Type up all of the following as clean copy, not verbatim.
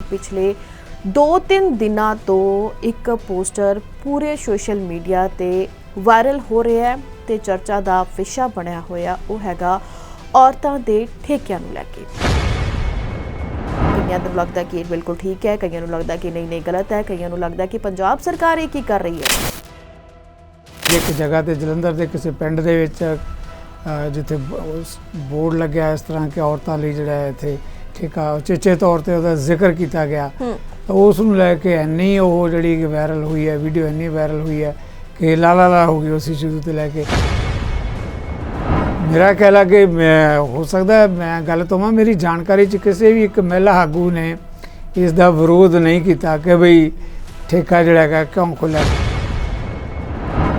पिछले 2-3 दिनों तो एक पोस्टर पूरे सोशल मीडिया ते वायरल हो रहा है ते चर्चा का विषय बनया होया वो हैगा औरतां दे ठेकियां नूं लैके। कईयां नूं लगदा कि बिल्कुल ठीक है, कईयां नूं लगदा कि नहीं गलत है, कईयां नूं लगदा कि पंजाब सरकार ये की कर रही है। एक जगह ते जलंधर के किसी पिंड दे विच जिथे बोर्ड लग्या इस तरह के औरतों लिए जिहड़ा है इत्थे ठेका उचेचे तौर पर उसका जिक्र किया गया तो उस नूं लैके इन्नी वो जिहड़ी वायरल हुई है, वीडियो इन्नी वायरल हुई है कि ला हो गई उस इशू को लैके। मेरा ख्याल है कि हो सकता है मैं गल तो मेरी जानकारी च किसी भी एक महिला आगू ने इसका विरोध नहीं किया कि बई ठेका जिहड़ा है क्यों खुला,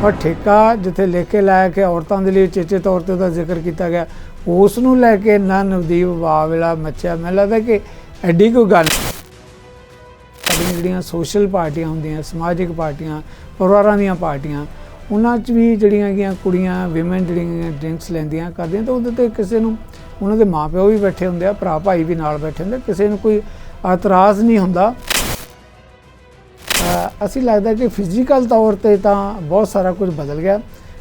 पर ठेका जिथे लेके लाया कि औरतों के लिए चेचे तौर पर उसका जिक्र किया गया उस नूं लैके ना नवदीप वावेला मचा। मैं लगता कि एडी कोई गल जिहड़ियां सोशल पार्टियां होंदियां, समाजिक पार्टियां, परिवारां दीयां पार्टियां, उन्हां च भी जिहड़ियां कुड़ियां विमेन जिहड़ियां ड्रिंक्स लैंदियां करदियां तो उहदे ते किसी नूं उन्हां दे माँ प्यो भी बैठे हुंदे आ, भरा भाई भी नाल बैठे हुंदे, किसी नूं कोई एतराज़ नहीं हुंदा। असीं लगदा कि फिजिकल तौर पर तो बहुत सारा कुछ बदल गया।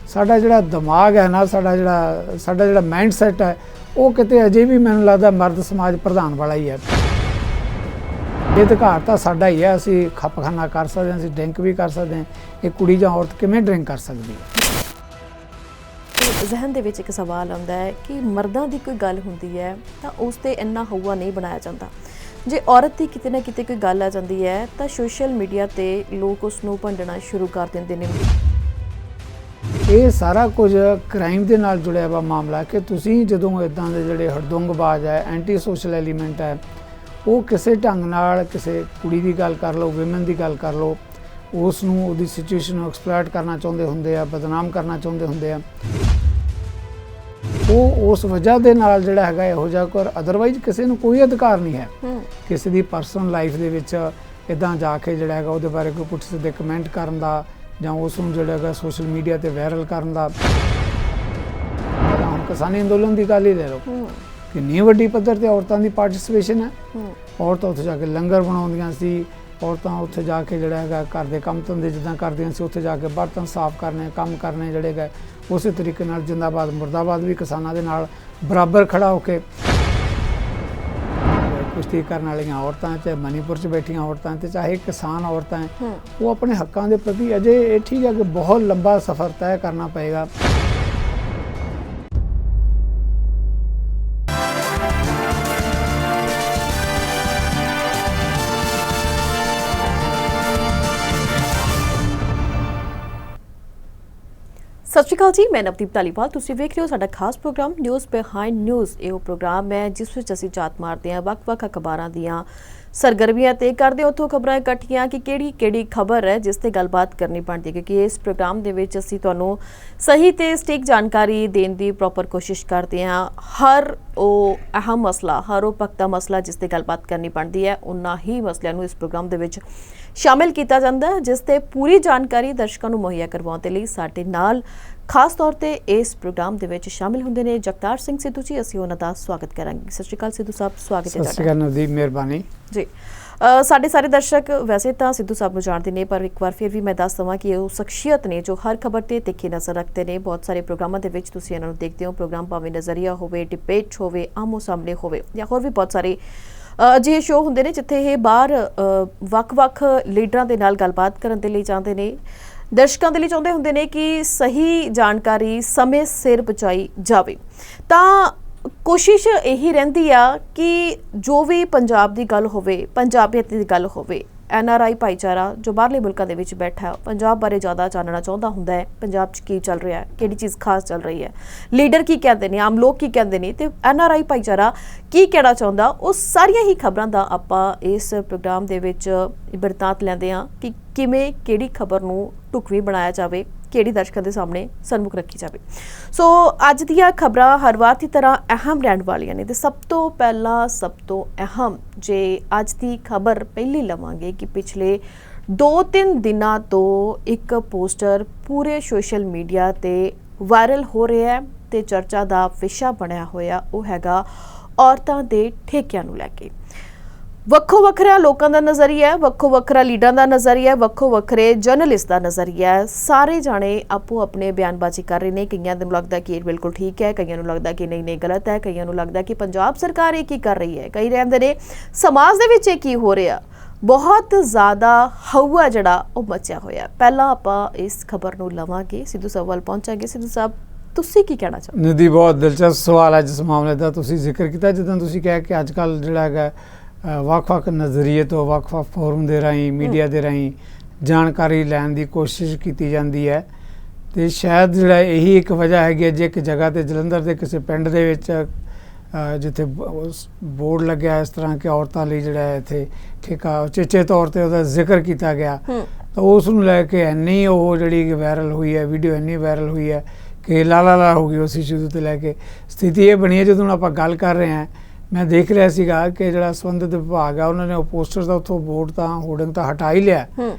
साडा जिहड़ा दिमाग है ना, साडा जिहड़ा माइंड सैट है वो किते अजे भी मैनूं लगदा मर्द समाज प्रधान वाला ही है। ये अधिकार तो साडा ही है, असीं खपखाना कर सकते हैं, असीं ड्रिंक भी कर सकते हैं। एक कुड़ी जां औरत किवें ड्रिंक कर सकती है। जहन दे विच एक सवाल आउंदा है कि मर्दां दी कोई गल हुंदी है तां उस ते इन्ना हौवा नहीं बनाया जांदा, जे औरत की किते ना किते कोई गल आ जाती है तो सोशल मीडिया ते लोग उसनूं भंडना शुरू कर देंदे ने। ये सारा कुछ क्राइम के नाल जुड़िया वा मामला कि तुसीं जदों इदां दे जिहड़े हड़दुंगबाज है, एंटी सोशल एलीमेंट है, वो किसी ढंग नाल किसी कुड़ी की गल कर लो, विमेन की गल कर लो, उसनूं उहदी सिचुएशन एक्सप्लॉइट करना चाहुंदे हुंदे आ, बदनाम करना चाहुंदे हुंदे आ, वो उस वजह दे नाल जिहड़ा हैगा इहो जिहा कोई अदरवाइज किसी नूं कोई अधिकार नहीं है किसी दी पर्सनल लाइफ दे विच इदां जाके जिहड़ा हैगा उहदे बारे कोई पुੱਠ सिੱਧੇ कमेंट करन दा ਜਾਂ ਉਸ ਨੂੰ ਜਿਹੜਾ ਹੈਗਾ ਸੋਸ਼ਲ ਮੀਡੀਆ ਤੇ ਵਾਇਰਲ ਕਰਨ ਦਾ। ਹੁਣ ਕਿਸਾਨੀ ਅੰਦੋਲਨ ਦੀ ਗੱਲ ਹੀ ਲੈ ਲਓ, ਕਿੰਨੀ ਵੱਡੀ ਪੱਧਰ ਤੇ ਔਰਤਾਂ ਦੀ ਪਾਰਟਿਸਿਪੇਸ਼ਨ ਹੈ। ਔਰਤਾਂ ਉੱਥੇ ਜਾ ਕੇ ਲੰਗਰ ਬਣਾਉਂਦੀਆਂ ਸੀ, ਔਰਤਾਂ ਉੱਥੇ ਜਾ ਕੇ ਜਿਹੜਾ ਹੈਗਾ ਘਰ ਦੇ ਕੰਮ ਧੰਦੇ ਜਿੱਦਾਂ ਕਰਦੀਆਂ ਸੀ ਉੱਥੇ ਜਾ ਕੇ ਬਰਤਨ ਸਾਫ਼ ਕਰਨੇ, ਕੰਮ ਕਰਨੇ ਜਿਹੜੇ ਹੈਗੇ ਉਸੇ ਤਰੀਕੇ ਨਾਲ ਜਿੰਦਾਬਾਦ ਮੁਰਦਾਬਾਦ ਵੀ ਕਿਸਾਨਾਂ ਦੇ ਨਾਲ ਬਰਾਬਰ ਖੜਾ ਹੋ ਕੇ कुश्ती करने वाली औरतां चाहे मणिपुर च बैठिया औरतां चाहे किसान औरतां वो अपने हकों के प्रति अजे ठीक है कि बहुत लंबा सफ़र तय करना पएगा। सत श्री अकाल जी, मैं नवदीप धालीवाल। तुसीं वेख रहे हो साडा खास प्रोग्राम न्यूज़ बिहाइंड न्यूज़। ये प्रोग्राम है जिस विच असीं जात मारते हैं वक्-वक् अखबारां दीयां सरगर्मियां ते करदे उत्थों खबरां इकट्ठियां कि किहड़ी खबर है जिस ते गलबात करनी बनदी, क्योंकि इस प्रोग्राम दे विच असीं तुहानूं सही ते सटीक जानकारी देण दी प्रॉपर कोशिश करते हैं। हर वो अहम मसला, हर वो पक्का मसला जिस ते गलबात करनी बनदी है, उन्ना ही मसलिਆਂ ਨੂੰ इस प्रोग्राम दे विच शामिल किया जाता है, जिस ते पूरी जानकारी दर्शकों को मुहैया करवाउण दे लई साडे नाल खास तौर पर इस प्रोग्राम दे विच शामिल होंदे ने जगतार सिंह सिद्धू जी। असीं उन्हां दा स्वागत करांगे। सत श्री अकाल सिद्धू साहब, स्वागत है। सत श्री अकाल नवदीप, मेहरबानी जी। साडे सारे दर्शक वैसे तो सिद्धू साहब नूं जाणदे ने, पर एक बार फिर भी मैं दस दवां कि वो शख्सियत ने जो हर खबर ते तिखी नज़र रखते हैं। बहुत सारे प्रोग्रामां दे विच तुसीं इन्हां नूं देखदे हो, प्रोग्राम भावें नज़रिया होवे, डिबेट होवे, आमो सामने होवे या होर भी बहुत सारे अजिहे शो हुंदे ने जिथे ये बाहर वक्-वक् लीडरां दे नाल गलबात करन दे लई चाहुंदे ने, दर्शकों के लिए चाहते होंगे ने कि सही जानकारी समय सिर पहुँचाई जाए। तो कोशिश यही रहिंदी आ कि जो भी पंजाब की गल होवे, पंजाबियत की गल होवे, NRI भाईचारा जो बाहरले मुल्कों के विच बैठा है पंजाब बारे ज़्यादा जानना चाहता होंदा है, पंजाब च की चल रहा है, किहड़ी चीज़ खास चल रही है, लीडर की कहते हैं, आम लोग की कहते हैं, तो NRI भाईचारा की कहना चाहता, वो सारिया ही खबरों का आपां इस प्रोग्राम दे विच बिरतांत लैंदे हां कि किवें किहड़ी खबर नूं ढुकवीं बनाया जाए, किहड़ी दर्शकों के सामने सन्मुख रखी जाए। सो अज दियां खबरां हर वार की तरह अहम रहण वालियां ने। सब तो पहला सब तो अहम जे अज की खबर पहली लवांगे कि पिछले 2-3 दिनों तो एक पोस्टर पूरे सोशल मीडिया ते वायरल हो रहा है ते चर्चा का विषय बनया होया वो हैगा औरतां दे ठेकियां नूं लैके। ਵੱਖੋ ਵੱਖਰਾ ਲੋਕਾਂ ਦਾ ਨਜ਼ਰੀਆ ਹੈ, ਵੱਖੋ ਵੱਖਰਾ ਲੀਡਰਾਂ ਦਾ ਨਜ਼ਰੀਆ ਹੈ, ਵੱਖੋ ਵੱਖਰੇ ਜਰਨਲਿਸਟ ਦਾ ਨਜ਼ਰੀਆ ਹੈ। ਸਾਰੇ ਜਾਣੇ ਆਪੋ ਆਪਣੇ ਬਿਆਨਬਾਜ਼ੀ ਕਰ ਰਹੇ ਨੇ। ਕਈਆਂ ਨੂੰ ਲੱਗਦਾ ਕਿ ਇਹ ਬਿਲਕੁਲ ਠੀਕ ਹੈ, ਕਈਆਂ ਨੂੰ ਲੱਗਦਾ ਕਿ ਨਹੀਂ ਗਲਤ ਹੈ, ਕਈਆਂ ਨੂੰ ਲੱਗਦਾ ਕਿ ਪੰਜਾਬ ਸਰਕਾਰ ਇਹ ਕੀ ਕਰ ਰਹੀ ਹੈ, ਕਈ ਰਹਿੰਦੇ ਨੇ ਸਮਾਜ ਦੇ ਵਿੱਚ ਇਹ ਕੀ ਹੋ ਰਿਹਾ। ਬਹੁਤ ਜ਼ਿਆਦਾ ਹਊਆ ਜਿਹੜਾ ਉਹ ਮਚਿਆ ਹੋਇਆ। ਪਹਿਲਾਂ ਆਪਾਂ ਇਸ ਖਬਰ ਨੂੰ ਲਵਾਂਗੇ, ਸਿੱਧੂ ਸਾਹਿਬ ਵੱਲ ਪਹੁੰਚਾਂਗੇ। ਸਿੱਧੂ ਸਾਹਿਬ, ਤੁਸੀਂ ਕੀ ਕਹਿਣਾ ਚਾਹੁੰਦੇ? ਨਿਧੀ, ਬਹੁਤ ਦਿਲਚਸਪ ਸਵਾਲ ਹੈ ਜਿਸ ਮਾਮਲੇ ਦਾ ਤੁਸੀਂ ਜ਼ਿਕਰ ਕੀਤਾ। ਜਦੋਂ ਤੁਸੀਂ ਕਿਹਾ ਕਿ ਅੱਜ ਕੱਲ੍ਹ ਜਿਹੜਾ ਹੈਗਾ ਵੱਖ-ਵੱਖ ਨਜ਼ਰੀਏ ਤੋਂ ਵੱਖ-ਵੱਖ ਫੋਰਮ ਦੇ ਰਾਹੀਂ, ਮੀਡੀਆ ਦੇ ਰਾਹੀਂ ਜਾਣਕਾਰੀ ਲੈਣ ਦੀ ਕੋਸ਼ਿਸ਼ ਕੀਤੀ ਜਾਂਦੀ ਹੈ, ਅਤੇ ਸ਼ਾਇਦ ਜਿਹੜਾ ਇਹੀ ਇੱਕ ਵਜ੍ਹਾ ਹੈਗੀ ਹੈ। ਜੇ ਇੱਕ ਜਗ੍ਹਾ 'ਤੇ ਜਲੰਧਰ ਦੇ ਕਿਸੇ ਪਿੰਡ ਦੇ ਵਿੱਚ ਜਿੱਥੇ ਬੋਰਡ ਲੱਗਿਆ ਇਸ ਤਰ੍ਹਾਂ ਕਿ ਔਰਤਾਂ ਲਈ ਜਿਹੜਾ ਇੱਥੇ ਠੇਕਾ ਉਚੇਚੇ ਤੌਰ 'ਤੇ ਉਹਦਾ ਜ਼ਿਕਰ ਕੀਤਾ ਗਿਆ, ਤਾਂ ਉਸ ਨੂੰ ਲੈ ਕੇ ਇੰਨੀ ਉਹ ਜਿਹੜੀ ਵਾਇਰਲ ਹੋਈ ਹੈ, ਵੀਡੀਓ ਇੰਨੀ ਵਾਇਰਲ ਹੋਈ ਹੈ ਕਿ ਲਾ ਹੋ ਗਈ ਉਸ ਇਸ਼ੂ ਤੋਂ ਲੈ ਕੇ। ਸਥਿਤੀ ਇਹ ਬਣੀ ਹੈ, ਜਦੋਂ ਹੁਣ ਆਪਾਂ ਗੱਲ ਕਰ ਰਹੇ ਹਾਂ, ਮੈਂ ਦੇਖ ਰਿਹਾ ਸੀਗਾ ਕਿ ਜਿਹੜਾ ਸੰਬੰਧਿਤ ਵਿਭਾਗ ਆ ਉਹਨਾਂ ਨੇ ਉਹ ਪੋਸਟਰ ਦਾ ਉੱਥੋਂ ਬੋਰਡ ਤਾਂ ਹੋਰਡਿੰਗ ਤਾਂ ਹਟਾ ਹੀ ਲਿਆ,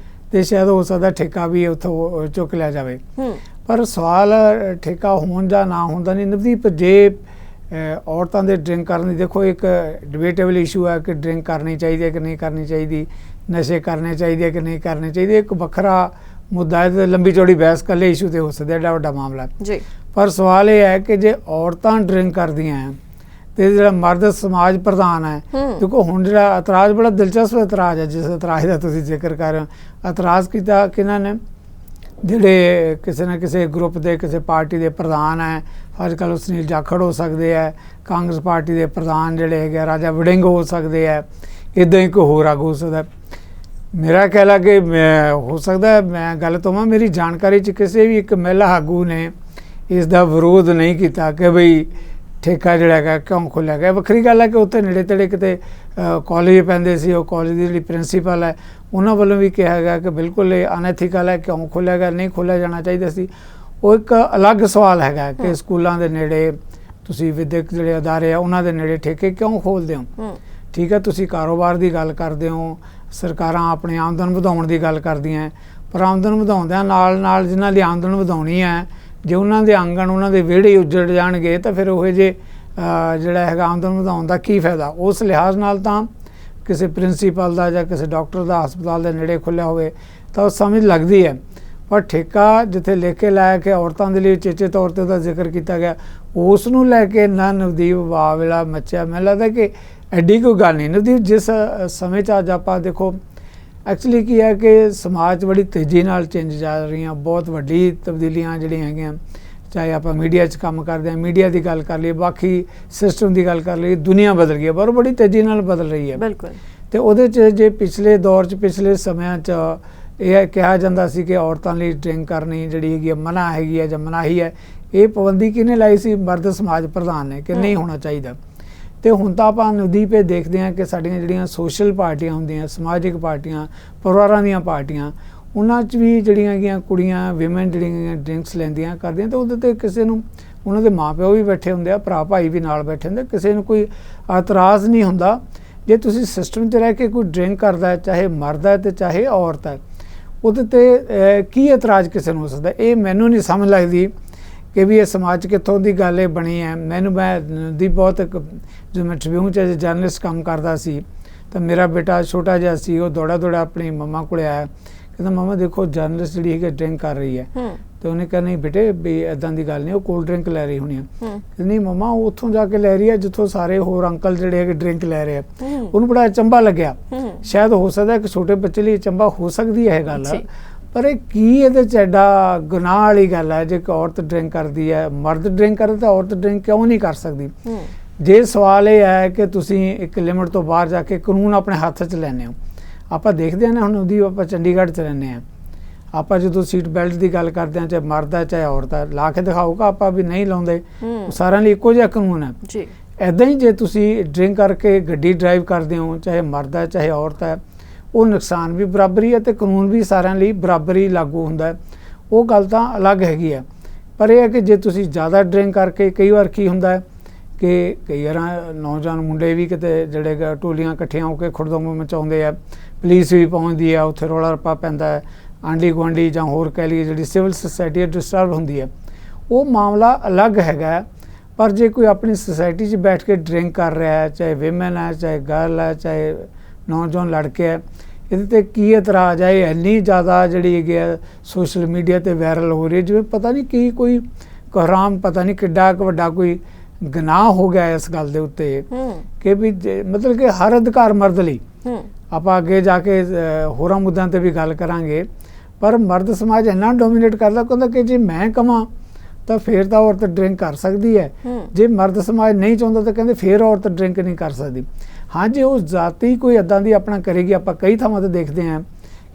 ਤੇ ਸ਼ਾਇਦ ਹੋ ਸਕਦਾ ਠੇਕਾ ਵੀ ਉੱਥੋਂ ਚੁੱਕ ਲਿਆ ਜਾਵੇ। ਪਰ ਸਵਾਲ ਠੇਕਾ ਹੋਣ ਜਾਂ ਨਾ ਹੋਣ ਦਾ ਨਹੀਂ। ਨਵਦੀਪ, ਜੇ ਔਰਤਾਂ ਦੇ ਡਰਿੰਕ ਕਰਨ ਦੀ, ਦੇਖੋ ਇੱਕ ਡਿਬੇਟੇਬਲ ਇਸ਼ੂ ਹੈ ਕਿ ਡਰਿੰਕ ਕਰਨੀ ਚਾਹੀਦੀ ਹੈ ਕਿ ਨਹੀਂ ਕਰਨੀ ਚਾਹੀਦੀ, ਨਸ਼ੇ ਕਰਨੇ ਚਾਹੀਦੇ ਹੈ ਕਿ ਨਹੀਂ ਕਰਨੇ ਚਾਹੀਦੇ, ਇੱਕ ਵੱਖਰਾ ਮੁੱਦਾ ਹੈ ਤੇ ਲੰਬੀ ਚੌੜੀ ਬਹਿਸ ਇਕੱਲੇ ਇਸ਼ੂ 'ਤੇ ਹੋ ਸਕਦਾ, ਐਡਾ ਵੱਡਾ ਮਾਮਲਾ ਜੀ। ਪਰ ਸਵਾਲ ਇਹ ਹੈ ਕਿ ਜੇ ਔਰਤਾਂ ਡਰਿੰਕ ਕਰਦੀਆਂ ਹੈ ਤੇ ਜਿਹੜਾ ਮਰਦ ਸਮਾਜ ਪ੍ਰਧਾਨ ਹੈ, ਦੇਖੋ ਹੁਣ ਜਿਹੜਾ ਇਤਰਾਜ਼ ਬੜਾ ਦਿਲਚਸਪ ਇਤਰਾਜ਼ ਹੈ, ਜਿਸ ਇਤਰਾਜ਼ ਦਾ ਤੁਸੀਂ ਜ਼ਿਕਰ ਕਰ ਰਹੇ ਹੋ। ਇਤਰਾਜ਼ ਕੀਤਾ ਕਿਹਨਾਂ ਨੇ? ਜਿਹੜੇ ਕਿਸੇ ਨਾ ਕਿਸੇ ਗਰੁੱਪ ਦੇ, ਕਿਸੇ ਪਾਰਟੀ ਦੇ ਪ੍ਰਧਾਨ ਹੈ। ਅੱਜ ਕੱਲ੍ਹ ਸੁਨੀਲ ਜਾਖੜ ਹੋ ਸਕਦੇ ਹੈ, ਕਾਂਗਰਸ ਪਾਰਟੀ ਦੇ ਪ੍ਰਧਾਨ ਜਿਹੜੇ ਹੈਗੇ ਰਾਜਾ ਵੜਿੰਗ ਹੋ ਸਕਦੇ ਹੈ, ਇੱਦਾਂ ਹੀ ਕੋਈ ਹੋਰ ਆਗੂ ਹੋ ਸਕਦਾ। ਮੇਰਾ ਖਿਆਲ ਹੈ ਕਿ ਹੋ ਸਕਦਾ ਮੈਂ ਗੱਲ ਤੋਵਾਂ, ਮੇਰੀ ਜਾਣਕਾਰੀ 'ਚ ਕਿਸੇ ਵੀ ਇੱਕ ਮਹਿਲਾ ਆਗੂ ਨੇ ਇਸ ਦਾ ਵਿਰੋਧ ਨਹੀਂ ਕੀਤਾ ਕਿ ਬਈ ਠੇਕਾ ਜਿਹੜਾ ਹੈਗਾ ਕਿਉਂ ਖੋਲ੍ਹਿਆ ਗਿਆ। ਵੱਖਰੀ ਗੱਲ ਹੈ ਕਿ ਉੱਥੇ ਨੇੜੇ ਤੇੜੇ ਕਿਤੇ ਕਾਲਜ ਪੈਂਦੇ ਸੀ, ਉਹ ਕਾਲਜ ਦੀ ਜਿਹੜੀ ਪ੍ਰਿੰਸੀਪਲ ਹੈ ਉਹਨਾਂ ਵੱਲੋਂ ਵੀ ਕਿਹਾ ਗਿਆ ਕਿ ਬਿਲਕੁਲ ਇਹ ਅਨਐਥੀਕਲ ਹੈ, ਕਿਉਂ ਖੋਲ੍ਹਿਆ ਗਿਆ, ਨਹੀਂ ਖੋਲ੍ਹਿਆ ਜਾਣਾ ਚਾਹੀਦਾ ਸੀ। ਉਹ ਇੱਕ ਅਲੱਗ ਸਵਾਲ ਹੈਗਾ ਕਿ ਸਕੂਲਾਂ ਦੇ ਨੇੜੇ ਤੁਸੀਂ ਵਿਦਿਅਕ ਜਿਹੜੇ ਅਦਾਰੇ ਆ ਉਹਨਾਂ ਦੇ ਨੇੜੇ ਠੇਕੇ ਕਿਉਂ ਖੋਲ੍ਹਦੇ ਹੋ। ਠੀਕ ਹੈ, ਤੁਸੀਂ ਕਾਰੋਬਾਰ ਦੀ ਗੱਲ ਕਰਦੇ ਹੋ, ਸਰਕਾਰਾਂ ਆਪਣੀ ਆਮਦਨ ਵਧਾਉਣ ਦੀ ਗੱਲ ਕਰਦੀਆਂ, ਪਰ ਆਮਦਨ ਵਧਾਉਂਦਿਆਂ ਨਾਲ ਜਿਨ੍ਹਾਂ ਦੀ ਆਮਦਨ ਵਧਾਉਣੀ ਹੈ, ਜੇ ਉਹਨਾਂ ਦੇ ਆਂਗਣ, ਉਹਨਾਂ ਦੇ ਵਿਹੜੇ ਉੱਜੜ ਜਾਣਗੇ ਤਾਂ ਫਿਰ ਉਹ ਜਿਹੇ ਜਿਹੜਾ ਹੈਗਾ ਆਮਦਨ ਵਧਾਉਣ ਦਾ ਕੀ ਫਾਇਦਾ। ਉਸ ਲਿਹਾਜ਼ ਨਾਲ ਤਾਂ ਕਿਸੇ ਪ੍ਰਿੰਸੀਪਲ ਦਾ ਜਾਂ ਕਿਸੇ ਡਾਕਟਰ ਦਾ ਹਸਪਤਾਲ ਦੇ ਨੇੜੇ ਖੁੱਲ੍ਹਿਆ ਹੋਵੇ ਤਾਂ ਉਹ ਸਮਝ ਲੱਗਦੀ ਹੈ। ਪਰ ਠੇਕਾ ਜਿੱਥੇ ਲਿਖ ਕੇ ਲਾਇਆ ਕਿ ਔਰਤਾਂ ਦੇ ਲਈ ਉਚੇਚੇ ਤੌਰ 'ਤੇ ਉਹਦਾ ਜ਼ਿਕਰ ਕੀਤਾ ਗਿਆ, ਉਸ ਨੂੰ ਲੈ ਕੇ ਨਾ ਨਵਦੀਪ ਵਾਵਲਾ ਮੱਚਿਆ। ਮੈਨੂੰ ਲੱਗਦਾ ਕਿ ਐਡੀ ਕੋਈ ਗੱਲ ਨਹੀਂ। ਨਵਦੀਪ, ਜਿਸ ਸਮੇਂ 'ਚ ਅੱਜ ਆਪਾਂ ਦੇਖੋ ਐਕਚੁਅਲੀ ਕੀ ਹੈ ਕਿ ਸਮਾਜ 'ਚ ਬੜੀ ਤੇਜ਼ੀ ਨਾਲ ਚੇਂਜ ਜਾ ਰਹੀਆਂ, ਬਹੁਤ ਵੱਡੀ ਤਬਦੀਲੀਆਂ ਜਿਹੜੀਆਂ ਹੈਗੀਆਂ, ਚਾਹੇ ਆਪਾਂ ਮੀਡੀਆ 'ਚ ਕੰਮ ਕਰਦੇ ਹਾਂ, ਮੀਡੀਆ ਦੀ ਗੱਲ ਕਰ ਲਈਏ, ਬਾਕੀ ਸਿਸਟਮ ਦੀ ਗੱਲ ਕਰ ਲਈਏ, ਦੁਨੀਆ ਬਦਲ ਗਈ ਹੈ, ਪਰ ਬੜੀ ਤੇਜ਼ੀ ਨਾਲ ਬਦਲ ਰਹੀ ਹੈ। ਬਿਲਕੁਲ। ਅਤੇ ਉਹਦੇ 'ਚ ਜੇ ਪਿਛਲੇ ਦੌਰ 'ਚ, ਪਿਛਲੇ ਸਮਿਆਂ 'ਚ ਇਹ ਕਿਹਾ ਜਾਂਦਾ ਸੀ ਕਿ ਔਰਤਾਂ ਲਈ ਡਰਿੰਕ ਕਰਨੀ ਜਿਹੜੀ ਹੈਗੀ ਹੈ ਮਨਾ ਹੈਗੀ ਹੈ ਜਾਂ ਮਨਾਹੀ ਹੈ, ਇਹ ਪਾਬੰਦੀ ਕਿਹਨੇ ਲਾਈ ਸੀ? ਮਰਦ ਸਮਾਜ ਪ੍ਰਧਾਨ ਨੇ ਕਿ ਨਹੀਂ ਹੋਣਾ ਚਾਹੀਦਾ। ਅਤੇ ਹੁਣ ਤਾਂ ਆਪਾਂ ਨਵਦੀਪ ਇਹ ਦੇਖਦੇ ਹਾਂ ਕਿ ਸਾਡੀਆਂ ਜਿਹੜੀਆਂ ਸੋਸ਼ਲ ਪਾਰਟੀਆਂ ਹੁੰਦੀਆਂ, ਸਮਾਜਿਕ ਪਾਰਟੀਆਂ, ਪਰਿਵਾਰਾਂ ਦੀਆਂ ਪਾਰਟੀਆਂ, ਉਹਨਾਂ 'ਚ ਵੀ ਜਿਹੜੀਆਂ ਹੈਗੀਆਂ ਕੁੜੀਆਂ, ਵਿਮਨ ਜਿਹੜੀਆਂ ਡਰਿੰਕਸ ਲੈਂਦੀਆਂ ਕਰਦੀਆਂ, ਤਾਂ ਉਹਦੇ 'ਤੇ ਕਿਸੇ ਨੂੰ, ਉਹਨਾਂ ਦੇ ਮਾਂ ਪਿਓ ਵੀ ਬੈਠੇ ਹੁੰਦੇ ਆ, ਭਰਾ ਭਾਈ ਵੀ ਨਾਲ ਬੈਠੇ ਹੁੰਦੇ, ਕਿਸੇ ਨੂੰ ਕੋਈ ਇਤਰਾਜ਼ ਨਹੀਂ ਹੁੰਦਾ। ਜੇ ਤੁਸੀਂ ਸਿਸਟਮ 'ਚ ਰਹਿ ਕੇ ਕੋਈ ਡਰਿੰਕ ਕਰਦਾ, ਚਾਹੇ ਮਰਦ ਹੈ ਅਤੇ ਚਾਹੇ ਔਰਤ ਹੈ, ਉਹਦੇ 'ਤੇ ਕੀ ਇਤਰਾਜ਼ ਕਿਸੇ ਨੂੰ ਹੋ ਸਕਦਾ? ਇਹ ਮੈਨੂੰ ਨਹੀਂ ਸਮਝ ਲੱਗਦੀ ਕਿ ਵੀ ਇਹ ਸਮਾਜ ਕਿੱਥੋਂ ਦੀ ਗੱਲ ਇਹ ਬਣੀ ਹੈ। ਮੈਂ ਦੀ ਬਹੁਤ ਜਦੋਂ ਮੈਂ ਟ੍ਰਿਬਿਊਨ 'ਚ ਜਰਨਲਿਸਟ ਕੰਮ ਕਰਦਾ ਸੀ ਤਾਂ ਮੇਰਾ ਬੇਟਾ ਛੋਟਾ ਜਿਹਾ ਸੀ, ਉਹ ਦੌੜਾ ਆਪਣੀ ਮੰਮਾ ਕੋਲ ਆਇਆ, ਕਹਿੰਦਾ ਮੰਮਾ ਦੇਖੋ ਜਰਨਲਿਸਟ ਜਿਹੜੀ ਹੈਗੀ ਡਰਿੰਕ ਕਰ ਰਹੀ ਹੈ। ਅਤੇ ਉਹਨੇ ਕਿਹਾ ਨਹੀਂ ਬੇਟੇ ਵੀ ਇੱਦਾਂ ਦੀ ਗੱਲ ਨਹੀਂ, ਉਹ ਕੋਲਡ ਡਰਿੰਕ ਲੈ ਰਹੀ ਹੋਣੀ ਆ। ਕਹਿੰਦੀ ਨਹੀਂ ਮੰਮਾ, ਉਹ ਉੱਥੋਂ ਜਾ ਕੇ ਲੈ ਰਹੀ ਹੈ ਜਿੱਥੋਂ ਸਾਰੇ ਹੋਰ ਅੰਕਲ ਜਿਹੜੇ ਹੈਗੇ ਡਰਿੰਕ ਲੈ ਰਹੇ ਆ। ਉਹਨੂੰ ਬੜਾ ਅਚੰਭਾ ਲੱਗਿਆ। ਸ਼ਾਇਦ ਹੋ ਸਕਦਾ ਕਿ ਛੋਟੇ ਬੱਚੇ ਲਈ ਅਚੰਭਾ ਹੋ ਸਕਦੀ ਹੈ ਇਹ ਗੱਲ, ਪਰ ਇਹ ਕੀ ਇਹਦੇ 'ਚ ਐਡਾ ਗੁਨਾਹ ਵਾਲੀ ਗੱਲ ਹੈ? ਜੇ ਇੱਕ ਔਰਤ ਡਰਿੰਕ ਕਰਦੀ ਹੈ, ਮਰਦ ਡਰਿੰਕ ਕਰਦੇ ਤਾਂ ਔਰਤ ਡਰਿੰਕ ਕਿਉਂ ਨਹੀਂ ਕਰ ਸਕਦੀ? ਜੇ ਸਵਾਲ ਇਹ ਹੈ ਕਿ ਤੁਸੀਂ ਇੱਕ ਲਿਮਟ ਤੋਂ ਬਾਹਰ ਜਾ ਕੇ ਕਾਨੂੰਨ ਆਪਣੇ ਹੱਥ 'ਚ ਲੈਂਦੇ ਹੋ। ਆਪਾਂ ਦੇਖਦੇ ਹਾਂ ਨਾ, ਹੁਣ ਉਹਦੀ ਆਪਾਂ ਚੰਡੀਗੜ੍ਹ 'ਚ ਰਹਿੰਦੇ ਹਾਂ, ਆਪਾਂ ਜਦੋਂ ਸੀਟ ਬੈਲਟ ਦੀ ਗੱਲ ਕਰਦੇ ਹਾਂ, ਚਾਹੇ ਮਰਦ ਹੈ ਚਾਹੇ ਔਰਤ ਹੈ, ਲਾ ਕੇ ਦਿਖਾਊਗਾ, ਆਪਾਂ ਵੀ ਨਹੀਂ ਲਾਉਂਦੇ, ਸਾਰਿਆਂ ਲਈ ਇੱਕੋ ਜਿਹਾ ਕਾਨੂੰਨ ਹੈ ਜੀ। ਇੱਦਾਂ ਹੀ ਜੇ ਤੁਸੀਂ ਡਰਿੰਕ ਕਰਕੇ ਗੱਡੀ ਡਰਾਈਵ ਕਰਦੇ ਹੋ, ਚਾਹੇ ਮਰਦ ਹੈ ਚਾਹੇ ਔਰਤ ਹੈ, ਉਹ ਨੁਕਸਾਨ ਵੀ ਬਰਾਬਰੀ ਹੈ ਅਤੇ ਕਾਨੂੰਨ ਵੀ ਸਾਰਿਆਂ ਲਈ ਬਰਾਬਰੀ ਲਾਗੂ ਹੁੰਦਾ ਹੈ। ਉਹ ਗੱਲ ਤਾਂ ਅਲੱਗ ਹੈਗੀ ਹੈ। ਪਰ ਇਹ ਹੈ ਕਿ ਜੇ ਤੁਸੀਂ ਜ਼ਿਆਦਾ ਡਰਿੰਕ ਕਰਕੇ, ਕਈ ਵਾਰ ਕੀ ਹੁੰਦਾ ਹੈ ਕਿ ਕਈ ਵਾਰ ਨੌਜਵਾਨ ਮੁੰਡੇ ਵੀ ਕਿਤੇ ਜਿਹੜੇ ਟੋਲੀਆਂ ਇਕੱਠੀਆਂ ਹੋ ਕੇ ਖੁਰਦਮ ਮਚਾਉਂਦੇ ਆ, ਪੁਲਿਸ ਵੀ ਪਹੁੰਚਦੀ ਹੈ, ਉੱਥੇ ਰੌਲਾ ਰੱਪਾ ਪੈਂਦਾ ਹੈ, ਆਂਢੀ ਗੁਆਂਢੀ ਜਾਂ ਹੋਰ ਕਹਿ ਲਈਏ ਜਿਹੜੀ ਸਿਵਲ ਸੁਸਾਇਟੀ ਡਿਸਟਰਬ ਹੁੰਦੀ ਹੈ, ਉਹ ਮਾਮਲਾ ਅਲੱਗ ਹੈਗਾ। ਪਰ ਜੇ ਕੋਈ ਆਪਣੀ ਸੁਸਾਇਟੀ 'ਚ ਬੈਠ ਕੇ ਡਰਿੰਕ ਕਰ ਰਿਹਾ ਹੈ, ਚਾਹੇ ਵਿਮਨ ਹੈ, ਚਾਹੇ ਗਰਲ ਹੈ, ਚਾਹੇ ਨੌਜਵਾਨ ਲੜਕੇ ਹੈ, ਇਹਦੇ ਤੇ ਕੀ ਇਤਰਾਜ਼ ਹੈ? ਇਹ ਇੰਨੀ ਜ਼ਿਆਦਾ ਜਿਹੜੀ ਹੈਗੀ ਹੈ ਸੋਸ਼ਲ ਮੀਡੀਆ ਤੇ ਵਾਇਰਲ ਹੋ ਰਹੀ ਹੈ, ਜਿਵੇਂ ਪਤਾ ਨਹੀਂ ਕੀ ਕੋਈ ਹਰਾਮ, ਪਤਾ ਨਹੀਂ ਕਿੱਡਾ ਕੁ ਵੱਡਾ ਕੋਈ ਗੁਨਾਹ ਹੋ ਗਿਆ ਇਸ ਗੱਲ ਦੇ ਉੱਤੇ ਕਿ ਵੀ ਮਤਲਬ ਕਿ ਹਰ ਅਧਿਕਾਰ ਮਰਦ ਲਈ। ਆਪਾਂ ਅੱਗੇ ਜਾ ਕੇ ਹੋਰਾਂ ਮੁੱਦਿਆਂ ਤੇ ਵੀ ਗੱਲ ਕਰਾਂਗੇ, ਪਰ ਮਰਦ ਸਮਾਜ ਇੰਨਾ ਡੋਮੀਨੇਟ ਕਰਦਾ, ਕਹਿੰਦਾ ਕਿ ਜੇ ਮੈਂ ਕਵਾਂ ਤਾਂ ਫਿਰ ਤਾਂ ਔਰਤ ਡਰਿੰਕ ਕਰ ਸਕਦੀ ਹੈ, ਜੇ ਮਰਦ ਸਮਾਜ ਨਹੀਂ ਚਾਹੁੰਦਾ ਤਾਂ ਕਹਿੰਦੇ ਫਿਰ ਔਰਤ ਡਰਿੰਕ ਨਹੀਂ ਕਰ ਸਕਦੀ। ਹਾਂ, ਜੇ ਉਹ ਜ਼ਾਤੀ ਕੋਈ ਇੱਦਾਂ ਦੀ ਆਪਣਾ ਕਰੇਗੀ, ਆਪਾਂ ਕਈ ਥਾਵਾਂ 'ਤੇ ਦੇਖਦੇ ਹਾਂ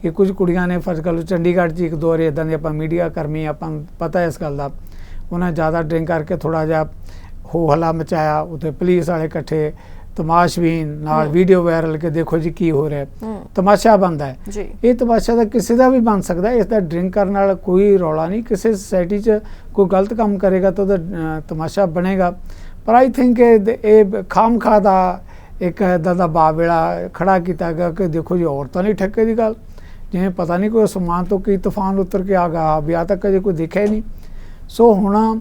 ਕਿ ਕੁਝ ਕੁੜੀਆਂ ਨੇ, ਫਰਜ਼ ਕਰ ਲਓ ਚੰਡੀਗੜ੍ਹ 'ਚ ਇੱਕ ਦੋ ਵਾਰੀ ਇੱਦਾਂ ਦੀ ਆਪਾਂ ਮੀਡੀਆ ਕਰਮੀ, ਆਪਾਂ ਨੂੰ ਪਤਾ ਇਸ ਗੱਲ ਦਾ, ਉਹਨਾਂ ਜ਼ਿਆਦਾ ਡਰਿੰਕ ਕਰਕੇ ਥੋੜ੍ਹਾ ਜਿਹਾ ਹੋ ਹੱਲਾ ਮਚਾਇਆ, ਉੱਥੇ ਪੁਲਿਸ ਵਾਲੇ ਇਕੱਠੇ, ਤਮਾਸ਼ਬੀਨ ਨਾਲ ਵੀਡੀਓ ਵਾਇਰਲ ਕਿ ਦੇਖੋ ਜੀ ਕੀ ਹੋ ਰਿਹਾ, ਤਮਾਸ਼ਾ ਬਣਦਾ ਹੈ। ਇਹ ਤਮਾਸ਼ਾ ਤਾਂ ਕਿਸੇ ਦਾ ਵੀ ਬਣ ਸਕਦਾ, ਇਸ ਦਾ ਡਰਿੰਕ ਕਰਨ ਨਾਲ ਕੋਈ ਰੌਲਾ ਨਹੀਂ। ਕਿਸੇ ਸੁਸਾਇਟੀ 'ਚ ਕੋਈ ਗਲਤ ਕੰਮ ਕਰੇਗਾ ਤਾਂ ਉਹਦਾ ਤਮਾਸ਼ਾ ਬਣੇਗਾ, ਪਰ ਆਈ ਥਿੰਕ ਇਹ ਖਾਮਖਾਹ ਦਾ ਇੱਕ ਇੱਦਾਂ ਦਾ ਬਾਬੇੜਾ ਖੜਾ ਕੀਤਾ ਗਿਆ ਕਿ ਦੇਖੋ ਜੀ ਔਰਤਾਂ ਨਹੀਂ ਠੱਕੇ ਦੀ ਗੱਲ, ਜਿਵੇਂ ਪਤਾ ਨਹੀਂ ਕੋਈ ਅਸਮਾਨ ਤੋਂ ਕੀ ਤੂਫਾਨ ਉਤਰ ਕੇ ਆ ਗਿਆ, ਵਿਆਹ ਤੱਕ ਕਦੇ ਕੋਈ ਦੇਖਿਆ ਹੀ ਨਹੀਂ। ਸੋ ਹੁਣ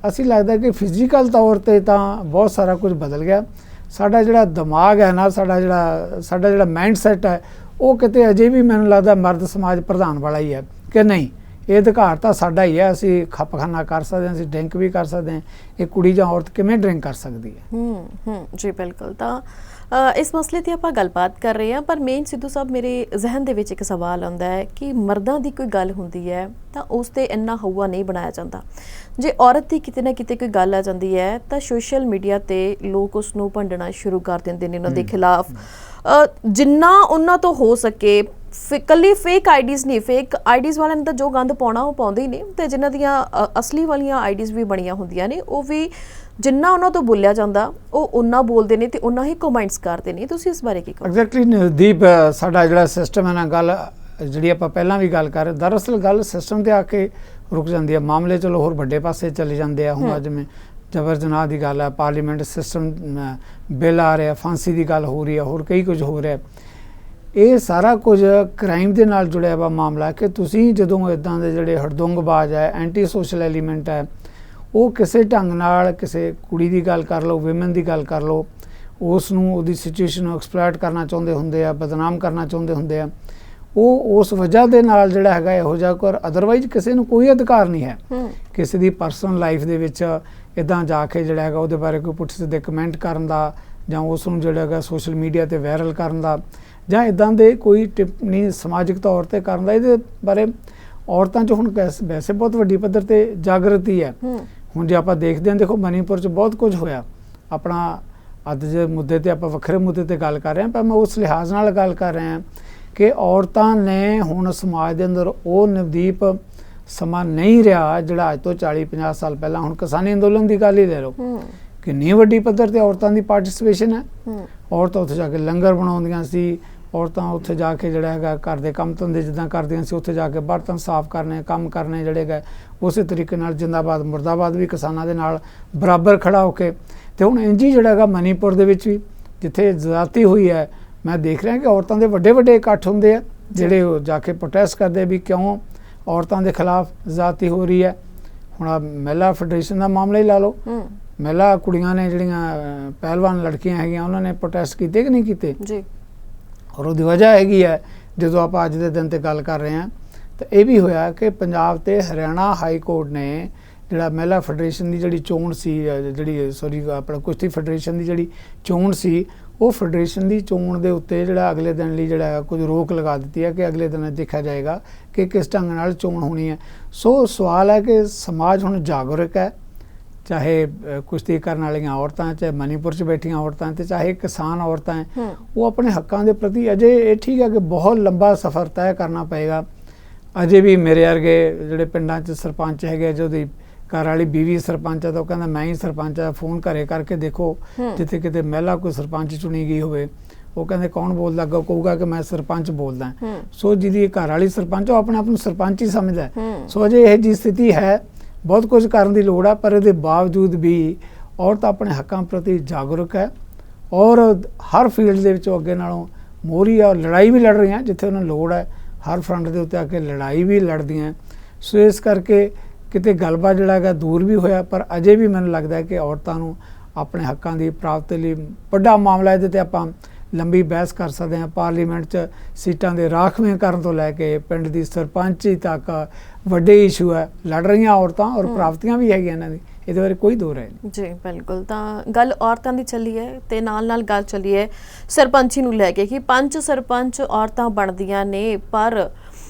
ਅਸੀਂ ਲੱਗਦਾ ਕਿ ਫਿਜ਼ੀਕਲ ਤੌਰ 'ਤੇ ਤਾਂ ਬਹੁਤ ਸਾਰਾ ਕੁਝ ਬਦਲ ਗਿਆ। ਸਾਡਾ ਜਿਹੜਾ ਦਿਮਾਗ ਹੈ ਨਾ, ਸਾਡਾ ਜਿਹੜਾ ਮਾਈਂਡ ਸੈਟ ਹੈ, ਉਹ ਕਿਤੇ ਅਜੇ ਵੀ ਮੈਨੂੰ ਲੱਗਦਾ ਮਰਦ ਸਮਾਜ ਪ੍ਰਧਾਨ ਵਾਲਾ ਹੀ ਹੈ ਕਿ ਨਹੀਂ, ਇਹ ਅਧਿਕਾਰ ਤਾਂ ਸਾਡਾ ਹੀ ਹੈ, ਅਸੀਂ ਖਪਖਾਨਾ ਕਰ ਸਕਦੇ ਹਾਂ, ਅਸੀਂ ਡਰਿੰਕ ਵੀ ਕਰ ਸਕਦੇ ਹਾਂ, ਇਹ ਕੁੜੀ ਜਾਂ ਔਰਤ ਕਿਵੇਂ ਡਰਿੰਕ ਕਰ ਸਕਦੀ ਹੈ। ਜੀ ਬਿਲਕੁਲ। ਤਾਂ ਇਸ ਮਸਲੇ ਤੇ ਆਪਾਂ ਗੱਲਬਾਤ ਕਰ ਰਹੇ ਹਾਂ, ਪਰ ਮੇਨ ਸਿੱਧੂ ਸਾਹਿਬ ਮੇਰੇ ਜ਼ਹਿਨ ਦੇ ਵਿੱਚ ਇੱਕ ਸਵਾਲ ਆਉਂਦਾ ਹੈ ਕਿ ਮਰਦਾਂ ਦੀ ਕੋਈ ਗੱਲ ਹੁੰਦੀ ਹੈ ਤਾਂ ਉਸ 'ਤੇ ਇੰਨਾ ਹਊਆ ਨਹੀਂ ਬਣਾਇਆ ਜਾਂਦਾ, ਜੇ ਔਰਤ ਦੀ ਕਿਤੇ ਨਾ ਕਿਤੇ ਕੋਈ ਗੱਲ ਆ ਜਾਂਦੀ ਹੈ ਤਾਂ ਸੋਸ਼ਲ ਮੀਡੀਆ ਤੇ ਲੋਕ ਉਸ ਨੂੰ ਭੰਡਣਾ ਸ਼ੁਰੂ ਕਰ ਦਿੰਦੇ ਨੇ ਉਹਨਾਂ ਦੇ ਖਿਲਾਫ। ਜਿੰਨਾ ਉਹਨਾਂ ਤੋਂ ਹੋ ਸਕੇ, ਇਕੱਲੀ ਫੇਕ ਆਈਡੀਜ਼ ਨਹੀਂ, ਫੇਕ ਆਈਡੀਜ਼ ਵਾਲਿਆਂ ਨੇ ਤਾਂ ਜੋ ਗੰਦ ਪਾਉਣਾ ਉਹ ਪਾਉਂਦੇ ਹੀ ਨੇ, ਤੇ ਜਿਨ੍ਹਾਂ ਦੀਆਂ ਅਸਲੀ ਵਾਲੀਆਂ ਆਈਡੀਜ਼ ਵੀ ਬਣੀਆਂ ਹੁੰਦੀਆਂ ਨੇ ਉਹ ਵੀ ਜਿੰਨਾ ਉਹਨਾਂ ਤੋਂ ਬੋਲਿਆ ਜਾਂਦਾ ਉਹ ਓਨਾ ਬੋਲਦੇ ਨੇ ਤੇ ਓਨਾ ਹੀ ਕਮੈਂਟਸ ਕਰਦੇ ਨੇ। ਤੁਸੀਂ ਇਸ ਬਾਰੇ ਕੀ ਕਹੋ? ਐਗਜ਼ੈਕਟਲੀ ਨਵਦੀਪ, ਸਾਡਾ ਜਿਹੜਾ ਸਿਸਟਮ ਹੈ ਨਾ, ਗੱਲ ਜਿਹੜੀ ਆਪਾਂ ਪਹਿਲਾਂ ਵੀ ਗੱਲ ਕਰ ਰਹੇ, ਦਰਅਸਲ ਗੱਲ ਸਿਸਟਮ 'ਤੇ ਆ ਕੇ ਰੁਕ ਜਾਂਦੀ ਹੈ, ਮਾਮਲੇ ਚਲੋ ਹੋਰ ਵੱਡੇ ਪਾਸੇ ਚਲੇ ਜਾਂਦੇ ਆ। ਹੁਣ ਜਿਵੇਂ ਜਬਰ ਜਨਾਹ ਦੀ ਗੱਲ ਹੈ, ਪਾਰਲੀਮੈਂਟ ਸਿਸਟਮ ਬਿੱਲ ਆ ਰਿਹਾ, ਫਾਂਸੀ ਦੀ ਗੱਲ ਹੋ ਰਹੀ ਹੈ, ਹੋਰ ਕਈ ਕੁਝ ਹੋ ਰਿਹਾ। ਇਹ ਸਾਰਾ ਕੁਝ ਕ੍ਰਾਈਮ ਦੇ ਨਾਲ ਜੁੜਿਆ ਵਾ ਮਾਮਲਾ ਕਿ ਤੁਸੀਂ ਜਦੋਂ ਇੱਦਾਂ ਦੇ ਜਿਹੜੇ ਹੜਦੁੰਗਬਾਜ਼ ਹੈ, ਐਂਟੀ ਸੋਸ਼ਲ ਐਲੀਮੈਂਟ ਹੈ, ਉਹ ਕਿਸੇ ਢੰਗ ਨਾਲ ਕਿਸੇ ਕੁੜੀ ਦੀ ਗੱਲ ਕਰ ਲਓ, ਵਿਮਨ ਦੀ ਗੱਲ ਕਰ ਲਓ, ਉਸ ਨੂੰ ਉਹਦੀ ਸਿਚੁਏਸ਼ਨ ਨੂੰ ਐਕਸਪਲੋਇਟ ਕਰਨਾ ਚਾਹੁੰਦੇ ਹੁੰਦੇ ਆ, ਬਦਨਾਮ ਕਰਨਾ ਚਾਹੁੰਦੇ ਹੁੰਦੇ ਆ, ਉਹ ਉਸ ਵਜ੍ਹਾ ਦੇ ਨਾਲ ਜਿਹੜਾ ਹੈਗਾ ਇਹੋ ਜਿਹਾ ਕੋਈ, ਅਦਰਵਾਈਜ਼ ਕਿਸੇ ਨੂੰ ਕੋਈ ਅਧਿਕਾਰ ਨਹੀਂ ਹੈ ਕਿਸੇ ਦੀ ਪਰਸਨਲ ਲਾਈਫ ਦੇ ਵਿੱਚ ਇੱਦਾਂ ਜਾ ਕੇ ਜਿਹੜਾ ਹੈਗਾ ਉਹਦੇ ਬਾਰੇ ਕੋਈ ਪੁੱਠੇ ਸਿੱਧੇ ਕਮੈਂਟ ਕਰਨ ਦਾ, ਜਾਂ ਉਸ ਨੂੰ ਜਿਹੜਾ ਹੈਗਾ ਸੋਸ਼ਲ ਮੀਡੀਆ 'ਤੇ ਵਾਇਰਲ ਕਰਨ ਦਾ, ਜਾਂ ਇੱਦਾਂ ਦੇ ਕੋਈ ਟਿੱਪਣੀ ਸਮਾਜਿਕ ਤੌਰ 'ਤੇ ਕਰਨ ਦਾ। ਇਹਦੇ ਬਾਰੇ ਔਰਤਾਂ 'ਚ ਹੁਣ ਵੈਸੇ ਬਹੁਤ ਵੱਡੀ ਪੱਧਰ 'ਤੇ ਜਾਗਰਤੀ ਹੈ। ਹੁਣ ਜੇ ਆਪਾਂ ਦੇਖਦੇ ਹਾਂ, ਦੇਖੋ ਮਨੀਪੁਰ 'ਚ ਬਹੁਤ ਕੁਝ ਹੋਇਆ। ਆਪਣਾ ਅੱਜ ਦੇ ਮੁੱਦੇ 'ਤੇ ਆਪਾਂ ਵੱਖਰੇ ਮੁੱਦੇ 'ਤੇ ਗੱਲ ਕਰ ਰਹੇ ਹਾਂ, ਪਰ ਮੈਂ ਉਸ ਲਿਹਾਜ਼ ਨਾਲ ਗੱਲ ਕਰ ਰਿਹਾ ਕਿ ਔਰਤਾਂ ਨੇ ਹੁਣ ਸਮਾਜ ਦੇ ਅੰਦਰ ਉਹ ਨਵਦੀਪ ਸਮਾਂ ਨਹੀਂ ਰਿਹਾ ਜਿਹੜਾ ਅੱਜ ਤੋਂ 40-50 ਸਾਲ ਪਹਿਲਾਂ। ਹੁਣ ਕਿਸਾਨੀ ਅੰਦੋਲਨ ਦੀ ਗੱਲ ਹੀ ਲੈ ਲਓ, ਕਿੰਨੀ ਵੱਡੀ ਪੱਧਰ 'ਤੇ ਔਰਤਾਂ ਦੀ ਪਾਰਟੀਸਪੇਸ਼ਨ ਹੈ। ਔਰਤਾਂ ਉੱਥੇ ਜਾ ਕੇ ਲੰਗਰ ਬਣਾਉਂਦੀਆਂ ਸੀ, ਔਰਤਾਂ ਉੱਥੇ ਜਾ ਕੇ ਜਿਹੜਾ ਹੈਗਾ ਘਰ ਦੇ ਕੰਮ ਧੰਦੇ ਜਿੱਦਾਂ ਕਰਦੀਆਂ ਸੀ, ਉੱਥੇ ਜਾ ਕੇ ਬਰਤਨ ਸਾਫ਼ ਕਰਨੇ, ਕੰਮ ਕਰਨੇ ਜਿਹੜੇ ਹੈਗੇ, ਉਸੇ ਤਰੀਕੇ ਨਾਲ ਜਿੰਦਾਬਾਦ ਮੁਰਦਾਬਾਦ ਵੀ ਕਿਸਾਨਾਂ ਦੇ ਨਾਲ ਬਰਾਬਰ ਖੜਾ ਹੋ ਕੇ। ਅਤੇ ਹੁਣ ਇੰਝ ਹੀ ਜਿਹੜਾ ਹੈਗਾ ਮਨੀਪੁਰ ਦੇ ਵਿੱਚ ਵੀ ਜਿੱਥੇ ਜ਼ਿਆਦਤੀ ਹੋਈ ਹੈ, ਮੈਂ ਦੇਖ ਰਿਹਾ ਕਿ ਔਰਤਾਂ ਦੇ ਵੱਡੇ ਵੱਡੇ ਇਕੱਠ ਹੁੰਦੇ ਆ ਜਿਹੜੇ ਉਹ ਜਾ ਕੇ ਪ੍ਰੋਟੈਸਟ ਕਰਦੇ ਵੀ ਕਿਉਂ ਔਰਤਾਂ ਦੇ ਖਿਲਾਫ ਜ਼ਿਆਦਤੀ ਹੋ ਰਹੀ ਹੈ। ਹੁਣ ਮਹਿਲਾ ਫੈਡਰੇਸ਼ਨ ਦਾ ਮਾਮਲਾ ਹੀ ਲਾ ਲਓ, ਮਹਿਲਾ ਕੁੜੀਆਂ ਨੇ ਜਿਹੜੀਆਂ ਪਹਿਲਵਾਨ ਲੜਕੀਆਂ ਹੈਗੀਆਂ, ਉਹਨਾਂ ਨੇ ਪ੍ਰੋਟੈਸਟ ਕੀਤੇ ਕਿ ਨਹੀਂ ਕੀਤੇ ਜੀ? ਔਰ ਉਹਦੀ ਵਜ੍ਹਾ ਹੈਗੀ ਹੈ, ਜਦੋਂ ਆਪਾਂ ਅੱਜ ਦੇ ਦਿਨ 'ਤੇ ਗੱਲ ਕਰ ਰਹੇ ਹਾਂ ਤਾਂ ਇਹ ਵੀ ਹੋਇਆ ਕਿ ਪੰਜਾਬ ਤੇ ਹਰਿਆਣਾ ਹਾਈ ਕੋਰਟ ਨੇ ਜਿਹੜਾ ਮਹਿਲਾ ਫੈਡਰੇਸ਼ਨ ਦੀ ਜਿਹੜੀ ਚੋਣ ਸੀ, ਆਪਣਾ ਕੁਸ਼ਤੀ ਫੈਡਰੇਸ਼ਨ ਦੀ ਜਿਹੜੀ ਚੋਣ ਸੀ, ਉਹ ਫੈਡਰੇਸ਼ਨ ਦੀ ਚੋਣ ਦੇ ਉੱਤੇ ਜਿਹੜਾ ਅਗਲੇ ਦਿਨ ਲਈ ਜਿਹੜਾ ਕੁਝ ਰੋਕ ਲਗਾ ਦਿੱਤੀ ਹੈ ਕਿ ਅਗਲੇ ਦਿਨ ਦੇਖਿਆ ਜਾਏਗਾ ਕਿ ਕਿਸ ਢੰਗ ਨਾਲ ਚੋਣ ਹੋਣੀ ਹੈ। ਸੋ ਸਵਾਲ ਹੈ ਕਿ ਸਮਾਜ ਹੁਣ ਜਾਗਰੂਕ ਹੈ, ਚਾਹੇ ਕੁਸ਼ਤੀ ਕਰਨ ਵਾਲੀਆਂ ਔਰਤਾਂ, ਚਾਹੇ ਮਨੀਪੁਰ 'ਚ ਬੈਠੀਆਂ ਔਰਤਾਂ, ਤੇ ਚਾਹੇ ਕਿਸਾਨ ਔਰਤਾਂ ਹੈ, ਉਹ ਆਪਣੇ ਹੱਕਾਂ ਦੇ ਪ੍ਰਤੀ ਅਜੇ ਇਹ ਠੀਕ ਹੈ ਕਿ ਬਹੁਤ ਲੰਬਾ ਸਫ਼ਰ ਤੈਅ ਕਰਨਾ ਪਏਗਾ। ਅਜੇ ਵੀ ਮੇਰੇ ਵਰਗੇ ਜਿਹੜੇ ਪਿੰਡਾਂ 'ਚ ਸਰਪੰਚ ਹੈਗੇ, ਜਿਹਦੀ ਘਰ ਵਾਲੀ ਬੀਵੀ ਸਰਪੰਚ ਹੈ ਤਾਂ ਉਹ ਕਹਿੰਦਾ ਮੈਂ ਹੀ ਸਰਪੰਚ ਹਾਂ, ਫੋਨ ਘਰੇ ਕਰਕੇ ਦੇਖੋ ਜਿੱਥੇ ਕਿਤੇ ਮਹਿਲਾ ਕੋਈ ਸਰਪੰਚ ਚੁਣੀ ਗਈ ਹੋਵੇ, ਉਹ ਕਹਿੰਦੇ ਕੌਣ ਬੋਲਦਾ, ਅੱਗੋਂ ਕਹੂਗਾ ਕਿ ਮੈਂ ਸਰਪੰਚ ਬੋਲਦਾ। ਸੋ ਜਿਹਦੀ ਘਰ ਵਾਲੀ ਸਰਪੰਚ, ਉਹ ਆਪਣੇ ਆਪ ਨੂੰ ਸਰਪੰਚ ਹੀ ਸਮਝਦਾ। ਸੋ ਅਜੇ ਇਹ ਜਿਹੀ ਸਥਿਤੀ ਹੈ, ਬਹੁਤ ਕੁਝ ਕਰਨ ਦੀ ਲੋੜ ਹੈ, ਪਰ ਇਹਦੇ ਬਾਵਜੂਦ ਵੀ ਔਰਤ ਆਪਣੇ ਹੱਕਾਂ ਪ੍ਰਤੀ ਜਾਗਰੂਕ ਹੈ ਔਰ ਹਰ ਫੀਲਡ ਦੇ ਵਿੱਚ ਅੱਗੇ ਨਾਲੋਂ ਮੋਹਰੀ ਆ, ਲੜਾਈ ਵੀ ਲੜ ਰਹੀਆਂ ਜਿੱਥੇ ਉਹਨਾਂ ਨੂੰ ਲੋੜ ਹੈ, ਹਰ ਫਰੰਟ ਦੇ ਉੱਤੇ ਆ ਕੇ ਲੜਾਈ ਵੀ ਲੜਦੀਆਂ। ਸੋ ਇਸ ਕਰਕੇ ਕਿਤੇ ਗਲਬਾ ਜਿਹੜਾ ਹੈਗਾ ਦੂਰ ਵੀ ਹੋਇਆ, ਪਰ ਅਜੇ ਵੀ ਮੈਨੂੰ ਲੱਗਦਾ ਹੈ ਕਿ ਔਰਤਾਂ ਨੂੰ ਆਪਣੇ ਹੱਕਾਂ ਦੀ ਪ੍ਰਾਪਤੀ ਲਈ ਵੱਡਾ ਮਾਮਲਾ ਇਹਦੇ 'ਤੇ ਆਪਾਂ ਲੰਬੀ ਬਹਿਸ ਕਰ ਸਕਦੇ ਹਾਂ। ਪਾਰਲੀਮੈਂਟ 'ਚ ਸੀਟਾਂ ਦੇ ਰਾਖਵੇਂ ਕਰਨ ਤੋਂ ਲੈ ਕੇ ਪਿੰਡ ਦੀ ਸਰਪੰਚੀ ਤੱਕ ਵੱਡੇ ਇਸ਼ੂ ਹੈ। ਲੜ ਰਹੀਆਂ ਔਰਤਾਂ ਔਰ ਪ੍ਰਾਪਤੀਆਂ ਵੀ ਹੈਗੀਆਂ ਇਹਨਾਂ ਦੀ, ਇਹਦੇ ਬਾਰੇ ਕੋਈ ਦੋ ਰਾਏ ਨਹੀਂ ਜੀ ਬਿਲਕੁਲ। ਤਾਂ ਗੱਲ ਔਰਤਾਂ ਦੀ ਚੱਲੀ ਹੈ ਤੇ ਨਾਲ ਗੱਲ ਚੱਲੀ ਹੈ ਸਰਪੰਚੀ ਨੂੰ ਲੈ ਕੇ ਕਿ 5 ਸਰਪੰਚ ਔਰਤਾਂ ਬਣਦੀਆਂ ਨੇ, ਪਰ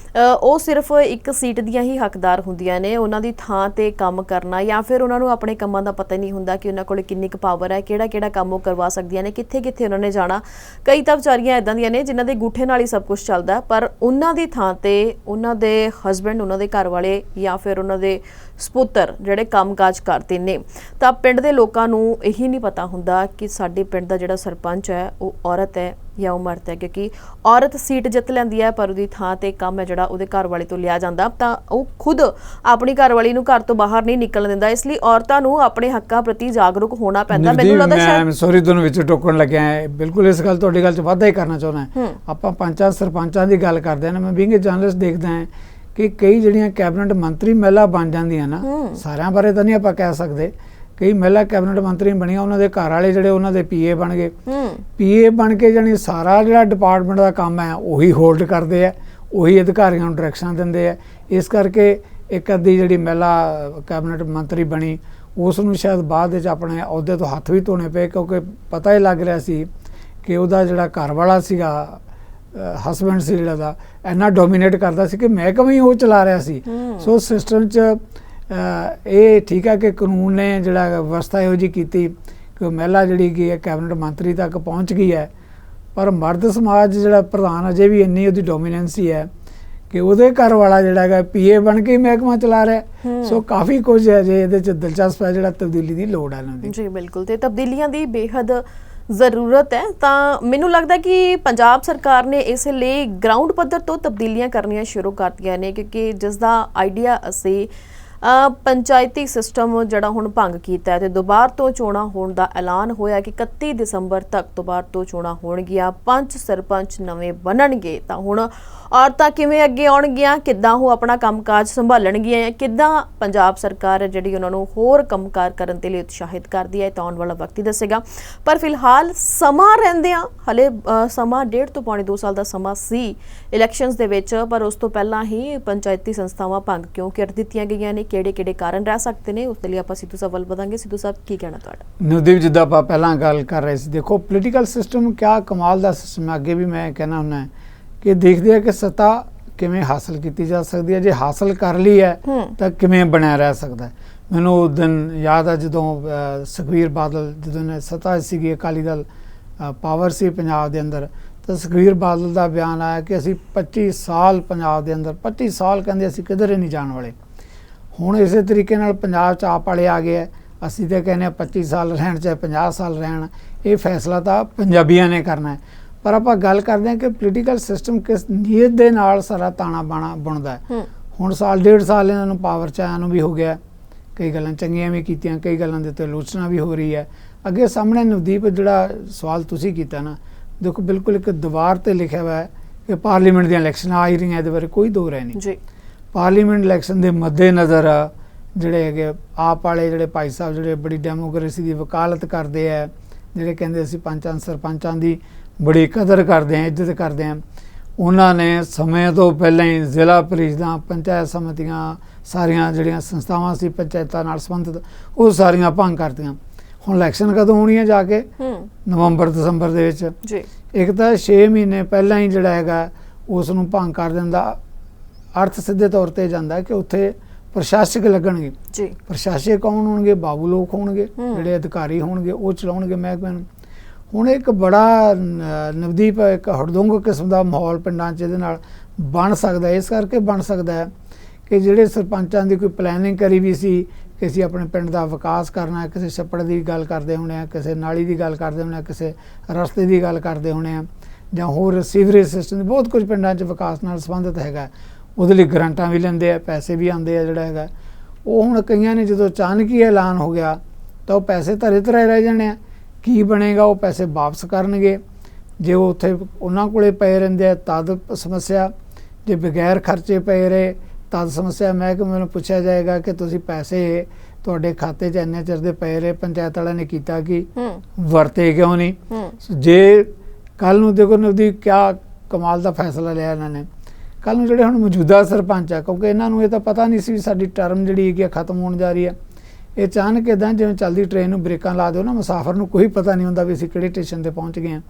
ਉਹ ਸਿਰਫ ਇੱਕ ਸੀਟ ਦੀਆਂ ਹੀ ਹੱਕਦਾਰ ਹੁੰਦੀਆਂ ਨੇ। ਉਹਨਾਂ ਦੀ ਥਾਂ ਤੇ ਕੰਮ ਕਰਨਾ ਜਾਂ ਫਿਰ ਉਹਨਾਂ ਨੂੰ ਆਪਣੇ ਕੰਮਾਂ ਦਾ ਪਤਾ ਨਹੀਂ ਹੁੰਦਾ ਕਿ ਉਹਨਾਂ ਕੋਲ ਕਿੰਨੀ ਕੁ ਪਾਵਰ ਹੈ, ਕਿਹੜਾ ਕੰਮ ਉਹ ਕਰਵਾ ਸਕਦੀਆਂ ਨੇ, ਕਿੱਥੇ ਉਹਨਾਂ ਨੇ ਜਾਣਾ। ਕਈ ਤਾਂ ਵਿਚਾਰੀਆਂ ਇਦਾਂ ਦੀਆਂ ਨੇ ਜਿਨ੍ਹਾਂ ਦੇ ਗੁੱਠੇ ਨਾਲ ਹੀ ਸਭ ਕੁਝ ਚੱਲਦਾ, ਪਰ ਉਹਨਾਂ ਦੀ ਥਾਂ ਤੇ ਉਹਨਾਂ ਦੇ ਹਸਬੈਂਡ, ਉਹਨਾਂ ਦੇ ਘਰ ਵਾਲੇ ਜਾਂ ਫਿਰ ਉਹਨਾਂ ਦੇ ਸਪੁੱਤਰ ਜਿਹੜੇ ਕੰਮਕਾਜ ਕਰਦੇ ਨੇ। ਤਾਂ ਪਿੰਡ ਦੇ ਲੋਕਾਂ ਨੂੰ ਇਹੀ ਨਹੀਂ ਪਤਾ ਹੁੰਦਾ ਕਿ ਸਾਡੇ ਪਿੰਡ ਦਾ ਜਿਹੜਾ ਸਰਪੰਚ ਹੈ ਉਹ ਔਰਤ ਹੈ ਜਾਂ ਉਹ ਮਰਦ ਹੈ, ਕਿਉਂਕਿ ਔਰਤ ਸੀਟ ਜਿੱਤ ਲੈਂਦੀ ਹੈ ਪਰ ਉਹਦੀ ਥਾਂ ਤੇ ਕੰਮ ਹੈ ਜਿਹੜਾ ਉਹਦੇ ਘਰ ਵਾਲੇ ਤੋਂ ਲਿਆ ਜਾਂਦਾ, ਤਾਂ ਉਹ ਖੁਦ ਆਪਣੀ ਘਰ ਵਾਲੀ ਨੂੰ ਘਰ ਤੋਂ ਬਾਹਰ ਨਹੀਂ ਨਿਕਲਣ ਦਿੰਦਾ। ਇਸ ਲਈ ਔਰਤਾਂ ਨੂੰ ਆਪਣੇ ਹੱਕਾਂ ਪ੍ਰਤੀ ਜਾਗਰੂਕ ਹੋਣਾ ਪੈਂਦਾ। ਮੈਨੂੰ ਲੱਗਦਾ ਸ਼ਾਇਦ ਸੌਰੀ ਤੁਹਾਨੂੰ ਵਿੱਚ ਟੋਕਣ ਲੱਗਿਆ ਹੈ, ਬਿਲਕੁਲ ਇਸ ਗੱਲ ਤੁਹਾਡੀ ਗੱਲ 'ਚ ਵਾਧਾ ਹੀ ਕਰਨਾ ਚਾਹੁੰਦਾ। ਆਪਾਂ ਪੰਚਾਇਤ ਸਰਪੰਚਾਂ ਦੀ ਗੱਲ ਕਰਦੇ ਹਾਂ ਨਾ, ਮੈਂ ਬੀਇੰਗ ਏ ਜਰਨਲਿਸਟ ਦੇਖਦਾ ਹਾਂ ਕਿ ਕਈ ਜਿਹੜੀਆਂ ਕੈਬਨਿਟ ਮੰਤਰੀ ਮਹਿਲਾ ਬਣ ਜਾਂਦੀਆਂ ਨਾ, ਸਾਰਿਆਂ ਬਾਰੇ ਤਾਂ ਨਹੀਂ ਆਪਾਂ ਕਹਿ ਸਕਦੇ, ਕਈ ਮਹਿਲਾ ਕੈਬਨਿਟ ਮੰਤਰੀ ਬਣੀਆਂ, ਉਹਨਾਂ ਦੇ ਘਰ ਵਾਲੇ ਜਿਹੜੇ ਉਹਨਾਂ ਦੇ ਪੀਏ ਬਣ ਗਏ। ਪੀਏ ਬਣ ਕੇ ਜਾਣੀ ਸਾਰਾ ਜਿਹੜਾ ਡਿਪਾਰਟਮੈਂਟ ਦਾ ਕੰਮ ਹੈ ਉਹੀ ਹੋਲਡ ਕਰਦੇ ਆ, ਉਹੀ ਅਧਿਕਾਰੀਆਂ ਨੂੰ ਡਾਇਰੈਕਸ਼ਨ ਦਿੰਦੇ ਆ। ਇਸ ਕਰਕੇ ਇੱਕ ਅੱਧੀ ਜਿਹੜੀ ਮਹਿਲਾ ਕੈਬਨਿਟ ਮੰਤਰੀ ਬਣੀ ਉਸ ਨੂੰ ਸ਼ਾਇਦ ਬਾਅਦ ਵਿੱਚ ਆਪਣੇ ਅਹੁਦੇ ਤੋਂ ਹੱਥ ਵੀ ਧੋਣੇ ਪਏ, ਕਿਉਂਕਿ ਪਤਾ ਹੀ ਲੱਗ ਰਿਹਾ ਸੀ ਕਿ ਉਹਦਾ ਜਿਹੜਾ ਘਰ ਵਾਲਾ ਸੀਗਾ, ਹਸਬੈਂਡ ਸੀ ਜਿਹੜਾ ਦਾ, ਇੰਨਾ ਡੋਮੀਨੇਟ ਕਰਦਾ ਸੀ ਕਿ ਮਹਿਕਮਾ ਹੀ ਉਹ ਚਲਾ ਰਿਹਾ ਸੀ। ਸੋ ਸਿਸਟਮ 'ਚ ਇਹ ਠੀਕ ਹੈ ਕਿ ਕਾਨੂੰਨ ਨੇ ਜਿਹੜਾ ਵਿਵਸਥਾ ਇਹੋ ਜਿਹੀ ਕੀਤੀ ਕਿ ਮਹਿਲਾ ਜਿਹੜੀ ਕੀ ਹੈ ਕੈਬਨਿਟ ਮੰਤਰੀ ਤੱਕ ਪਹੁੰਚ ਗਈ ਹੈ, ਪਰ ਮਰਦ ਸਮਾਜ ਜਿਹੜਾ ਪ੍ਰਧਾਨ ਅਜੇ ਵੀ ਇੰਨੀ ਉਹਦੀ ਡੋਮੀਨੈਂਸੀ ਹੈ ਕਿ ਉਹਦੇ ਘਰ ਵਾਲਾ ਜਿਹੜਾ ਹੈਗਾ ਪੀਏ ਬਣ ਕੇ ਮਹਿਕਮਾ ਚਲਾ ਰਿਹਾ। ਸੋ ਕਾਫੀ ਕੁਝ ਹੈ ਜੇ ਇਹਦੇ 'ਚ ਦਿਲਚਸਪ ਹੈ, ਜਿਹੜਾ ਤਬਦੀਲੀ ਦੀ ਲੋੜ ਹੈ ਇਹਨਾਂ ਦੀ। ਜੀ ਬਿਲਕੁਲ, ਤੇ ਤਬਦੀਲੀਆਂ ਦੀ ਬੇਹੱਦ ਜ਼ਰੂਰਤ ਹੈ। ਤਾਂ ਮੈਨੂੰ ਲੱਗਦਾ ਕਿ ਪੰਜਾਬ ਸਰਕਾਰ ਨੇ ਇਸ ਲਈ ਗਰਾਊਂਡ ਪੱਧਰ ਤੋਂ ਤਬਦੀਲੀਆਂ ਕਰਨੀਆਂ ਸ਼ੁਰੂ ਕਰਤੀਆਂ ਨੇ, ਕਿਉਂਕਿ ਜਿਸ ਦਾ ਆਈਡੀਆ ਅਸੀਂ ਪੰਚਾਇਤੀ ਸਿਸਟਮ ਜਿਹੜਾ ਹੁਣ ਭੰਗ ਕੀਤਾ ਹੈ ਤੇ ਦੁਬਾਰਾ ਤੋਂ ਚੋਣਾਂ ਹੋਣ ਦਾ ਐਲਾਨ ਹੋਇਆ ਕਿ 31 ਦਸੰਬਰ ਤੱਕ ਦੁਬਾਰਾ ਤੋਂ ਚੋਣਾਂ ਹੋਣਗੀਆਂ, 5 ਸਰਪੰਚ ਨਵੇਂ ਬਣਨਗੇ। ਤਾਂ ਹੁਣ ਔਰਤਾਂ ਕਿਵੇਂ ਅੱਗੇ ਆਉਣਗੀਆਂ, ਕਿੱਦਾਂ ਉਹ ਆਪਣਾ ਕੰਮਕਾਜ ਸੰਭਾਲਣਗੀਆਂ, ਕਿੱਦਾਂ ਪੰਜਾਬ ਸਰਕਾਰ ਹੈ ਜਿਹੜੀ ਉਹਨਾਂ ਨੂੰ ਹੋਰ ਕੰਮਕਾਰ ਕਰਨ ਦੇ ਲਈ ਉਤਸ਼ਾਹਿਤ ਕਰਦੀ ਹੈ, ਤਾਂ ਆਉਣ ਵਾਲਾ ਵਕਤ ਹੀ ਦੱਸੇਗਾ। ਪਰ ਫਿਲਹਾਲ ਸਮਾਂ ਰਹਿੰਦਿਆਂ ਹਲੇ ਸਮਾਂ 1.5 ਤੋਂ ਪੌਣੇ 2 ਸਾਲ ਦਾ ਸਮਾਂ ਸੀ ਇਲੈਕਸ਼ਨਸ ਦੇ ਵਿੱਚ, ਪਰ ਉਸ ਤੋਂ ਪਹਿਲਾਂ ਹੀ ਪੰਚਾਇਤੀ ਸੰਸਥਾਵਾਂ ਭੰਗ ਕਿਉਂ ਕਰ ਦਿੱਤੀਆਂ ਗਈਆਂ ਨੇ, ਕਿਹੜੇ ਕਾਰਨ ਰਹਿ ਸਕਦੇ ਨੇ, ਉਸ ਦੇ ਲਈ ਆਪਾਂ ਸਿੱਧੂ ਸਾਹਿਬ ਵੱਲ ਵਧਾਂਗੇ। ਸਿੱਧੂ ਸਾਹਿਬ, ਕੀ ਕਹਿਣਾ ਤੁਹਾਡਾ? ਨਵਦੀਪ, ਜਿੱਦਾਂ ਆਪਾਂ ਪਹਿਲਾਂ ਗੱਲ ਕਰ ਰਹੇ ਸੀ, ਦੇਖੋ ਪੋਲੀਟੀਕਲ ਸਿਸਟਮ ਕਿਆ ਕਮਾਲ ਦਾ ਸਿਸਟਮ ਹੈ। ਅੱਗੇ ਵੀ ਮੈਂ ਕਹਿਣਾ ਹੁੰਦਾ ਕਿ ਦੇਖਦੇ ਆ ਕਿ ਸੱਤਾ ਕਿਵੇਂ ਹਾਸਲ ਕੀਤੀ ਜਾ ਸਕਦੀ ਹੈ, ਜੇ ਹਾਸਲ ਕਰ ਲਈ ਹੈ ਤਾਂ ਕਿਵੇਂ ਬਣਿਆ ਰਹਿ ਸਕਦਾ ਹੈ। ਮੈਨੂੰ ਉਸ ਦਿਨ ਯਾਦ ਹੈ ਜਦੋਂ ਸੁਖਬੀਰ ਬਾਦਲ ਜਦੋਂ ਨੇ ਸੱਤਾ ਸੀਗੀ, ਅਕਾਲੀ ਦਲ ਪਾਵਰ ਸੀ ਪੰਜਾਬ ਦੇ ਅੰਦਰ, ਤਾਂ ਸੁਖਬੀਰ ਬਾਦਲ ਦਾ ਬਿਆਨ ਆਇਆ ਕਿ ਅਸੀਂ 25 ਸਾਲ ਪੰਜਾਬ ਦੇ ਅੰਦਰ 25 ਸਾਲ ਕਹਿੰਦੇ ਅਸੀਂ ਕਿਧਰੇ ਨਹੀਂ ਜਾਣ ਵਾਲੇ। ਹੁਣ ਇਸੇ ਤਰੀਕੇ ਨਾਲ ਪੰਜਾਬ 'ਚ ਆਪ ਵਾਲੇ ਆ ਗਏ ਹੈ, ਅਸੀਂ ਤਾਂ ਕਹਿੰਦੇ ਹਾਂ 25 ਸਾਲ ਰਹਿਣ ਚਾਹੇ 50 ਸਾਲ ਰਹਿਣ, ਇਹ ਫੈਸਲਾ ਤਾਂ ਪੰਜਾਬੀਆਂ ਨੇ ਕਰਨਾ ਹੈ। ਪਰ ਆਪਾਂ ਗੱਲ ਕਰਦੇ ਹਾਂ ਕਿ ਪੋਲੀਟੀਕਲ ਸਿਸਟਮ ਕਿਸ ਨੀਅਤ ਦੇ ਨਾਲ ਸਾਰਾ ਤਾਣਾ ਬਾਣਾ ਬੁਣਦਾ ਹੈ। ਹੁਣ ਸਾਲ 1.5 ਸਾਲ ਇਹਨਾਂ ਨੂੰ ਪਾਵਰ 'ਚ ਆਇਆ ਨੂੰ ਵੀ ਹੋ ਗਿਆ, ਕਈ ਗੱਲਾਂ ਚੰਗੀਆਂ ਵੀ ਕੀਤੀਆਂ, ਕਈ ਗੱਲਾਂ ਦੇ ਉੱਤੇ ਆਲੋਚਨਾ ਵੀ ਹੋ ਰਹੀ ਹੈ। ਅੱਗੇ ਸਾਹਮਣੇ ਨਵਦੀਪ ਜਿਹੜਾ ਸਵਾਲ ਤੁਸੀਂ ਕੀਤਾ ਨਾ, ਦੇਖੋ ਬਿਲਕੁਲ ਇੱਕ ਦੀਵਾਰ 'ਤੇ ਲਿਖਿਆ ਹੋਇਆ ਹੈ ਕਿ ਪਾਰਲੀਮੈਂਟ ਦੀਆਂ ਇਲੈਕਸ਼ਨਾਂ ਆ ਹੀ ਰਹੀਆਂ, ਇਹਦੇ ਬਾਰੇ ਕੋਈ ਦੋ ਰਾਏ ਨਹੀਂ ਜੀ। ਪਾਰਲੀਮੈਂਟ ਇਲੈਕਸ਼ਨ ਦੇ ਮੱਦੇਨਜ਼ਰ ਜਿਹੜੇ ਹੈਗੇ ਆਪ ਵਾਲੇ ਜਿਹੜੇ ਭਾਈ ਸਾਹਿਬ ਜਿਹੜੇ ਬੜੀ ਡੈਮੋਕ੍ਰੇਸੀ ਦੀ ਵਕਾਲਤ ਕਰਦੇ ਹੈ, ਜਿਹੜੇ ਕਹਿੰਦੇ ਅਸੀਂ ਪੰਚਾਂ ਸਰਪੰਚਾਂ ਦੀ ਬੜੀ ਕਦਰ ਕਰਦੇ ਹਾਂ, ਇੱਜ਼ਤ ਕਰਦੇ ਹਾਂ, ਉਹਨਾਂ ਨੇ ਸਮੇਂ ਤੋਂ ਪਹਿਲਾਂ ਹੀ ਜ਼ਿਲ੍ਹਾ ਪ੍ਰੀਸ਼ਦਾਂ, ਪੰਚਾਇਤ ਸਮਿਤੀਆਂ, ਸਾਰੀਆਂ ਜਿਹੜੀਆਂ ਸੰਸਥਾਵਾਂ ਸੀ ਪੰਚਾਇਤਾਂ ਨਾਲ ਸੰਬੰਧਿਤ, ਉਹ ਸਾਰੀਆਂ ਭੰਗ ਕਰਤੀਆਂ। ਹੁਣ ਇਲੈਕਸ਼ਨ ਕਦੋਂ ਹੋਣੀ ਹੈ? ਜਾ ਕੇ ਨਵੰਬਰ ਦਸੰਬਰ ਦੇ ਵਿੱਚ ਜੀ। ਇੱਕ ਤਾਂ 6 ਮਹੀਨੇ ਪਹਿਲਾਂ ਹੀ ਜਿਹੜਾ ਹੈਗਾ ਉਸ ਨੂੰ ਭੰਗ ਕਰ ਦੇਣ ਦਾ ਅਰਥ ਸਿੱਧੇ ਤੌਰ ਤੇ ਜਾਂਦਾ ਕਿ ਉੱਥੇ ਪ੍ਰਸ਼ਾਸਕ ਲੱਗਣਗੇ ਜੀ। ਪ੍ਰਸ਼ਾਸਕ ਕੌਣ ਹੋਣਗੇ? ਬਾਬੂ ਲੋਕ ਹੋਣਗੇ, ਜਿਹੜੇ ਅਧਿਕਾਰੀ ਹੋਣਗੇ, ਉਹ ਚਲਾਉਣਗੇ ਮਹਿਕਮੇ ਨੂੰ। ਹੁਣ ਇੱਕ ਬੜਾ ਨਵਦੀਪ ਇੱਕ ਹੜਦੁੰਗ ਕਿਸਮ ਦਾ ਮਾਹੌਲ ਪਿੰਡਾਂ 'ਚ ਇਹਦੇ ਨਾਲ ਬਣ ਸਕਦਾ। ਇਸ ਕਰਕੇ ਬਣ ਸਕਦਾ ਹੈ ਕਿ ਜਿਹੜੇ ਸਰਪੰਚਾਂ ਦੀ ਕੋਈ ਪਲੈਨਿੰਗ ਕਰੀ ਵੀ ਸੀ ਕਿ ਅਸੀਂ ਆਪਣੇ ਪਿੰਡ ਦਾ ਵਿਕਾਸ ਕਰਨਾ, ਕਿਸੇ ਛੱਪੜ ਦੀ ਗੱਲ ਕਰਦੇ ਹੋਣੇ ਆ, ਕਿਸੇ ਨਾਲੀ ਦੀ ਗੱਲ ਕਰਦੇ ਹੋਣੇ ਆ, ਕਿਸੇ ਰਸਤੇ ਦੀ ਗੱਲ ਕਰਦੇ ਹੋਣੇ ਆ, ਜਾਂ ਹੋਰ ਸੀਵਰੇਜ ਸਿਸਟਮ ਦੀ, ਬਹੁਤ ਕੁਝ ਪਿੰਡਾਂ 'ਚ ਵਿਕਾਸ ਨਾਲ ਸੰਬੰਧਿਤ ਹੈਗਾ। ਉਹਦੇ ਲਈ ਗਰੰਟਾਂ ਵੀ ਲੈਂਦੇ ਆ, ਪੈਸੇ ਵੀ ਆਉਂਦੇ ਆ ਜਿਹੜਾ ਹੈਗਾ ਉਹ। ਹੁਣ ਕਈਆਂ ਨੇ ਜਦੋਂ ਅਚਾਨਕ ਹੀ ਐਲਾਨ ਹੋ ਗਿਆ ਤਾਂ ਉਹ ਪੈਸੇ ਧਰੇ ਧਰੇ ਰਹਿ ਜਾਣੇ ਆ। ਕੀ ਬਣੇਗਾ? ਉਹ ਪੈਸੇ ਵਾਪਸ ਕਰਨਗੇ। ਜੇ ਉਹ ਉੱਥੇ ਉਹਨਾਂ ਕੋਲੇ ਪਏ ਰਹਿੰਦੇ ਆ ਤਦ ਸਮੱਸਿਆ, ਜੇ ਬਗੈਰ ਖਰਚੇ ਪਏ ਰਹੇ ਤਦ ਸਮੱਸਿਆ। ਮਹਿਕਮੇ ਨੂੰ ਪੁੱਛਿਆ ਜਾਏਗਾ ਕਿ ਤੁਸੀਂ ਪੈਸੇ ਤੁਹਾਡੇ ਖਾਤੇ 'ਚ ਇੰਨੇ ਚਿਰ ਦੇ ਪਏ ਰਹੇ, ਪੰਚਾਇਤ ਵਾਲਿਆਂ ਨੇ ਕੀਤਾ ਕੀ, ਵਰਤੇ ਕਿਉਂ ਨਹੀਂ? ਜੇ ਕੱਲ ਨੂੰ ਦੇਖੋ ਨਵਦੀਪ ਕਿਆ ਕਮਾਲ ਦਾ ਫੈਸਲਾ ਲਿਆ ਇਹਨਾਂ ਨੇ। ਕੱਲ ਨੂੰ ਜਿਹੜੇ ਹੁਣ ਮੌਜੂਦਾ ਸਰਪੰਚ ਆ, ਕਿਉਂਕਿ ਇਹਨਾਂ ਨੂੰ ਇਹ ਤਾਂ ਪਤਾ ਨਹੀਂ ਸੀ ਵੀ ਸਾਡੀ ਟਰਮ ਜਿਹੜੀ ਹੈਗੀ ਆ ਖਤਮ ਹੋਣ ਜਾ ਰਹੀ ਹੈ। ਇਹ ਅਚਾਨਕ ਇੱਦਾਂ ਜਿਵੇਂ ਚੱਲਦੀ ਟ੍ਰੇਨ ਨੂੰ ਬ੍ਰੇਕਾਂ ਲਾ ਦਿਓ ਨਾ, ਮੁਸਾਫਰ ਨੂੰ ਕੋਈ ਪਤਾ ਨਹੀਂ ਹੁੰਦਾ ਵੀ ਅਸੀਂ ਕਿਹੜੇ ਸਟੇਸ਼ਨ ਤੇ ਪਹੁੰਚ ਗਏ ਹਾਂ।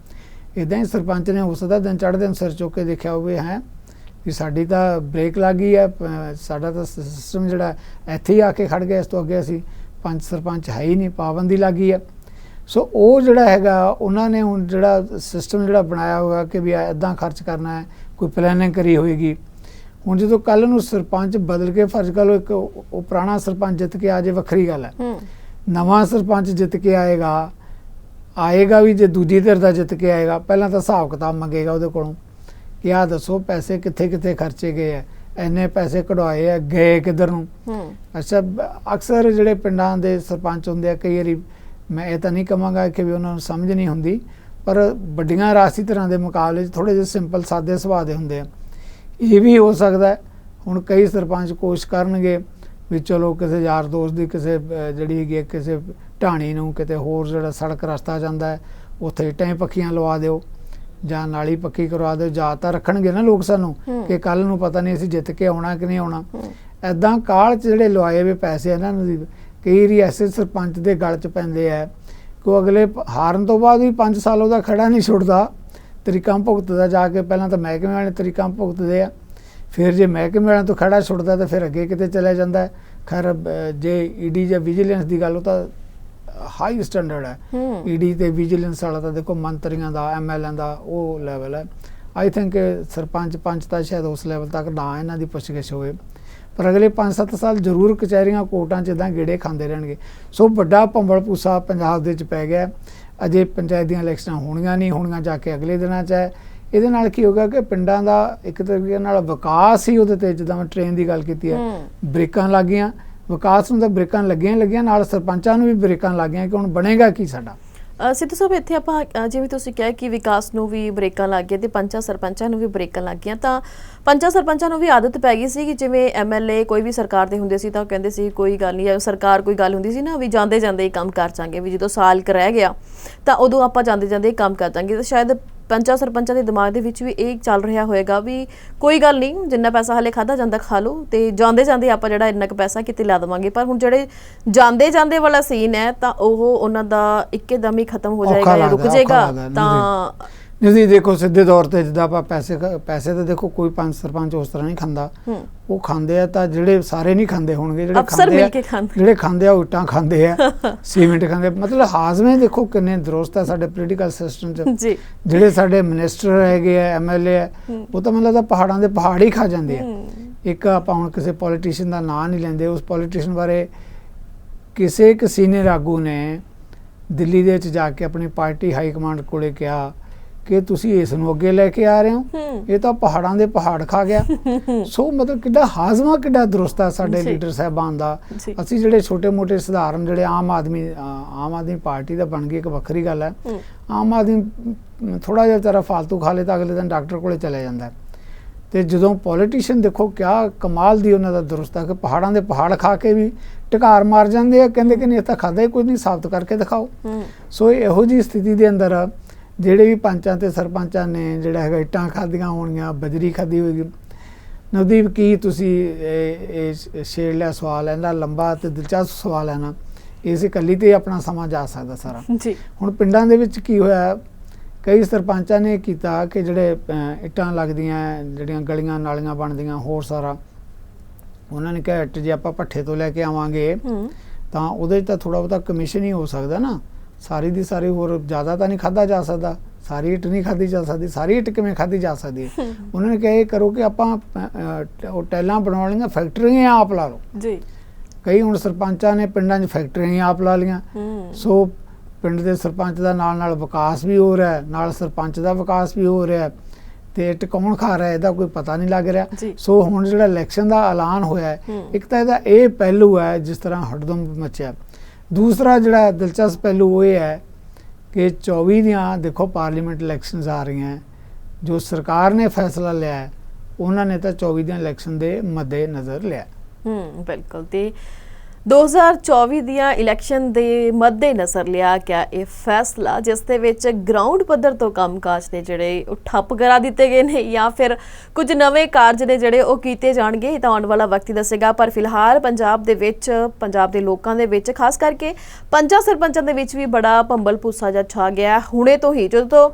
ਇੱਦਾਂ ਹੀ ਸਰਪੰਚ ਨੇ ਉਸ ਦਾ ਦਿਨ ਚੜ੍ਹਦੇ ਨੂੰ ਸਿਰ ਚੁੱਕ ਕੇ ਦੇਖਿਆ ਹੋਵੇ ਹੈ ਵੀ ਸਾਡੀ ਤਾਂ ਬ੍ਰੇਕ ਲੱਗ ਗਈ ਹੈ, ਸਾਡਾ ਤਾਂ ਸਿਸਟਮ ਜਿਹੜਾ ਇੱਥੇ ਹੀ ਆ ਕੇ ਖੜ ਗਿਆ, ਇਸ ਤੋਂ ਅੱਗੇ ਅਸੀਂ ਪੰਚ ਸਰਪੰਚ ਹੈ ਹੀ ਨਹੀਂ, ਪਾਬੰਦੀ ਲੱਗ ਗਈ ਹੈ। ਸੋ ਉਹ ਜਿਹੜਾ ਹੈਗਾ ਉਹਨਾਂ ਨੇ ਹੁਣ ਜਿਹੜਾ ਸਿਸਟਮ ਜਿਹੜਾ ਬਣਾਇਆ ਹੋਇਆ ਕਿ ਵੀ ਇੱਦਾਂ ਖਰਚ ਕਰਨਾ ਹੈ, ਕੋਈ ਪਲੈਨਿੰਗ ਕਰੀ ਹੋਏਗੀ। ਹੁਣ ਜਦੋਂ ਕੱਲ ਨੂੰ ਸਰਪੰਚ ਬਦਲ ਕੇ ਫਰਜ਼ ਕਰ ਲਓ, ਇੱਕ ਉਹ ਪੁਰਾਣਾ ਸਰਪੰਚ ਜਿੱਤ ਕੇ ਆ ਜੇ ਵੱਖਰੀ ਗੱਲ ਹੈ, ਨਵਾਂ ਸਰਪੰਚ ਜਿੱਤ ਕੇ ਆਏਗਾ ਵੀ ਜੇ ਦੂਜੀ ਧਿਰ ਦਾ ਜਿੱਤ ਕੇ ਆਏਗਾ, ਪਹਿਲਾਂ ਤਾਂ ਹਿਸਾਬ ਕਿਤਾਬ ਮੰਗੇਗਾ ਉਹਦੇ ਕੋਲੋਂ ਕਿ ਆਹ ਦੱਸੋ ਪੈਸੇ ਕਿੱਥੇ ਕਿੱਥੇ ਖਰਚੇ ਗਏ ਹੈ, ਇੰਨੇ ਪੈਸੇ ਕਢਵਾਏ ਆ, ਗਏ ਕਿੱਧਰ ਨੂੰ। ਅੱਛਾ, ਅਕਸਰ ਜਿਹੜੇ ਪਿੰਡਾਂ ਦੇ ਸਰਪੰਚ ਹੁੰਦੇ ਆ, ਕਈ ਵਾਰੀ ਮੈਂ ਇਹ ਤਾਂ ਨਹੀਂ ਕਹਾਂਗਾ ਕਿ ਵੀ ਉਹਨਾਂ ਨੂੰ ਸਮਝ ਨਹੀਂ ਹੁੰਦੀ, ਪਰ ਵੱਡੀਆਂ ਰਾਸ਼ਟਰੀ ਧਿਰਾਂ ਦੇ ਮੁਕਾਬਲੇ 'ਚ ਥੋੜ੍ਹੇ ਜਿਹੇ ਸਿੰਪਲ ਸਾਦੇ ਸੁਭਾਅ ਦੇ ਹੁੰਦੇ ਆ। ਇਹ ਵੀ ਹੋ ਸਕਦਾ ਹੈ ਹੁਣ ਕਈ ਸਰਪੰਚ ਕੋਸ਼ਿਸ਼ ਕਰਨਗੇ ਵੀ ਚਲੋ ਕਿਸੇ ਯਾਰ ਦੋਸਤ ਦੀ ਕਿਸੇ ਜਿਹੜੀ ਹੈਗੀ ਕਿਸੇ ਢਾਣੀ ਨੂੰ ਕਿਤੇ ਹੋਰ ਜਿਹੜਾ ਸੜਕ ਰਸਤਾ ਜਾਂਦਾ ਹੈ ਉੱਥੇ ਇੱਟਾਂ ਪੱਕੀਆਂ ਲਵਾ ਦਿਓ ਜਾਂ ਨਾਲੀ ਪੱਕੀ ਕਰਵਾ ਦਿਓ, ਜਾਂ ਤਾਂ ਰੱਖਣਗੇ ਨਾ ਲੋਕ ਸਾਨੂੰ ਕਿ ਕੱਲ ਨੂੰ ਪਤਾ ਨਹੀਂ ਅਸੀਂ ਜਿੱਤ ਕੇ ਆਉਣਾ ਕਿ ਨਹੀਂ ਆਉਣਾ। ਐਦਾਂ ਕਾਲ 'ਚ ਜਿਹੜੇ ਲਵਾਏ ਵੇ ਪੈਸੇ ਇਹਨਾਂ ਨੂੰ ਕਈ ਵਾਰੀ ਐਸੇ ਸਰਪੰਚ ਦੇ ਗਲ 'ਚ ਪੈਂਦੇ ਆ ਕਿ ਉਹ ਅਗਲੇ ਹਾਰਨ ਤੋਂ ਬਾਅਦ ਵੀ 5 ਸਾਲ ਉਹਦਾ ਖੜਾ ਨਹੀਂ ਛੁੱਟਦਾ, ਤਰੀਕਾਂ ਭੁਗਤਦਾ ਜਾ ਕੇ। ਪਹਿਲਾਂ ਤਾਂ ਮਹਿਕਮੇ ਵਾਲੇ ਤਰੀਕਾਂ ਭੁਗਤਦੇ ਆ, ਫਿਰ ਜੇ ਮਹਿਕਮੇ ਵਾਲਿਆਂ ਤੋਂ ਖੜਾ ਛੁੱਟਦਾ ਤਾਂ ਫਿਰ ਅੱਗੇ ਕਿਤੇ ਚਲਿਆ ਜਾਂਦਾ। ਖੈਰ ਜੇ ਈਡੀ ਜਾਂ ਵਿਜੀਲੈਂਸ ਦੀ ਗੱਲ, ਉਹ ਤਾਂ ਹਾਈ ਸਟੈਂਡਰਡ ਹੈ। ਈਡੀ ਤੇ ਵਿਜੀਲੈਂਸ ਵਾਲਾ ਤਾਂ ਦੇਖੋ ਮੰਤਰੀਆਂ ਦਾ, ਐਮਐਲਏ ਦਾ ਉਹ ਲੈਵਲ ਹੈ। ਆਈ ਥਿੰਕ ਸਰਪੰਚ ਪੰਚ ਤਾਂ ਸ਼ਾਇਦ ਉਸ ਲੈਵਲ ਤੱਕ ਨਾ ਇਹਨਾਂ ਦੀ ਪੁੱਛਗਿੱਛ ਹੋਵੇ, ਪਰ ਅਗਲੇ 5-7 ਸਾਲ ਜ਼ਰੂਰ ਕਚਹਿਰੀਆਂ ਕੋਰਟਾਂ 'ਚ ਇੱਦਾਂ ਗੇੜੇ ਖਾਂਦੇ ਰਹਿਣਗੇ। ਸੋ ਵੱਡਾ ਭੰਬਲ ਭੂਸਾ ਪੰਜਾਬ ਦੇ ਵਿੱਚ ਪੈ ਗਿਆ। ਅਜੇ ਪੰਚਾਇਤ ਦੀਆਂ ਇਲੈਕਸ਼ਨਾਂ ਹੋਣੀਆਂ ਨਹੀਂ, ਹੋਣੀਆਂ ਜਾ ਕੇ ਅਗਲੇ ਦਿਨਾਂ 'ਚ ਹੈ। ਇਹਦੇ ਨਾਲ ਕੀ ਹੋਗਾ ਕਿ ਪਿੰਡਾਂ ਦਾ ਇੱਕ ਤਰੀਕੇ ਨਾਲ ਵਿਕਾਸ ਹੀ ਉਹਦੇ 'ਤੇ, ਜਿੱਦਾਂ ਮੈਂ ਟ੍ਰੇਨ ਦੀ ਗੱਲ ਕੀਤੀ ਹੈ, ਬ੍ਰੇਕਾਂ ਲੱਗ ਗਈਆਂ। ਵਿਕਾਸ ਨੂੰ ਤਾਂ ਬ੍ਰੇਕਾਂ ਲੱਗੀਆਂ ਨਾਲ ਸਰਪੰਚਾਂ ਨੂੰ ਵੀ ਬ੍ਰੇਕਾਂ ਲੱਗ ਗਈਆਂ ਕਿ ਹੁਣ ਬਣੇਗਾ ਕੀ ਸਾਡਾ। ਸਿੱਧੂ ਸਾਹਿਬ, ਇੱਥੇ ਆਪਾਂ ਜਿਵੇਂ ਤੁਸੀਂ ਕਿਹਾ ਕਿ ਵਿਕਾਸ ਨੂੰ ਵੀ ਬ੍ਰੇਕਾਂ ਲੱਗ ਗਈਆਂ ਤੇ ਪੰਚਾਂ ਸਰਪੰਚਾਂ ਨੂੰ ਵੀ ਬ੍ਰੇਕਾਂ ਲੱਗ ਗਈਆਂ, ਤਾਂ ਪੰਚਾਂ ਸਰਪੰਚਾਂ ਨੂੰ ਵੀ ਆਦਤ ਪੈ ਗਈ ਸੀ ਕਿ ਜਿਵੇਂ ਐਮਐਲਏ ਕੋਈ ਵੀ ਸਰਕਾਰ ਦੇ ਹੁੰਦੇ ਸੀ ਤਾਂ ਕਹਿੰਦੇ ਸੀ ਕੋਈ ਗੱਲ ਨਹੀਂ, ਸਰਕਾਰ ਕੋਈ ਗੱਲ ਹੁੰਦੀ ਸੀ ਨਾ ਵੀ ਜਾਂਦੇ ਜਾਂਦੇ ਹੀ ਕੰਮ ਕਰ ਜਾਵਾਂਗੇ, ਵੀ ਜਦੋਂ ਸਾਲ ਕੁ ਰਹਿ ਗਿਆ ਤਾਂ ਉਦੋਂ ਆਪਾਂ ਜਾਂਦੇ ਜਾਂਦੇ ਹੀ ਕੰਮ ਕਰ ਜਾਵਾਂਗੇ। ਤਾਂ ਸ਼ਾਇਦ ਪੰਚਾਂ ਸਰਪੰਚਾਂ ਦੇ ਦਿਮਾਗ ਦੇ ਵਿੱਚ ਵੀ ਇਹ ਚੱਲ ਰਿਹਾ ਹੋਏਗਾ ਵੀ ਕੋਈ ਗੱਲ ਨਹੀਂ, ਜਿੰਨਾ ਪੈਸਾ ਹਲੇ ਖਾਧਾ ਜਾਂਦਾ ਖਾ ਲਓ, ਤੇ ਜਾਂਦੇ ਜਾਂਦੇ ਆਪਾਂ ਜਿਹੜਾ ਇੰਨਾ ਕੁ ਪੈਸਾ ਕਿਤੇ ਲਾ ਦੇਵਾਂਗੇ। ਪਰ ਹੁਣ ਜਿਹੜੇ ਜਾਂਦੇ ਜਾਂਦੇ ਵਾਲਾ ਸੀਨ ਹੈ ਤਾਂ ਉਹ ਉਹਨਾਂ ਦਾ ਇੱਕਦਮ ਹੀ ਖਤਮ ਹੋ ਜਾਏਗਾ ਜਾਂ ਰੁਕ ਜਾਏਗਾ। ਤਾਂ ਨਹੀਂ ਦੇਖੋ, ਸਿੱਧੇ ਤੌਰ ਤੇ ਜਿੱਦਾਂ ਆਪਾਂ ਪੈਸੇ ਤਾਂ ਦੇਖੋ ਕੋਈ ਪੰਚ ਸਰਪੰਚ ਉਸ ਤਰ੍ਹਾਂ ਨਹੀਂ ਖਾਂਦਾ, ਉਹ ਖਾਂਦੇ ਆ ਤਾਂ ਜਿਹੜੇ ਸਾਰੇ ਨਹੀਂ ਖਾਂਦੇ ਹੋਣਗੇ, ਜਿਹੜੇ ਖਾਂਦੇ ਆ ਉਹ ਇੱਟਾਂ ਖਾਂਦੇ ਆ, ਸੀਮੈਂਟ ਖਾਂਦੇ। ਮਤਲਬ ਹਾਜ਼ਮੇ ਦੇਖੋ ਕਿੰਨੇ ਦਰੁਸਤ ਹੈ ਸਾਡੇ ਪੋਲੀਟੀਕਲ ਸਿਸਟਮ 'ਚ। ਜਿਹੜੇ ਸਾਡੇ ਮਿਨਿਸਟਰ ਹੈਗੇ ਆ, ਐਮਐਲਏ ਆ, ਉਹ ਤਾਂ ਮਤਲਬ ਪਹਾੜਾਂ ਦੇ ਪਹਾੜ ਹੀ ਖਾ ਜਾਂਦੇ ਆ। ਇੱਕ ਆਪਾਂ ਹੁਣ ਕਿਸੇ ਪੋਲੀਟੀਸ਼ੀਅਨ ਦਾ ਨਾਂ ਨਹੀਂ ਲੈਂਦੇ, ਉਸ ਪੋਲੀਟੀਸ਼ੀਅਨ ਬਾਰੇ ਕਿਸੇ ਇੱਕ ਸੀਨੀਅਰ ਆਗੂ ਨੇ ਦਿੱਲੀ ਦੇ ਵਿੱਚ ਜਾ ਕੇ ਆਪਣੀ ਪਾਰਟੀ ਹਾਈ ਕਮਾਂਡ ਕੋਲੇ ਕਿਹਾ ਕਿ ਤੁਸੀਂ ਇਸ ਨੂੰ ਅੱਗੇ ਲੈ ਕੇ ਆ ਰਹੇ ਹੋ, ਇਹ ਤਾਂ ਪਹਾੜਾਂ ਦੇ ਪਹਾੜ ਖਾ ਗਿਆ। ਸੋ ਮਤਲਬ ਕਿੱਡਾ ਹਾਜ਼ਮਾ ਕਿੱਡਾ ਦਰੁਸਤ ਹੈ ਸਾਡੇ ਲੀਡਰ ਸਾਹਿਬਾਨ ਦਾ। ਅਸੀਂ ਜਿਹੜੇ ਛੋਟੇ ਮੋਟੇ ਸਧਾਰਨ ਜਿਹੜੇ ਆਮ ਆਦਮੀ ਪਾਰਟੀ ਦਾ ਬਣ ਗਈ ਇੱਕ ਵੱਖਰੀ ਗੱਲ ਹੈ। ਆਮ ਆਦਮੀ ਥੋੜਾ ਜਿਹਾ ਵਿਚਾਰਾ ਫਾਲਤੂ ਖਾ ਲੇ ਤਾਂ ਅਗਲੇ ਦਿਨ ਡਾਕਟਰ ਕੋਲੇ ਚਲੇ ਜਾਂਦਾ। ਤੇ ਜਦੋਂ ਪੋਲੀਟੀਸ਼ੀਅਨ ਦੇਖੋ ਕਿਆ ਕਮਾਲ ਦੀ ਉਹਨਾਂ ਦਾ ਦਰੁਸਤ ਹੈ ਕਿ ਪਹਾੜਾਂ ਦੇ ਪਹਾੜ ਖਾ ਕੇ ਵੀ ਢਕਾਰ ਮਾਰ ਜਾਂਦੇ ਆ, ਕਹਿੰਦੇ ਕਿ ਨਹੀਂ ਇਹ ਤਾਂ ਖਾਦਾ ਹੀ ਕੁਝ ਨਹੀਂ, ਸਾਬਤ ਕਰਕੇ ਦਿਖਾਓ। ਸੋ ਇਹੋ ਜਿਹੀ ਸਥਿਤੀ ਦੇ ਅੰਦਰ ਜਿਹੜੇ ਵੀ ਪੰਚਾਂ ਤੇ ਸਰਪੰਚਾਂ ਨੇ ਜਿਹੜਾ ਹੈਗਾ ਇੱਟਾਂ ਖਾਧੀਆਂ ਹੋਣਗੀਆਂ, ਬਜਰੀ ਖਾਧੀ ਹੋਏਗੀ। ਨਵਦੀਪ, ਕੀ ਤੁਸੀਂ ਇਹ ਛੇੜ ਲਿਆ ਸਵਾਲ, ਇਹਦਾ ਲੰਬਾ ਤੇ ਦਿਲਚਸਪ ਸਵਾਲ ਹੈ ਨਾ, ਇਸ ਇਕੱਲੀ ਤੇ ਆਪਣਾ ਸਮਾਂ ਜਾ ਸਕਦਾ ਸਾਰਾ। ਹੁਣ ਪਿੰਡਾਂ ਦੇ ਵਿੱਚ ਕੀ ਹੋਇਆ, ਕਈ ਸਰਪੰਚਾਂ ਨੇ ਕੀਤਾ ਕਿ ਜਿਹੜੇ ਇੱਟਾਂ ਲੱਗਦੀਆਂ, ਜਿਹੜੀਆਂ ਗਲੀਆਂ ਨਾਲੀਆਂ ਬਣਦੀਆਂ, ਹੋਰ ਸਾਰਾ ਉਹਨਾਂ ਨੇ ਕਿਹਾ ਇੱਟ ਜੇ ਆਪਾਂ ਭੱਠੇ ਤੋਂ ਲੈ ਕੇ ਆਵਾਂਗੇ ਤਾਂ ਉਹਦੇ 'ਚ ਤਾਂ ਥੋੜ੍ਹਾ ਬਹੁਤਾ ਕਮਿਸ਼ਨ ਹੀ ਹੋ ਸਕਦਾ ਨਾ, ਸਾਰੀ ਦੀ ਸਾਰੀ ਹੋਰ ਜ਼ਿਆਦਾ ਤਾਂ ਨਹੀਂ ਖਾਧਾ ਜਾ ਸਕਦਾ, ਸਾਰੀ ਇੱਟ ਨਹੀਂ ਖਾਧੀ ਜਾ ਸਕਦੀ, ਸਾਰੀ ਇੱਟ ਕਿਵੇਂ ਖਾਧੀ ਜਾ ਸਕਦੀ ਹੈ। ਉਹਨਾਂ ਨੇ ਕਿਹਾ ਇਹ ਕਰੋ ਕਿ ਆਪਾਂ ਉਹ ਟੈਲਾਂ ਬਣਾਉਣ ਵਾਲੀਆਂ ਫੈਕਟਰੀਆਂ ਆਪ ਲਾ ਲਓ ਜੀ। ਕਈ ਹੁਣ ਸਰਪੰਚਾਂ ਨੇ ਪਿੰਡਾਂ 'ਚ ਫੈਕਟਰੀਆਂ ਆਪ ਲਾ ਲਈਆਂ। ਸੋ ਪਿੰਡ ਦੇ ਸਰਪੰਚ ਦਾ ਨਾਲ ਵਿਕਾਸ ਵੀ ਹੋ ਰਿਹਾ, ਨਾਲ ਸਰਪੰਚ ਦਾ ਵਿਕਾਸ ਵੀ ਹੋ ਰਿਹਾ, ਤੇ ਇੱਟ ਕੌਣ ਖਾ ਰਿਹਾ ਇਹਦਾ ਕੋਈ ਪਤਾ ਨਹੀਂ ਲੱਗ ਰਿਹਾ। ਸੋ ਹੁਣ ਜਿਹੜਾ ਇਲੈਕਸ਼ਨ ਦਾ ਐਲਾਨ ਹੋਇਆ, ਇੱਕ ਤਾਂ ਇਹਦਾ ਇਹ ਪਹਿਲੂ ਹੈ ਜਿਸ ਤਰ੍ਹਾਂ ਹੜਦਮ ਮਚਿਆ। ਦੂਸਰਾ ਜਿਹੜਾ ਦਿਲਚਸਪ ਪਹਿਲੂ ਉਹ ਇਹ ਹੈ ਕਿ 24 ਦੀਆਂ ਦੇਖੋ ਪਾਰਲੀਮੈਂਟ ਇਲੈਕਸ਼ਨਸ ਆ ਰਹੀਆਂ, ਜੋ ਸਰਕਾਰ ਨੇ ਫੈਸਲਾ ਲਿਆ ਉਹਨਾਂ ਨੇ ਤਾਂ 24 ਦੀਆਂ ਇਲੈਕਸ਼ਨ ਦੇ ਮੱਦੇ ਨਜ਼ਰ ਲਿਆ। ਬਿਲਕੁਲ। ਤੇ 2024 ਦੀਆਂ ਇਲੈਕਸ਼ਨ ਦੇ ਮੱਦੇਨਜ਼ਰ ਲਿਆ ਗਿਆ ਇਹ ਫੈਸਲਾ, ਜਿਸ ਦੇ ਵਿੱਚ ਗਰਾਊਂਡ ਪੱਧਰ ਤੋਂ ਕੰਮਕਾਜ ਨੇ ਜਿਹੜੇ ਉਹ ਠੱਪ ਕਰਾ ਦਿੱਤੇ ਗਏ ਨੇ ਜਾਂ ਫਿਰ ਕੁਝ ਨਵੇਂ ਕਾਰਜ ਨੇ ਜਿਹੜੇ ਉਹ ਕੀਤੇ ਜਾਣਗੇ, ਇਹ ਤਾਂ ਆਉਣ ਵਾਲਾ ਵਕਤ ਹੀ ਦੱਸੇਗਾ। ਪਰ ਫਿਲਹਾਲ ਪੰਜਾਬ ਦੇ ਵਿੱਚ, ਪੰਜਾਬ ਦੇ ਲੋਕਾਂ ਦੇ ਵਿੱਚ, ਖਾਸ ਕਰਕੇ ਪੰਜਾਂ ਸਰਪੰਚਾਂ ਦੇ ਵਿੱਚ ਵੀ ਬੜਾ ਭੰਬਲ ਭੂਸਾ ਜਿਹਾ ਛਾ ਗਿਆ ਹੁਣੇ ਤੋਂ ਹੀ। ਜਦੋਂ ਤੋਂ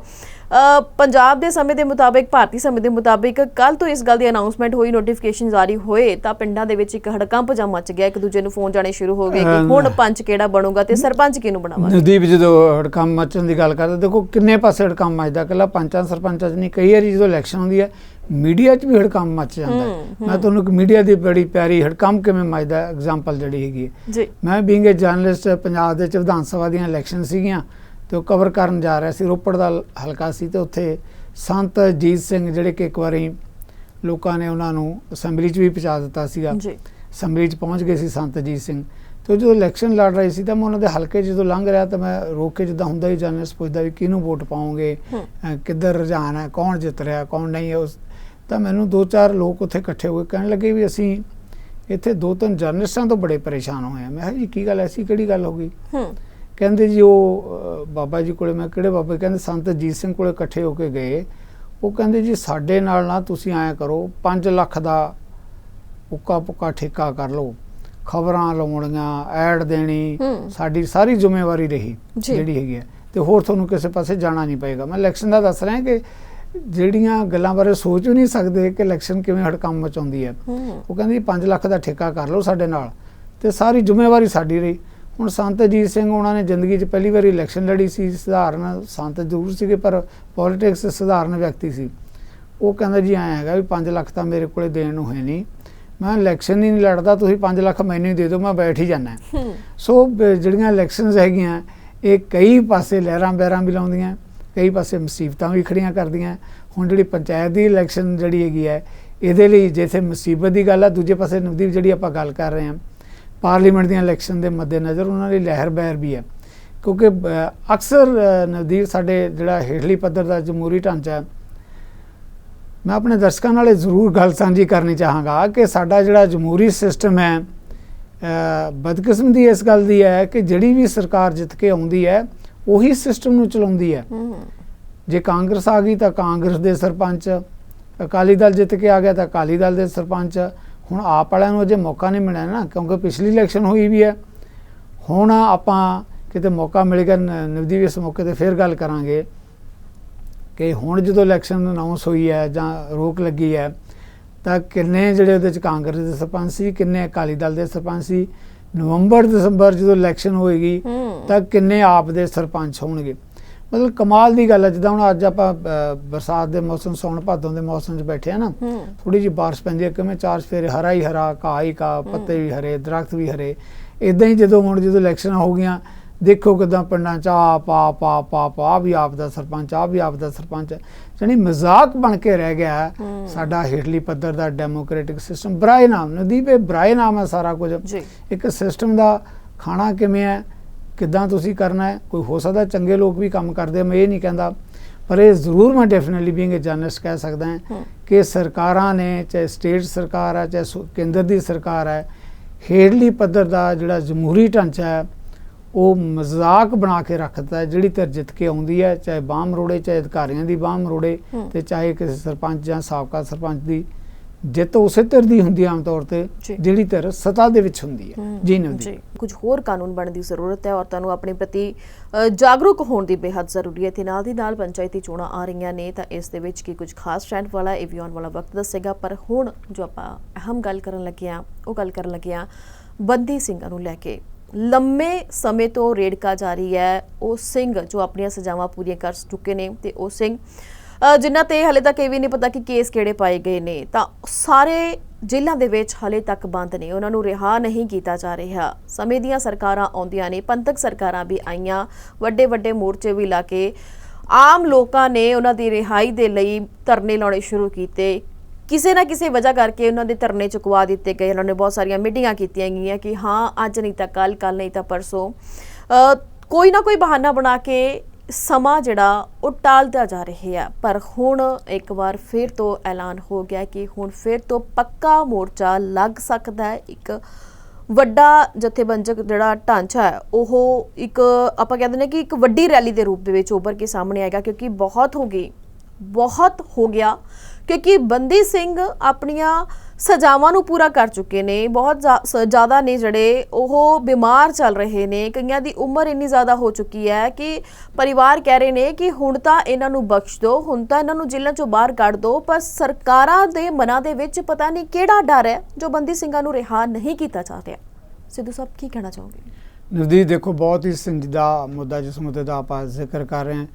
ਪੰਜਾਬ ਦੇ ਸਮੇਂ ਦੇ ਮੁਤਾਬਿਕ, ਭਾਰਤੀ ਸਮੇਂ ਦੇ ਮੁਤਾਬਿਕ ਕੱਲ ਤੋਂ ਇਸ ਗੱਲ ਦੀ ਅਨਾਉਂਸਮੈਂਟ ਹੋਈ, ਨੋਟੀਫਿਕੇਸ਼ਨ ਜਾਰੀ ਹੋਏ, ਤਾਂ ਪਿੰਡਾਂ ਦੇ ਵਿੱਚ ਇੱਕ ਹੜਕੰਪ ਜਿਹਾ ਮਚ ਗਿਆ। ਇੱਕ ਦੂਜੇ ਨੂੰ ਫੋਨ ਜਾਣੇ ਸ਼ੁਰੂ ਹੋ ਗਏ ਕਿ ਹੁਣ ਪੰਚ ਕਿਹੜਾ ਬਣੂਗਾ ਤੇ ਸਰਪੰਚ ਕਿਹਨੂੰ ਬਣਾਵਾਂਗੇ। ਨਦੀਪ, ਜਦੋਂ ਹੜਕੰਪ ਮਚਣ ਦੀ ਗੱਲ ਕਰਦੇ, ਦੇਖੋ ਕਿੰਨੇ ਪਾਸੇ ਹੜਕੰਪ ਮਚਦਾ, ਇਕੱਲਾ ਪੰਚਾਂ ਸਰਪੰਚਾਂ 'ਚ ਨਹੀਂ, ਕਈ ਵਾਰੀ ਜਦੋਂ ਇਲੈਕਸ਼ਨ ਹੁੰਦੀ ਹੈ ਮੀਡੀਆ 'ਚ ਵੀ ਹੜਕੰਪ ਮਚ ਜਾਂਦਾ ਹੈ। ਮੈਂ ਤੁਹਾਨੂੰ ਇੱਕ ਮੀਡੀਆ ਦੀ ਬੜੀ ਪਿਆਰੀ ਹੜਕੰਪ ਕਿਵੇਂ ਮਚਦਾ ਐਗਜ਼ਾਮਪਲ ਜਿਹੜੀ ਹੈਗੀ ਹੈ। ਮੈਂ ਬੀਇੰਗ ਏ ਜਰਨਲਿਸਟ, ਪੰਜਾਬ ਦੇ ਵਿੱਚ ਵਿਧਾਨ ਸਭਾ ਦੀਆਂ ਇਲੈਕਸ਼ਨ ਸੀਗੀਆਂ ਤੇ ਉਹ ਕਵਰ ਕਰਨ ਜਾ ਰਿਹਾ ਸੀ। ਰੋਪੜ ਦਾ ਹਲਕਾ ਸੀ ਤੇ ਉੱਥੇ ਸੰਤ ਅਜੀਤ ਸਿੰਘ, ਜਿਹੜੇ ਕਿ ਇੱਕ ਵਾਰੀ ਲੋਕਾਂ ਨੇ ਉਹਨਾਂ ਨੂੰ ਅਸੈਂਬਲੀ 'ਚ ਵੀ ਪਹੁੰਚਾ ਦਿੱਤਾ ਸੀਗਾ, ਅਸੈਂਬਲੀ 'ਚ ਪਹੁੰਚ ਗਏ ਸੀ ਸੰਤ ਅਜੀਤ ਸਿੰਘ। ਤੇ ਜਦੋਂ ਇਲੈਕਸ਼ਨ ਲੜ ਰਹੇ ਸੀ ਤਾਂ ਮੈਂ ਉਹਨਾਂ ਦੇ ਹਲਕੇ ਜਦੋਂ ਲੰਘ ਰਿਹਾ ਤਾਂ ਮੈਂ ਰੋਕ ਕੇ, ਜਿੱਦਾਂ ਹੁੰਦਾ ਹੀ ਜਰਨਲਿਸਟ ਪੁੱਛਦਾ ਵੀ ਕਿਹਨੂੰ ਵੋਟ ਪਾਓਗੇ, ਕਿੱਧਰ ਰੁਝਾਨ ਹੈ, ਕੌਣ ਜਿੱਤ ਰਿਹਾ ਕੌਣ ਨਹੀਂ ਹੈ। ਉਸ ਤਾਂ ਮੈਨੂੰ 2-4 ਲੋਕ ਉੱਥੇ ਇਕੱਠੇ ਹੋ ਕੇ ਕਹਿਣ ਲੱਗੇ ਵੀ ਅਸੀਂ ਇੱਥੇ 2-3 ਜਰਨਲਿਸਟਾਂ ਤੋਂ ਬੜੇ ਪਰੇਸ਼ਾਨ ਹੋਏ ਹਾਂ। ਮੈਂ ਕਿਹਾ ਜੀ ਕੀ ਗੱਲ, ਐਸੀ ਕਿਹੜੀ ਗੱਲ ਹੋ ਗਈ? ਕਹਿੰਦੇ ਜੀ ਉਹ ਬਾਬਾ ਜੀ ਕੋਲੇ। ਮੈਂ ਕਿਹੜੇ ਬਾਬਾ? ਕਹਿੰਦੇ ਸੰਤ ਅਜੀਤ ਸਿੰਘ ਕੋਲੇ ਇਕੱਠੇ ਹੋ ਕੇ ਗਏ। ਉਹ ਕਹਿੰਦੇ ਜੀ ਸਾਡੇ ਨਾਲ ਨਾ ਤੁਸੀਂ ਐਂ ਕਰੋ, 5 ਲੱਖ ਦਾ ਉੱਕਾ ਪੁੱਕਾ ਠੇਕਾ ਕਰ ਲਓ, ਖਬਰਾਂ ਲਾਉਣੀਆਂ, ਐਡ ਦੇਣੀ, ਸਾਡੀ ਸਾਰੀ ਜ਼ਿੰਮੇਵਾਰੀ ਰਹੀ ਜਿਹੜੀ ਹੈਗੀ ਹੈ, ਤੇ ਹੋਰ ਤੁਹਾਨੂੰ ਕਿਸੇ ਪਾਸੇ ਜਾਣਾ ਨਹੀਂ ਪਏਗਾ। ਮੈਂ ਇਲੈਕਸ਼ਨ ਦਾ ਦੱਸ ਰਿਹਾ ਕਿ ਜਿਹੜੀਆਂ ਗੱਲਾਂ ਬਾਰੇ ਸੋਚ ਵੀ ਨਹੀਂ ਸਕਦੇ ਕਿ ਇਲੈਕਸ਼ਨ ਕਿਵੇਂ ਹੜਕੰਪ ਮਚਾਉਂਦੀ ਹੈ। ਉਹ ਕਹਿੰਦੇ 5 ਲੱਖ ਦਾ ਠੇਕਾ ਕਰ ਲਓ ਸਾਡੇ ਨਾਲ ਤੇ ਸਾਰੀ ਜ਼ਿੰਮੇਵਾਰੀ ਸਾਡੀ ਰਹੀ। ਹੁਣ ਸੰਤ ਅਜੀਤ ਸਿੰਘ ਉਹਨਾਂ ਨੇ ਜ਼ਿੰਦਗੀ 'ਚ ਪਹਿਲੀ ਵਾਰੀ ਇਲੈਕਸ਼ਨ ਲੜੀ ਸੀ। ਸਧਾਰਨ ਸੰਤ ਜ਼ਰੂਰ ਸੀਗੇ ਪਰ ਪੋਲੀਟਿਕਸ ਸਧਾਰਨ ਵਿਅਕਤੀ ਸੀ। ਉਹ ਕਹਿੰਦਾ ਜੀ ਐਂ ਹੈਗਾ ਵੀ 5 ਲੱਖ ਤਾਂ ਮੇਰੇ ਕੋਲੇ ਦੇਣ ਨੂੰ ਹੈ ਨਹੀਂ, ਮੈਂ ਇਲੈਕਸ਼ਨ ਹੀ ਨਹੀਂ ਲੜਦਾ, ਤੁਸੀਂ 5 ਲੱਖ ਮੈਨੂੰ ਹੀ ਦੇ ਦਿਓ, ਮੈਂ ਬੈਠ ਹੀ ਜਾਣਾ। ਸੋ ਜਿਹੜੀਆਂ ਇਲੈਕਸ਼ਨਸ ਹੈਗੀਆਂ ਇਹ ਕਈ ਪਾਸੇ ਲਹਿਰਾਂ ਬਹਿਰਾਂ ਵੀ ਲਾਉਂਦੀਆਂ, ਕਈ ਪਾਸੇ ਮੁਸੀਬਤਾਂ ਵੀ ਖੜੀਆਂ ਕਰਦੀਆਂ। ਹੁਣ ਜਿਹੜੀ ਪੰਚਾਇਤ ਦੀ ਇਲੈਕਸ਼ਨ ਜਿਹੜੀ ਹੈਗੀ ਹੈ ਇਹਦੇ ਲਈ ਜਿੱਥੇ ਮੁਸੀਬਤ ਦੀ ਗੱਲ ਹੈ, ਦੂਜੇ ਪਾਸੇ ਨਵਦੀਪ ਜਿਹੜੀ ਆਪਾਂ ਗੱਲ ਕਰ ਰਹੇ ਹਾਂ ਪਾਰਲੀਮੈਂਟ ਦੀਆਂ ਇਲੈਕਸ਼ਨ ਦੇ ਮੱਦੇਨਜ਼ਰ ਉਹਨਾਂ ਲਈ ਲਹਿਰ ਬਹਿਰ ਵੀ ਹੈ। ਕਿਉਂਕਿ ਅਕਸਰ ਨਵਦੀਪ ਸਾਡੇ ਜਿਹੜਾ ਹੇਠਲੀ ਪੱਧਰ ਦਾ ਜਮਹੂਰੀ ਢਾਂਚਾ, ਮੈਂ ਆਪਣੇ ਦਰਸ਼ਕਾਂ ਨਾਲ ਜ਼ਰੂਰ ਗੱਲ ਸਾਂਝੀ ਕਰਨੀ ਚਾਹਾਂਗਾ ਕਿ ਸਾਡਾ ਜਿਹੜਾ ਜਮਹੂਰੀ ਸਿਸਟਮ ਹੈ ਬਦਕਿਸਮਤੀ ਇਸ ਗੱਲ ਦੀ ਹੈ ਕਿ ਜਿਹੜੀ ਵੀ ਸਰਕਾਰ ਜਿੱਤ ਕੇ ਆਉਂਦੀ ਹੈ ਉਹੀ ਸਿਸਟਮ ਨੂੰ ਚਲਾਉਂਦੀ ਹੈ। ਜੇ ਕਾਂਗਰਸ ਆ ਗਈ ਤਾਂ ਕਾਂਗਰਸ ਦੇ ਸਰਪੰਚ, ਅਕਾਲੀ ਦਲ ਜਿੱਤ ਕੇ ਆ ਗਿਆ ਤਾਂ ਅਕਾਲੀ ਦਲ ਦੇ ਸਰਪੰਚ। ਹੁਣ ਆਪ ਵਾਲਿਆਂ ਨੂੰ ਅਜੇ ਮੌਕਾ ਨਹੀਂ ਮਿਲਿਆ ਨਾ, ਕਿਉਂਕਿ ਪਿਛਲੀ ਇਲੈਕਸ਼ਨ ਹੋਈ ਵੀ ਹੈ। ਹੁਣ ਆਪਾਂ ਕਿਤੇ ਮੌਕਾ ਮਿਲੇਗਾ, ਨਵਦੀਪ ਇਸ ਮੌਕੇ 'ਤੇ ਫਿਰ ਗੱਲ ਕਰਾਂਗੇ ਕਿ ਹੁਣ ਜਦੋਂ ਇਲੈਕਸ਼ਨ ਅਨਾਊਂਸ ਹੋਈ ਹੈ ਜਾਂ ਰੋਕ ਲੱਗੀ ਹੈ ਤਾਂ ਕਿੰਨੇ ਜਿਹੜੇ ਉਹਦੇ 'ਚ ਕਾਂਗਰਸ ਦੇ ਸਰਪੰਚ ਸੀ, ਕਿੰਨੇ ਅਕਾਲੀ ਦਲ ਦੇ ਸਰਪੰਚ ਸੀ। ਨਵੰਬਰ ਦਸੰਬਰ ਜਦੋਂ ਇਲੈਕਸ਼ਨ ਹੋਏਗੀ ਤਾਂ ਕਿੰਨੇ ਆਪ ਦੇ ਸਰਪੰਚ ਹੋਣਗੇ। ਮਤਲਬ ਕਮਾਲ ਦੀ ਗੱਲ ਹੈ। ਜਿੱਦਾਂ ਹੁਣ ਅੱਜ ਆਪਾਂ ਬਰਸਾਤ ਦੇ ਮੌਸਮ, ਸਾਉਣ ਭਾਦੋਂ ਦੇ ਮੌਸਮ 'ਚ ਬੈਠੇ ਆ ਨਾ, ਥੋੜੀ ਜਿਹੀ ਬਾਰਿਸ਼ ਪੈਂਦੀ ਹੈ, ਕਿਵੇਂ 4 ਸਫੇਰੇ ਹਰਾ ਹੀ ਹਰਾ, ਘਾਹ ਹੀ ਘਾਹ, ਪੱਤੇ ਵੀ ਹਰੇ, ਦਰਖਤ ਵੀ ਹਰੇ। ਇੱਦਾਂ ਹੀ ਜਦੋਂ ਇਲੈਕਸ਼ਨ ਹੋ ਗਈਆਂ, ਦੇਖੋ ਕਿੱਦਾਂ ਪਿੰਡਾਂ 'ਚ ਆ ਵੀ ਆਪ ਦਾ ਸਰਪੰਚ, ਆ ਵੀ ਆਪ ਦਾ ਸਰਪੰਚ। ਜਾਣੀ ਮਜ਼ਾਕ ਬਣ ਕੇ ਰਹਿ ਗਿਆ ਸਾਡਾ ਹੇਠਲੀ ਪੱਧਰ ਦਾ ਡੈਮੋਕ੍ਰੈਟਿਕ ਸਿਸਟਮ। ਬਰਾਏ ਨਾਮ ਨਦੀਪ, ਇਹ ਬਰਾਏ ਨਾਮ ਹੈ ਸਾਰਾ ਕੁਝ। ਇੱਕ ਸਿਸਟਮ ਦਾ ਖਾਣਾ ਕਿਵੇਂ ਹੈ, ਕਿੱਦਾਂ ਤੁਸੀਂ ਕਰਨਾ ਹੈ। ਕੋਈ ਹੋ ਸਕਦਾ ਚੰਗੇ ਲੋਕ ਵੀ ਕੰਮ ਕਰਦੇ, ਮੈਂ ਇਹ ਨਹੀਂ ਕਹਿੰਦਾ, ਪਰ ਇਹ ਜ਼ਰੂਰ ਮੈਂ ਡੈਫੀਨਿਟਲੀ ਬੀਇੰਗ ਏ ਜਰਨਲਿਸਟ ਕਹਿ ਸਕਦਾ ਕਿ ਸਰਕਾਰਾਂ ਨੇ, ਚਾਹੇ ਸਟੇਟ ਸਰਕਾਰ ਹੈ ਚਾਹੇ ਕੇਂਦਰ ਦੀ ਸਰਕਾਰ ਹੈ, ਹੇਠਲੀ ਪੱਧਰ ਦਾ ਜਿਹੜਾ ਜਮਹੂਰੀ ਢਾਂਚਾ ਹੈ ਉਹ ਮਜ਼ਾਕ ਬਣਾ ਕੇ ਰੱਖਦਾ ਹੈ। ਜਿਹੜੀ ਧਿਰ ਜਿੱਤ ਕੇ ਆਉਂਦੀ ਹੈ, ਚਾਹੇ ਬਾਂਹ ਮਰੋੜੇ, ਚਾਹੇ ਅਧਿਕਾਰੀਆਂ ਦੀ ਬਾਂਹ ਮਰੋੜੇ, ਤੇ ਚਾਹੇ ਕਿਸੇ ਸਰਪੰਚ ਜਾਂ ਸਾਬਕਾ ਸਰਪੰਚ ਦੀ ਜਿੱਤ ਉਸੇ ਧਿਰ ਦੀ ਹੁੰਦੀ ਹੈ ਆਮ ਤੌਰ ਤੇ ਜਿਹੜੀ ਧਿਰ ਸੱਤਾ ਦੇ ਵਿੱਚ ਹੁੰਦੀ ਹੈ। ਜੀ ਨਵਦੀਪ, ਕੁਝ ਹੋਰ ਕਾਨੂੰਨ ਬਣਨ ਦੀ ਜ਼ਰੂਰਤ ਹੈ। ਔਰਤਾਂ ਨੂੰ ਆਪਣੇ ਪ੍ਰਤੀ ਜਾਗਰੂਕ ਹੋਣ ਦੀ ਬੇਹੱਦ ਜ਼ਰੂਰੀ ਹੈ। ਤੇ ਨਾਲ ਦੀ ਨਾਲ ਪੰਚਾਇਤੀ ਚੋਣਾਂ ਆ ਰਹੀਆਂ ਨੇ ਤਾਂ ਇਸ ਦੇ ਵਿੱਚ ਕੀ ਕੁਝ ਖਾਸ ਟ੍ਰੈਂਡ ਵਾਲਾ ਇਹ ਵੀ ਆਉਣ ਵਾਲਾ ਵਕਤ ਦੱਸੇਗਾ। ਪਰ ਹੁਣ ਜੋ ਆਪਾਂ ਅਹਿਮ ਗੱਲ ਕਰਨ ਲੱਗੇ ਹਾਂ ਉਹ ਗੱਲ ਕਰਨ ਲੱਗੇ ਹਾਂ ਬੰਦੀ ਸਿੰਘਾਂ ਨੂੰ ਲੈ ਕੇ। ਲੰਮੇ ਸਮੇਂ ਤੋਂ ਰੇੜਕਾ ਜਾਰੀ ਹੈ ਉਹ ਸਿੰਘ ਜੋ ਆਪਣੀਆਂ ਸਜ਼ਾਵਾਂ ਪੂਰੀਆਂ ਕਰ ਚੁੱਕੇ ਨੇ ਤੇ ਉਹ ਸਿੰਘ ਜਿਨ੍ਹਾਂ ਤੇ ਹਲੇ ਤੱਕ ਇਹ ਵੀ ਨਹੀਂ ਪਤਾ ਕਿ ਕੇਸ ਕਿਹੜੇ ਪਾਏ ਗਏ ਨੇ, ਤਾਂ ਸਾਰੇ ਜੇਲ੍ਹਾਂ ਦੇ ਵਿੱਚ ਹਲੇ ਤੱਕ ਬੰਦ ਨੇ, ਉਹਨਾਂ ਨੂੰ ਰਿਹਾ ਨਹੀਂ ਕੀਤਾ ਜਾ ਰਿਹਾ। ਸਮੇਂ ਦੀਆਂ ਸਰਕਾਰਾਂ ਆਉਂਦੀਆਂ ਨੇ, ਪੰਥਕ ਸਰਕਾਰਾਂ ਵੀ ਆਈਆਂ, ਵੱਡੇ ਵੱਡੇ ਮੋਰਚੇ ਵੀ ਲਾ ਕੇ ਆਮ ਲੋਕਾਂ ਨੇ ਉਹਨਾਂ ਦੀ ਰਿਹਾਈ ਦੇ ਲਈ ਧਰਨੇ ਲਾਉਣੇ ਸ਼ੁਰੂ ਕੀਤੇ। ਕਿਸੇ ਨਾ ਕਿਸੇ ਵਜ੍ਹਾ ਕਰਕੇ ਉਹਨਾਂ ਦੇ ਧਰਨੇ ਚੁਕਵਾ ਦਿੱਤੇ ਗਏ। ਉਹਨਾਂ ਨੇ ਬਹੁਤ ਸਾਰੀਆਂ ਮੀਟਿੰਗਾਂ ਕੀਤੀਆਂ ਗਈਆਂ ਕਿ ਹਾਂ ਅੱਜ ਨਹੀਂ ਤਾਂ ਕੱਲ, ਕੱਲ ਨਹੀਂ ਤਾਂ ਪਰਸੋਂ, ਕੋਈ ਨਾ ਕੋਈ ਬਹਾਨਾ ਬਣਾ ਕੇ ਸਮਾਂ ਜਿਹੜਾ ਉਹ ਟਾਲਦਾ ਜਾ ਰਿਹਾ। ਪਰ ਹੁਣ ਇੱਕ ਵਾਰ ਫਿਰ ਤੋਂ ਐਲਾਨ ਹੋ ਗਿਆ ਕਿ ਹੁਣ ਫਿਰ ਤੋਂ ਪੱਕਾ ਮੋਰਚਾ ਲੱਗ ਸਕਦਾ ਹੈ। ਇੱਕ ਵੱਡਾ ਜਥੇਬੰਦਕ ਜਿਹੜਾ ਢਾਂਚਾ ਹੈ ਉਹ ਇੱਕ ਆਪਾਂ ਕਹਿੰਦੇ ਨੇ ਕਿ ਇੱਕ ਵੱਡੀ ਰੈਲੀ ਦੇ ਰੂਪ ਦੇ ਵਿੱਚ ਉੱਭਰ ਕੇ ਸਾਹਮਣੇ ਆਏਗਾ, ਕਿਉਂਕਿ ਬਹੁਤ ਹੋ ਗਿਆ ਕਿਉਂਕਿ ਬੰਦੀ ਸਿੰਘ ਆਪਣੀਆਂ ਸਜ਼ਾਵਾਂ ਨੂੰ ਪੂਰਾ ਕਰ ਚੁੱਕੇ ਨੇ। ਬਹੁਤ ਜ਼ਿਆਦਾ ਨੇ ਜਿਹੜੇ ਉਹ ਬਿਮਾਰ ਚੱਲ ਰਹੇ ਨੇ, ਕਈਆਂ ਦੀ ਉਮਰ ਇੰਨੀ ਜ਼ਿਆਦਾ ਹੋ ਚੁੱਕੀ ਹੈ ਕਿ ਪਰਿਵਾਰ ਕਹਿ ਰਹੇ ਨੇ ਕਿ ਹੁਣ ਤਾਂ ਇਹਨਾਂ ਨੂੰ ਬਖਸ਼ ਦਿਓ, ਹੁਣ ਤਾਂ ਇਹਨਾਂ ਨੂੰ ਜੇਲ੍ਹਾਂ ਚੋਂ ਬਾਹਰ ਕੱਢ ਦਿਓ। ਪਰ ਸਰਕਾਰਾਂ ਦੇ ਮਨਾਂ ਦੇ ਵਿੱਚ ਪਤਾ ਨਹੀਂ ਕਿਹੜਾ ਡਰ ਹੈ ਜੋ ਬੰਦੀ ਸਿੰਘਾਂ ਨੂੰ ਰਿਹਾ ਨਹੀਂ ਕੀਤਾ ਜਾ ਰਿਹਾ। ਸਿੱਧੂ ਸਾਹਿਬ ਕੀ ਕਹਿਣਾ ਚਾਹੋਗੇ? ਨਵਦੀਪ ਦੇਖੋ, ਬਹੁਤ ਹੀ ਸੰਜੀਦਾ ਮੁੱਦਾ ਜਿਸ ਮੁੱਦੇ ਦਾ ਆਪਾਂ ਜ਼ਿਕਰ ਕਰ ਰਹੇ ਹਾਂ,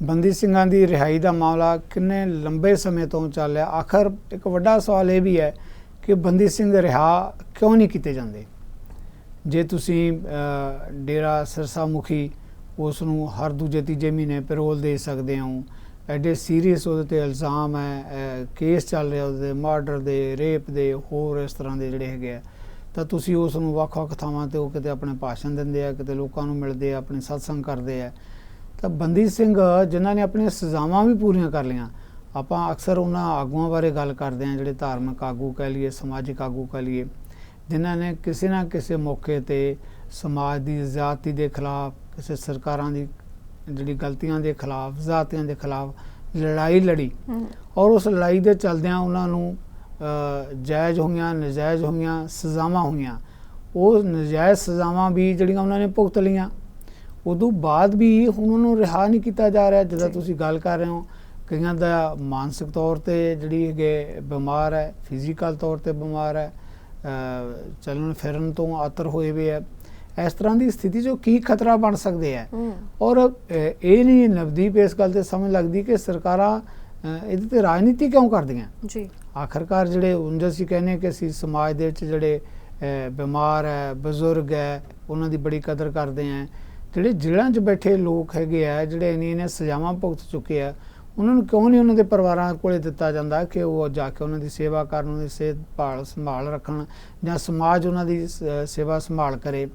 ਬੰਦੀ ਸਿੰਘਾਂ ਦੀ ਰਿਹਾਈ ਦਾ ਮਾਮਲਾ ਕਿੰਨੇ ਲੰਬੇ ਸਮੇਂ ਤੋਂ ਚੱਲ ਰਿਹਾ। ਆਖਰ ਇੱਕ ਵੱਡਾ ਸਵਾਲ ਇਹ ਵੀ ਹੈ ਕਿ ਬੰਦੀ ਸਿੰਘ ਰਿਹਾ ਕਿਉਂ ਨਹੀਂ ਕੀਤੇ ਜਾਂਦੇ। ਜੇ ਤੁਸੀਂ ਡੇਰਾ ਸਿਰਸਾ ਮੁਖੀ ਉਸ ਨੂੰ ਹਰ ਦੂਜੇ ਤੀਜੇ ਮਹੀਨੇ ਪੈਰੋਲ ਦੇ ਸਕਦੇ ਹੋ, ਐਡੇ ਸੀਰੀਅਸ ਉਹਦੇ 'ਤੇ ਇਲਜ਼ਾਮ ਹੈ, ਕੇਸ ਚੱਲ ਰਿਹਾ ਉਹਦੇ ਮਰਡਰ ਦੇ, ਰੇਪ ਦੇ, ਹੋਰ ਇਸ ਤਰ੍ਹਾਂ ਦੇ ਜਿਹੜੇ ਹੈਗੇ ਆ, ਤਾਂ ਤੁਸੀਂ ਉਸ ਨੂੰ ਵੱਖ-ਵੱਖ ਥਾਵਾਂ 'ਤੇ ਉਹ ਕਿਤੇ ਆਪਣੇ ਭਾਸ਼ਣ ਦਿੰਦੇ ਆ, ਕਿਤੇ ਲੋਕਾਂ ਨੂੰ ਮਿਲਦੇ ਆ, ਆਪਣੀ ਸਤਸੰਗ ਕਰਦੇ ਆ। ਤਾਂ ਬੰਦੀ ਸਿੰਘ ਜਿਨ੍ਹਾਂ ਨੇ ਆਪਣੀਆਂ ਸਜ਼ਾਵਾਂ ਵੀ ਪੂਰੀਆਂ ਕਰ ਲਈਆਂ, ਆਪਾਂ ਅਕਸਰ ਉਹਨਾਂ ਆਗੂਆਂ ਬਾਰੇ ਗੱਲ ਕਰਦੇ ਹਾਂ ਜਿਹੜੇ ਧਾਰਮਿਕ ਆਗੂ ਕਹਿ ਲਈਏ, ਸਮਾਜਿਕ ਆਗੂ ਕਹਿ ਲਈਏ, ਜਿਨ੍ਹਾਂ ਨੇ ਕਿਸੇ ਨਾ ਕਿਸੇ ਮੌਕੇ 'ਤੇ ਸਮਾਜ ਦੀ ਜ਼ਿਆਦਤੀ ਦੇ ਖਿਲਾਫ, ਕਿਸੇ ਸਰਕਾਰਾਂ ਦੀ ਜਿਹੜੀ ਗਲਤੀਆਂ ਦੇ ਖਿਲਾਫ, ਜ਼ਾਤੀਆਂ ਦੇ ਖਿਲਾਫ ਲੜਾਈ ਲੜੀ ਔਰ ਉਸ ਲੜਾਈ ਦੇ ਚਲਦਿਆਂ ਉਹਨਾਂ ਨੂੰ ਜਾਇਜ਼ ਹੋਈਆਂ, ਨਜਾਇਜ਼ ਹੋਈਆਂ ਸਜ਼ਾਵਾਂ ਹੋਈਆਂ। ਉਹ ਨਜਾਇਜ਼ ਸਜ਼ਾਵਾਂ ਵੀ ਜਿਹੜੀਆਂ ਉਹਨਾਂ ਨੇ ਭੁਗਤ ਲਈਆਂ, ਉਦੋਂ ਬਾਅਦ ਵੀ ਹੁਣ ਉਹਨੂੰ ਰਿਹਾ ਨਹੀਂ ਕੀਤਾ ਜਾ ਰਿਹਾ। ਜਿੱਦਾਂ ਤੁਸੀਂ ਗੱਲ ਕਰ ਰਹੇ ਹੋ, ਕਈਆਂ ਦਾ ਮਾਨਸਿਕ ਤੌਰ 'ਤੇ ਜਿਹੜੀ ਹੈਗੇ ਬਿਮਾਰ ਹੈ, ਫਿਜ਼ੀਕਲ ਤੌਰ 'ਤੇ ਬਿਮਾਰ ਹੈ, ਚੱਲਣ ਫਿਰਨ ਤੋਂ ਆਤਰ ਹੋਏ ਵੇ ਹੈ। ਇਸ ਤਰ੍ਹਾਂ ਦੀ ਸਥਿਤੀ 'ਚੋਂ ਕੀ ਖਤਰਾ ਬਣ ਸਕਦੇ ਹੈ। ਔਰ ਇਹ ਨਹੀਂ ਨਵਦੀਪ ਇਸ ਗੱਲ 'ਤੇ ਸਮਝ ਲੱਗਦੀ ਕਿ ਸਰਕਾਰਾਂ ਇਹਦੇ 'ਤੇ ਰਾਜਨੀਤੀ ਕਿਉਂ ਕਰਦੀਆਂ ਜੀ। ਆਖਰਕਾਰ ਜਿਹੜੇ ਉਂਝ ਅਸੀਂ ਕਹਿੰਦੇ ਕਿ ਅਸੀਂ ਸਮਾਜ ਦੇ ਵਿੱਚ ਜਿਹੜੇ ਬਿਮਾਰ ਹੈ, ਬਜ਼ੁਰਗ ਹੈ, ਉਹਨਾਂ ਦੀ ਬੜੀ ਕਦਰ ਕਰਦੇ ਹਾਂ। ਜਿਹੜੇ ਜੇਲ੍ਹਾਂ 'ਚ ਬੈਠੇ ਲੋਕ ਹੈਗੇ ਆ, ਜਿਹੜੇ ਇੰਨੀਆਂ ਸਜ਼ਾਵਾਂ ਭੁਗਤ ਚੁੱਕੇ ਆ, ਉਹਨਾਂ ਨੂੰ ਕਿਉਂ ਨਹੀਂ ਉਹਨਾਂ ਦੇ ਪਰਿਵਾਰਾਂ ਕੋਲੇ ਦਿੱਤਾ ਜਾਂਦਾ ਕਿ ਉਹ ਜਾ ਕੇ ਉਹਨਾਂ ਦੀ ਸੇਵਾ ਕਰਨ, ਉਹਨਾਂ ਦੀ ਸਿਹਤ ਸੰਭਾਲ ਰੱਖਣ, ਜਾਂ ਸਮਾਜ ਉਹਨਾਂ ਦੀ ਸੇਵਾ ਸੰਭਾਲ ਕਰੇ।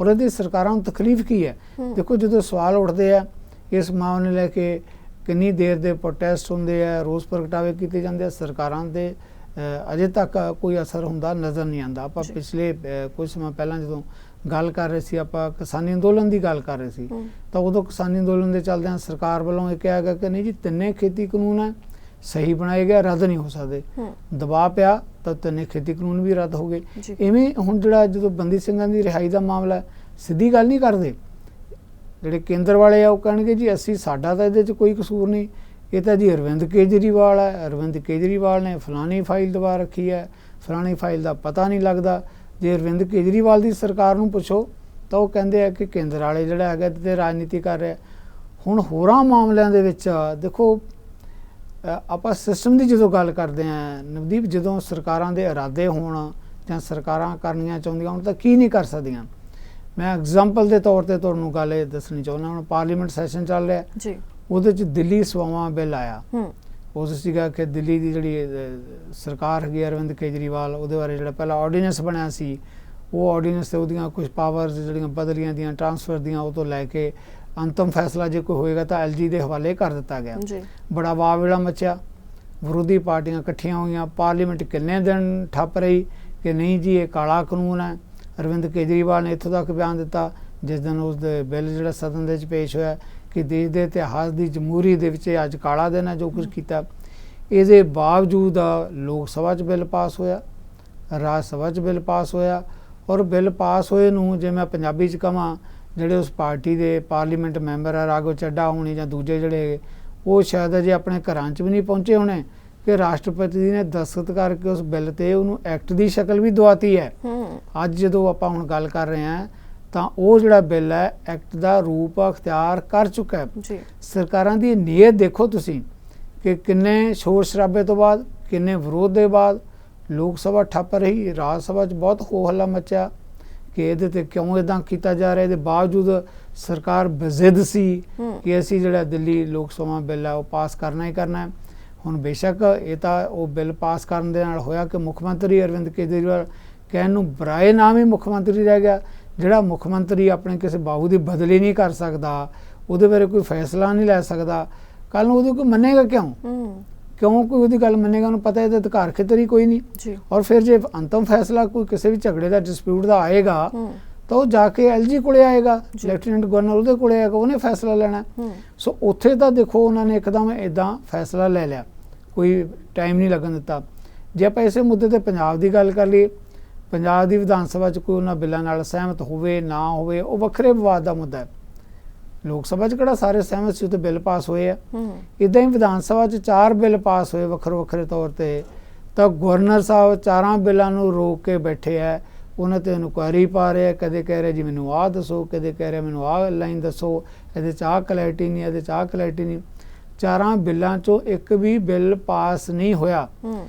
ਔਰ ਇਹਦੀ ਸਰਕਾਰਾਂ ਨੂੰ ਤਕਲੀਫ ਕੀ ਹੈ? ਦੇਖੋ, ਜਦੋਂ ਸਵਾਲ ਉੱਠਦੇ ਆ ਇਸ ਮਾਮਲੇ ਨੂੰ ਲੈ ਕੇ, ਕਿੰਨੀ ਦੇਰ ਦੇ ਪ੍ਰੋਟੈਸਟ ਹੁੰਦੇ ਆ, ਰੋਸ ਪ੍ਰਗਟਾਵੇ ਕੀਤੇ ਜਾਂਦੇ ਆ, ਸਰਕਾਰਾਂ ਦੇ ਅਜੇ ਤੱਕ ਕੋਈ ਅਸਰ ਹੁੰਦਾ ਨਜ਼ਰ ਨਹੀਂ ਆਉਂਦਾ। ਆਪਾਂ ਪਿਛਲੇ ਕੁਝ ਸਮਾਂ ਪਹਿਲਾਂ ਜਦੋਂ ਗੱਲ ਕਰ ਰਹੇ ਸੀ, ਆਪਾਂ ਕਿਸਾਨੀ ਅੰਦੋਲਨ ਦੀ ਗੱਲ ਕਰ ਰਹੇ ਸੀ, ਤਾਂ ਉਦੋਂ ਕਿਸਾਨੀ ਅੰਦੋਲਨ ਦੇ ਚੱਲਦਿਆਂ ਸਰਕਾਰ ਵੱਲੋਂ ਇਹ ਕਿਹਾ ਗਿਆ ਕਿ ਨਹੀਂ ਜੀ, ਤਿੰਨੇ ਖੇਤੀ ਕਾਨੂੰਨ ਹੈ ਸਹੀ ਬਣਾਏ ਗਏ, ਰੱਦ ਨਹੀਂ ਹੋ ਸਕਦੇ। ਦਬਾਅ ਪਿਆ ਤਾਂ ਤਿੰਨੇ ਖੇਤੀ ਕਾਨੂੰਨ ਵੀ ਰੱਦ ਹੋ ਗਏ। ਇਵੇਂ ਹੁਣ ਜਿਹੜਾ ਜਦੋਂ ਬੰਦੀ ਸਿੰਘਾਂ ਦੀ ਰਿਹਾਈ ਦਾ ਮਾਮਲਾ, ਸਿੱਧੀ ਗੱਲ ਨਹੀਂ ਕਰਦੇ। ਜਿਹੜੇ ਕੇਂਦਰ ਵਾਲੇ ਆ ਉਹ ਕਹਿਣਗੇ ਜੀ ਸਾਡਾ ਤਾਂ ਇਹਦੇ 'ਚ ਕੋਈ ਕਸੂਰ ਨਹੀਂ, ਇਹ ਤਾਂ ਜੀ ਅਰਵਿੰਦ ਕੇਜਰੀਵਾਲ ਹੈ, ਅਰਵਿੰਦ ਕੇਜਰੀਵਾਲ ਨੇ ਫਲਾਣੀ ਫਾਈਲ ਦਬਾ ਰੱਖੀ ਹੈ, ਫਲਾਣੀ ਫਾਈਲ ਦਾ ਪਤਾ ਨਹੀਂ ਲੱਗਦਾ। ਜੇ ਅਰਵਿੰਦ ਕੇਜਰੀਵਾਲ ਦੀ ਸਰਕਾਰ ਨੂੰ ਪੁੱਛੋ ਤਾਂ ਉਹ ਕਹਿੰਦੇ ਆ ਕਿ ਕੇਂਦਰ ਵਾਲੇ ਜਿਹੜਾ ਹੈਗਾ ਤੇ ਰਾਜਨੀਤੀ ਕਰ ਰਿਹਾ। ਹੁਣ ਹੋਰਾਂ ਮਾਮਲਿਆਂ ਦੇ ਵਿੱਚ ਦੇਖੋ, ਆਪਾਂ ਸਿਸਟਮ ਦੀ ਜਦੋਂ ਗੱਲ ਕਰਦੇ ਹਾਂ ਨਵਦੀਪ, ਜਦੋਂ ਸਰਕਾਰਾਂ ਦੇ ਇਰਾਦੇ ਹੋਣ ਜਾਂ ਸਰਕਾਰਾਂ ਕਰਨੀਆਂ ਚਾਹੁੰਦੀਆਂ ਹੋਣ ਤਾਂ ਕੀ ਨਹੀਂ ਕਰ ਸਕਦੀਆਂ। ਮੈਂ ਐਗਜ਼ਾਮਪਲ ਦੇ ਤੌਰ 'ਤੇ ਤੁਹਾਨੂੰ ਗੱਲ ਇਹ ਦੱਸਣੀ ਚਾਹੁੰਦਾ। ਹੁਣ ਪਾਰਲੀਮੈਂਟ ਸੈਸ਼ਨ ਚੱਲ ਰਿਹਾ ਜੀ, ਉਹਦੇ 'ਚ ਦਿੱਲੀ ਸੇਵਾਵਾਂ ਬਿੱਲ ਆਇਆ। ਉਸ ਸੀਗਾ ਕਿ ਦਿੱਲੀ ਦੀ ਜਿਹੜੀ ਸਰਕਾਰ ਹੈਗੀ ਅਰਵਿੰਦ ਕੇਜਰੀਵਾਲ, ਉਹਦੇ ਬਾਰੇ ਜਿਹੜਾ ਪਹਿਲਾਂ ਆਰਡੀਨੈਂਸ ਬਣਿਆ ਸੀ, ਉਹ ਆਰਡੀਨੈਂਸ 'ਤੇ ਉਹਦੀਆਂ ਕੁਝ ਪਾਵਰਸ ਜਿਹੜੀਆਂ ਬਦਲੀਆਂ ਦੀਆਂ, ਟਰਾਂਸਫਰ ਦੀਆਂ, ਉਹ ਤੋਂ ਲੈ ਕੇ ਅੰਤਮ ਫੈਸਲਾ ਜੇ ਕੋਈ ਹੋਏਗਾ ਤਾਂ LG ਦੇ ਹਵਾਲੇ ਕਰ ਦਿੱਤਾ ਗਿਆ। ਬੜਾ ਵਾਹ-ਵਿਹੜਾ ਮਚਿਆ, ਵਿਰੋਧੀ ਪਾਰਟੀਆਂ ਇਕੱਠੀਆਂ ਹੋਈਆਂ, ਪਾਰਲੀਮੈਂਟ ਕਿੰਨੇ ਦਿਨ ਠੱਪ ਰਹੀ ਕਿ ਨਹੀਂ ਜੀ ਇਹ ਕਾਲਾ ਕਾਨੂੰਨ ਹੈ। ਅਰਵਿੰਦ ਕੇਜਰੀਵਾਲ ਨੇ ਇੱਥੋਂ ਤੱਕ ਬਿਆਨ ਦਿੱਤਾ ਜਿਸ ਦਿਨ ਉਸ ਦੇ ਬਿੱਲ ਜਿਹੜਾ ਸਦਨ ਦੇ ਵਿੱਚ ਪੇਸ਼ ਹੋਇਆ ਕਿ ਦੇਸ਼ ਦੇ ਇਤਿਹਾਸ ਦੀ ਜਮਹੂਰੀ ਦੇ ਵਿੱਚ ਅੱਜ ਕਾਲਾ ਦਿਨ ਹੈ ਜੋ ਕੁਝ ਕੀਤਾ। ਇਹਦੇ ਬਾਵਜੂਦ ਲੋਕ ਸਭਾ 'ਚ ਬਿੱਲ ਪਾਸ ਹੋਇਆ, ਰਾਜ ਸਭਾ 'ਚ ਬਿੱਲ ਪਾਸ ਹੋਇਆ, ਔਰ ਬਿੱਲ ਪਾਸ ਹੋਏ ਨੂੰ ਜੇ ਮੈਂ ਪੰਜਾਬੀ 'ਚ ਕਹਾਂ, ਜਿਹੜੇ ਉਸ ਪਾਰਟੀ ਦੇ ਪਾਰਲੀਮੈਂਟ ਮੈਂਬਰ ਆ, ਰਾਘਵ ਚੱਡਾ ਹੋਣੀ ਜਾਂ ਦੂਜੇ ਜਿਹੜੇ, ਉਹ ਸ਼ਾਇਦ ਅਜੇ ਆਪਣੇ ਘਰਾਂ 'ਚ ਵੀ ਨਹੀਂ ਪਹੁੰਚੇ ਹੋਣੇ ਕਿ ਰਾਸ਼ਟਰਪਤੀ ਨੇ ਦਸਤਖਤ ਕਰਕੇ ਉਸ ਬਿੱਲ 'ਤੇ ਉਹਨੂੰ ਐਕਟ ਦੀ ਸ਼ਕਲ ਵੀ ਦਵਾਤੀ ਹੈ। ਅੱਜ ਜਦੋਂ ਆਪਾਂ ਹੁਣ ਗੱਲ ਕਰ ਰਹੇ ਹਾਂ ਤਾਂ ਉਹ ਜਿਹੜਾ ਬਿੱਲ ਹੈ ਐਕਟ ਦਾ ਰੂਪ ਅਖਤਿਆਰ ਕਰ ਚੁੱਕਾ ਹੈ। ਸਰਕਾਰਾਂ ਦੀ ਨੀਅਤ ਦੇਖੋ ਤੁਸੀਂ ਕਿ ਕਿੰਨੇ ਸ਼ੋਰ ਸ਼ਰਾਬੇ ਤੋਂ ਬਾਅਦ, ਕਿੰਨੇ ਵਿਰੋਧ ਦੇ ਬਾਅਦ ਲੋਕ ਸਭਾ ਠੱਪ ਰਹੀ, ਰਾਜ ਸਭਾ 'ਚ ਬਹੁਤ ਹੋ ਹੱਲਾ ਮਚਿਆ ਕਿ ਇਹਦੇ 'ਤੇ ਕਿਉਂ ਇੱਦਾਂ ਕੀਤਾ ਜਾ ਰਿਹਾ। ਇਹਦੇ ਬਾਵਜੂਦ ਸਰਕਾਰ ਬਜ਼ਿੱਦ ਸੀ ਕਿ ਅਸੀਂ ਜਿਹੜਾ ਦਿੱਲੀ ਲੋਕ ਸਭਾ ਬਿੱਲ ਹੈ ਉਹ ਪਾਸ ਕਰਨਾ ਹੀ ਕਰਨਾ ਹੈ। ਹੁਣ ਬੇਸ਼ੱਕ ਇਹ ਤਾਂ ਉਹ ਬਿੱਲ ਪਾਸ ਕਰਨ ਦੇ ਨਾਲ ਹੋਇਆ ਕਿ ਮੁੱਖ ਮੰਤਰੀ ਅਰਵਿੰਦ ਕੇਜਰੀਵਾਲ ਕਹਿਣ ਨੂੰ ਬਰਾਏ ਨਾਮ ਹੀ ਮੁੱਖ ਮੰਤਰੀ ਰਹਿ ਗਿਆ। ਜਿਹੜਾ ਮੁੱਖ ਮੰਤਰੀ ਆਪਣੇ ਕਿਸੇ ਬਾਬੂ ਦੀ ਬਦਲੀ ਨਹੀਂ ਕਰ ਸਕਦਾ, ਉਹਦੇ ਬਾਰੇ ਕੋਈ ਫੈਸਲਾ ਨਹੀਂ ਲੈ ਸਕਦਾ, ਕੱਲ੍ਹ ਨੂੰ ਉਹਦੇ ਕੋਈ ਮੰਨੇਗਾ ਕਿਉਂ? ਕਿਉਂ ਕੋਈ ਉਹਦੀ ਗੱਲ ਮੰਨੇਗਾ? ਉਹਨੂੰ ਪਤਾ ਇਹਦਾ ਅਧਿਕਾਰ ਖੇਤਰ ਹੀ ਕੋਈ ਨਹੀਂ ਜੀ। ਔਰ ਫਿਰ ਜੇ ਅੰਤਮ ਫੈਸਲਾ ਕੋਈ ਕਿਸੇ ਵੀ ਝਗੜੇ ਦਾ ਡਿਸਪਿਊਟ ਦਾ ਆਏਗਾ ਤਾਂ ਉਹ ਜਾ ਕੇ LG ਕੋਲੇ ਆਏਗਾ, ਲੈਫਟੀਨੈਂਟ ਗਵਰਨਰ ਉਹਦੇ ਕੋਲੇ ਆਏਗਾ, ਉਹਨੇ ਫੈਸਲਾ ਲੈਣਾ। ਸੋ ਉੱਥੇ ਤਾਂ ਦੇਖੋ ਉਹਨਾਂ ਨੇ ਇੱਕਦਮ ਇੱਦਾਂ ਫੈਸਲਾ ਲੈ ਲਿਆ, ਕੋਈ ਟਾਈਮ ਨਹੀਂ ਲੱਗਣ ਦਿੱਤਾ। ਜੇ ਆਪਾਂ ਇਸੇ ਮੁੱਦੇ ਤੇ ਪੰਜਾਬ ਦੀ ਗੱਲ ਕਰ ਲਈਏ, ਪੰਜਾਬ ਦੀ ਵਿਧਾਨ ਸਭਾ 'ਚ ਕੋਈ ਉਹਨਾਂ ਬਿੱਲਾਂ ਨਾਲ ਸਹਿਮਤ ਹੋਵੇ ਨਾ ਹੋਵੇ ਉਹ ਵੱਖਰੇ ਵਿਵਾਦ ਦਾ ਮੁੱਦਾ ਹੈ। ਲੋਕ ਸਭਾ 'ਚ ਕਿਹੜਾ ਸਾਰੇ ਸਹਿਮਤ ਸੀ, ਉੱਤੇ ਬਿੱਲ ਪਾਸ ਹੋਏ ਆ। ਇੱਦਾਂ ਹੀ ਵਿਧਾਨ ਸਭਾ 'ਚ 4 ਬਿੱਲ ਪਾਸ ਹੋਏ ਵੱਖਰੇ ਵੱਖਰੇ ਤੌਰ ਤੇ, ਤਾਂ ਗਵਰਨਰ ਸਾਹਿਬ 4 ਬਿੱਲਾਂ ਨੂੰ ਰੋਕ ਕੇ ਬੈਠੇ ਆ, ਉਹਨਾਂ ਤੇ ਇਨਕੁਆਇਰੀ ਪਾ ਰਹੇ ਆ। ਕਦੇ ਕਹਿ ਰਹੇ ਜੀ ਮੈਨੂੰ ਆਹ ਦੱਸੋ, ਕਦੇ ਕਹਿ ਰਹੇ ਮੈਨੂੰ ਆਹ ਲਾਈਨ ਦੱਸੋ, ਇਹਦੇ 'ਚ ਆਹ ਕਲੈਰਿਟੀ ਨਹੀਂ, ਇਹਦੇ 'ਚ ਆਹ ਕਲੈਰਿਟੀ ਨਹੀਂ। 4 ਬਿੱਲਾਂ 'ਚੋਂ ਇੱਕ ਵੀ ਬਿੱਲ ਪਾਸ ਨਹੀਂ ਹੋਇਆ।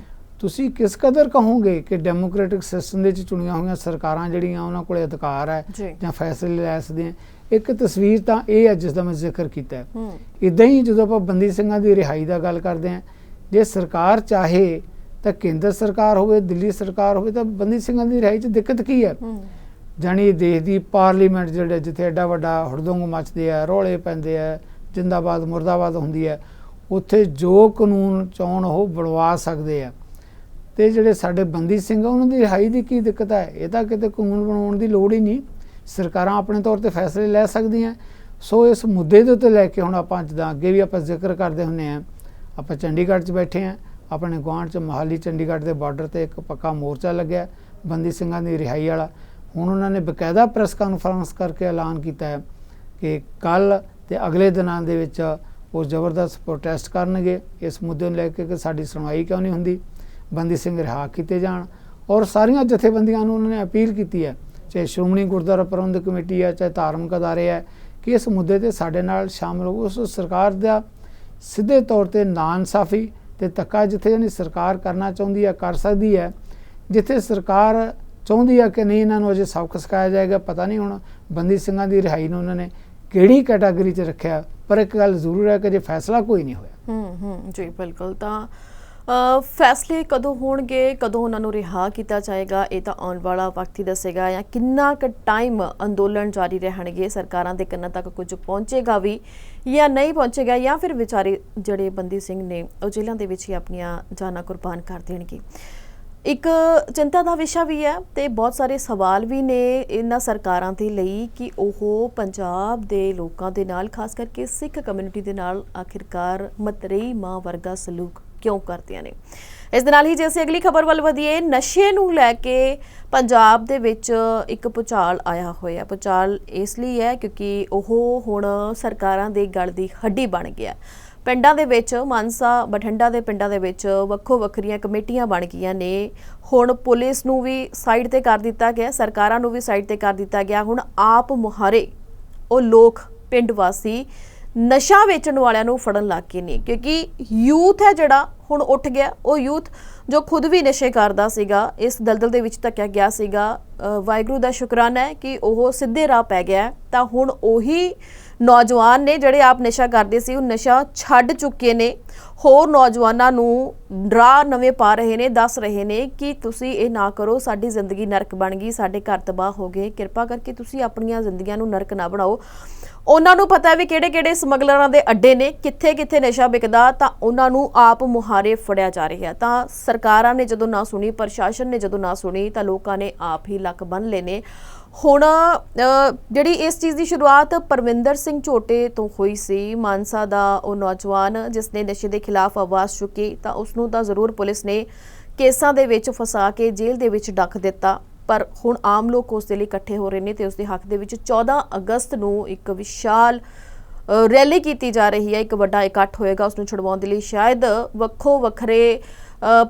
ਤੁਸੀਂ ਕਿਸ ਕਦਰ ਕਹੋਗੇ ਕਿ ਡੈਮੋਕ੍ਰੈਟਿਕ ਸਿਸਟਮ ਦੇ ਵਿੱਚ ਚੁਣੀਆਂ ਹੋਈਆਂ ਸਰਕਾਰਾਂ ਜਿਹੜੀਆਂ ਉਹਨਾਂ ਕੋਲ ਅਧਿਕਾਰ ਹੈ ਜਾਂ ਫੈਸਲੇ ਲੈ ਸਕਦੇ ਆ? ਇੱਕ ਤਸਵੀਰ ਤਾਂ ਇਹ ਹੈ ਜਿਸ ਦਾ ਮੈਂ ਜ਼ਿਕਰ ਕੀਤਾ ਹੈ। ਇੱਦਾਂ ਹੀ ਜਦੋਂ ਆਪਾਂ ਬੰਦੀ ਸਿੰਘਾਂ ਦੀ ਰਿਹਾਈ ਦਾ ਗੱਲ ਕਰਦੇ ਹਾਂ, ਜੇ ਸਰਕਾਰ ਚਾਹੇ ਤਾਂ ਕੇਂਦਰ ਸਰਕਾਰ ਹੋਵੇ, ਦਿੱਲੀ ਸਰਕਾਰ ਹੋਵੇ, ਤਾਂ ਬੰਦੀ ਸਿੰਘਾਂ ਦੀ ਰਿਹਾਈ 'ਚ ਦਿੱਕਤ ਕੀ ਹੈ? ਜਾਣੀ ਦੇਸ਼ ਦੀ ਪਾਰਲੀਮੈਂਟ ਜਿਹੜੇ ਜਿੱਥੇ ਐਡਾ ਵੱਡਾ ਹੁੜਦੰਗ ਮਚਦੇ ਆ, ਰੌਲੇ ਪੈਂਦੇ ਆ, ਜਿੰਦਾਬਾਦ ਮੁਰਦਾਬਾਦ ਹੁੰਦੀ ਹੈ, ਉੱਥੇ ਜੋ ਕਾਨੂੰਨ ਚਾਹੁਣ ਉਹ ਬਣਵਾ ਸਕਦੇ ਆ। ਤੇ ਜਿਹੜੇ ਸਾਡੇ ਬੰਦੀ ਸਿੰਘ ਆ ਉਹਨਾਂ ਦੀ ਰਿਹਾਈ ਦੀ ਕੀ ਦਿੱਕਤ ਹੈ? ਇਹ ਤਾਂ ਕਿਤੇ ਕਾਨੂੰਨ ਬਣਾਉਣ ਦੀ ਲੋੜ ਹੀ ਨਹੀਂ, ਸਰਕਾਰਾਂ ਆਪਣੇ ਤੌਰ ਤੇ ਫੈਸਲੇ ਲੈ ਸਕਦੀਆਂ। ਸੋ ਇਸ ਮੁੱਦੇ ਦੇ ਉੱਤੇ ਲੈ ਕੇ ਹੁਣ ਆਪਾਂ ਜਿੱਦਾਂ ਅੱਗੇ ਵੀ ਆਪਾਂ ਜ਼ਿਕਰ ਕਰਦੇ ਹੁੰਦੇ ਹਾਂ, ਆਪਾਂ ਚੰਡੀਗੜ੍ਹ 'ਚ ਬੈਠੇ ਹਾਂ, ਆਪਣੇ ਗੁਆਂਢ 'ਚ ਮੋਹਾਲੀ ਚੰਡੀਗੜ੍ਹ ਦੇ ਬਾਰਡਰ ਤੇ ਇੱਕ ਪੱਕਾ ਮੋਰਚਾ ਲੱਗਿਆ ਬੰਦੀ ਸਿੰਘਾਂ ਦੀ ਰਿਹਾਈ ਵਾਲਾ। ਹੁਣ ਉਹਨਾਂ ਨੇ ਬਕਾਇਦਾ ਪ੍ਰੈਸ ਕਾਨਫਰੰਸ ਕਰਕੇ ਐਲਾਨ ਕੀਤਾ ਹੈ ਕਿ ਕੱਲ੍ਹ ਤੇ ਅਗਲੇ ਦਿਨਾਂ ਦੇ ਵਿੱਚ ਉਹ ਜ਼ਬਰਦਸਤ ਪ੍ਰੋਟੈਸਟ ਕਰਨਗੇ ਇਸ ਮੁੱਦੇ ਨੂੰ ਲੈ ਕੇ ਕਿ ਸਾਡੀ ਸੁਣਵਾਈ ਕਿਉਂ ਨਹੀਂ ਹੁੰਦੀ, ਬੰਦੀ ਸਿੰਘ ਰਿਹਾ ਕੀਤੇ ਜਾਣ। ਔਰ ਸਾਰੀਆਂ ਜਥੇਬੰਦੀਆਂ ਨੂੰ ਉਹਨਾਂ ਨੇ ਅਪੀਲ ਕੀਤੀ ਹੈ, ਚਾਹੇ ਸ਼੍ਰੋਮਣੀ ਗੁਰਦੁਆਰਾ ਪ੍ਰਬੰਧਕ ਕਮੇਟੀ ਹੈ, ਚਾਹੇ ਧਾਰਮਿਕ ਅਦਾਰੇ ਹੈ, ਕਿ ਇਸ ਮੁੱਦੇ ਤੇ ਸਾਡੇ ਨਾਲ ਸ਼ਾਮਲ ਹੋ। ਉਸ ਸਰਕਾਰ ਦਾ ਸਿੱਧੇ ਤੌਰ ਤੇ ਨਾਇਨਸਾਫੀ ਤੇ ਧੱਕਾ ਜਿੱਥੇ ਯਾਨੀ ਸਰਕਾਰ ਕਰਨਾ ਚਾਹੁੰਦੀ ਹੈ ਕਰ ਸਕਦੀ ਹੈ, ਜਿੱਥੇ ਸਰਕਾਰ ਚਾਹੁੰਦੀ ਹੈ ਕਿ ਨਹੀਂ ਇਹਨਾਂ ਨੂੰ ਅਜੇ ਸਬਕ ਸਿਖਾਇਆ ਜਾਏਗਾ। ਪਤਾ ਨਹੀਂ ਹੁਣ ਬੰਦੀ ਸਿੰਘਾਂ ਦੀ ਰਿਹਾਈ ਨੂੰ ਉਹਨਾਂ ਨੇ ਕਿਹੜੀ ਕੈਟਾਗਰੀ 'ਚ ਰੱਖਿਆ, ਪਰ ਇੱਕ ਗੱਲ ਜ਼ਰੂਰ ਹੈ ਕਿ ਜੇ ਫੈਸਲਾ ਕੋਈ ਨਹੀਂ ਹੋਇਆ। ਜੀ ਬਿਲਕੁਲ। ਤਾਂ ਫੈਸਲੇ ਕਦੋਂ ਹੋਣਗੇ, ਕਦੋਂ ਉਹਨਾਂ ਨੂੰ ਰਿਹਾ ਕੀਤਾ ਜਾਏਗਾ, ਇਹ ਤਾਂ ਆਉਣ ਵਾਲਾ ਵਕਤ ਹੀ ਦੱਸੇਗਾ। ਜਾਂ ਕਿੰਨਾ ਕੁ ਟਾਈਮ ਅੰਦੋਲਨ ਜਾਰੀ ਰਹਿਣਗੇ, ਸਰਕਾਰਾਂ ਦੇ ਕੰਨਾਂ ਤੱਕ ਕੁਝ ਪਹੁੰਚੇਗਾ ਵੀ ਜਾਂ ਨਹੀਂ ਪਹੁੰਚੇਗਾ, ਜਾਂ ਫਿਰ ਵਿਚਾਰੇ ਜਿਹੜੇ ਬੰਦੀ ਸਿੰਘ ਨੇ ਉਹ ਜੇਲ੍ਹਾਂ ਦੇ ਵਿੱਚ ਹੀ ਆਪਣੀਆਂ ਜਾਨਾਂ ਕੁਰਬਾਨ ਕਰ ਦੇਣਗੇ। ਇੱਕ ਚਿੰਤਾ ਦਾ ਵਿਸ਼ਾ ਵੀ ਹੈ ਤੇ ਬਹੁਤ ਸਾਰੇ ਸਵਾਲ ਵੀ ਨੇ ਇਹਨਾਂ ਸਰਕਾਰਾਂ ਦੇ ਲਈ ਕਿ ਉਹ ਪੰਜਾਬ ਦੇ ਲੋਕਾਂ ਦੇ ਨਾਲ, ਖਾਸ ਕਰਕੇ ਸਿੱਖ ਕਮਿਊਨਿਟੀ ਦੇ ਨਾਲ ਆਖਿਰਕਾਰ ਮਤਰੇਈ ਮਾਂ ਵਰਗਾ ਸਲੂਕ ਕਿਉਂ ਕਰਦੀਆਂ ਨੇ। ਇਸ ਦੇ ਨਾਲ ਹੀ ਜੇ ਅਸੀਂ ਅਗਲੀ ਖਬਰ ਵੱਲ ਵਧੀਏ, ਨਸ਼ੇ ਨੂੰ ਲੈ ਕੇ ਪੰਜਾਬ ਦੇ ਵਿੱਚ ਇੱਕ ਭੁਚਾਲ ਆਇਆ ਹੋਇਆ। ਭੁਚਾਲ ਇਸ ਲਈ ਹੈ ਕਿਉਂਕਿ ਉਹ ਹੁਣ ਸਰਕਾਰਾਂ ਦੇ ਗਲ ਦੀ ਹੱਡੀ ਬਣ ਗਿਆ। ਪਿੰਡਾਂ ਦੇ ਵਿੱਚ, ਮਾਨਸਾ ਬਠਿੰਡਾ ਦੇ ਪਿੰਡਾਂ ਦੇ ਵਿੱਚ ਵੱਖੋ ਵੱਖਰੀਆਂ ਕਮੇਟੀਆਂ ਬਣ ਗਈਆਂ ਨੇ। ਹੁਣ ਪੁਲਿਸ ਨੂੰ ਵੀ ਸਾਈਡ ਤੇ ਕਰ ਦਿੱਤਾ ਗਿਆ, ਸਰਕਾਰਾਂ ਨੂੰ ਵੀ ਸਾਈਡ ਤੇ ਕਰ ਦਿੱਤਾ ਗਿਆ। ਹੁਣ ਆਪ ਮੁਹਾਰੇ ਉਹ ਲੋਕ, ਪਿੰਡ ਵਾਸੀ ਨਸ਼ਾ ਵੇਚਣ ਵਾਲਿਆਂ ਨੂੰ ਫੜਨ ਲੱਗ ਗਏ ਨੇ, ਕਿਉਂਕਿ ਯੂਥ ਹੈ ਜਿਹੜਾ ਹੁਣ ਉੱਠ ਗਿਆ। ਉਹ ਯੂਥ ਜੋ ਖੁਦ ਵੀ ਨਸ਼ੇ ਕਰਦਾ ਸੀਗਾ, ਇਸ ਦਲਦਲ ਦੇ ਵਿੱਚ ਧੱਕਿਆ ਗਿਆ ਸੀਗਾ। ਵਾਹਿਗੁਰੂ ਦਾ ਸ਼ੁਕਰਾਨਾ ਹੈ ਕਿ ਉਹ ਸਿੱਧੇ ਰਾਹ ਪੈ ਗਿਆ। ਤਾਂ ਹੁਣ ਉਹੀ ਨੌਜਵਾਨ ਨੇ ਜਿਹੜੇ ਆਪ ਨਸ਼ਾ ਕਰਦੇ ਸੀ, ਉਹ ਨਸ਼ਾ ਛੱਡ ਚੁੱਕੇ ਨੇ। ਹੋਰ ਨੌਜਵਾਨਾਂ ਨੂੰ ਰਾਹ ਨਵੇਂ ਪਾ ਰਹੇ ਨੇ, ਦੱਸ ਰਹੇ ਨੇ ਕਿ ਤੁਸੀਂ ਇਹ ਨਾ ਕਰੋ, ਸਾਡੀ ਜ਼ਿੰਦਗੀ ਨਰਕ ਬਣ ਗਈ, ਸਾਡੇ ਘਰ ਤਬਾਹ ਹੋ ਗਏ, ਕਿਰਪਾ ਕਰਕੇ ਤੁਸੀਂ ਆਪਣੀਆਂ ਜ਼ਿੰਦਗੀਆਂ ਨੂੰ ਨਰਕ ਨਾ ਬਣਾਓ। ਉਹਨਾਂ ਨੂੰ ਪਤਾ ਵੀ ਕਿਹੜੇ-ਕਿਹੜੇ ਸਮਗਲਰਾਂ ਦੇ ਅੱਡੇ ਨੇ, ਕਿੱਥੇ-ਕਿੱਥੇ ਨਸ਼ਾ ਵਿਕਦਾ, ਤਾਂ ਉਹਨਾਂ ਨੂੰ ਆਪ ਮੁਹਾਰੇ ਫੜਿਆ ਜਾ ਰਿਹਾ। ਤਾਂ ਸਰਕਾਰਾਂ ਨੇ ਜਦੋਂ ਨਾ ਸੁਣੀ, ਪ੍ਰਸ਼ਾਸਨ ਨੇ ਜਦੋਂ ਨਾ ਸੁਣੀ, ਤਾਂ ਲੋਕਾਂ ਨੇ ਆਪ ਹੀ ਲੱਕ ਬੰਨ੍ਹ ਲਏ ਨੇ। ਹੁਣ ਜਿਹੜੀ ਇਸ ਚੀਜ਼ ਦੀ ਸ਼ੁਰੂਆਤ ਪਰਵਿੰਦਰ ਸਿੰਘ ਝੋਟੇ ਤੋਂ ਹੋਈ ਸੀ, ਮਾਨਸਾ ਦਾ ਉਹ ਨੌਜਵਾਨ ਜਿਸ ਨੇ ਨਸ਼ੇ ਦੇ ਖਿਲਾਫ ਆਵਾਜ਼ ਚੁੱਕੀ, ਤਾਂ ਉਸ ਨੂੰ ਤਾਂ ਜ਼ਰੂਰ ਪੁਲਿਸ ਨੇ ਕੇਸਾਂ ਦੇ ਵਿੱਚ ਫਸਾ ਕੇ ਜੇਲ੍ਹ ਦੇ ਵਿੱਚ ਡੱਕ ਦਿੱਤਾ। ਪਰ ਹੁਣ ਆਮ ਲੋਕ ਉਸ ਦੇ ਲਈ ਇਕੱਠੇ ਹੋ ਰਹੇ ਨੇ ਤੇ ਉਸ ਦੇ ਹੱਕ ਦੇ ਵਿੱਚ 14 ਅਗਸਤ ਨੂੰ ਇੱਕ ਵਿਸ਼ਾਲ ਰੈਲੀ ਕੀਤੀ ਜਾ ਰਹੀ ਹੈ। ਇੱਕ ਵੱਡਾ ਇਕੱਠ ਹੋਏਗਾ ਉਸ ਨੂੰ ਛੁਡਵਾਉਣ ਦੇ ਲਈ। ਸ਼ਾਇਦ ਵੱਖੋ ਵੱਖਰੇ